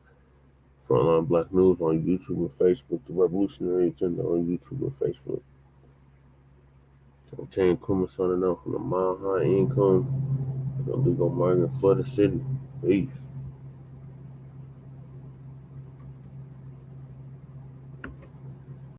Frontline Black News on YouTube and Facebook. The Revolutionary Agenda on YouTube and Facebook. So, Jane Kuma signing out from the Mile High Income. The Legal Migrant Flooded City. Peace.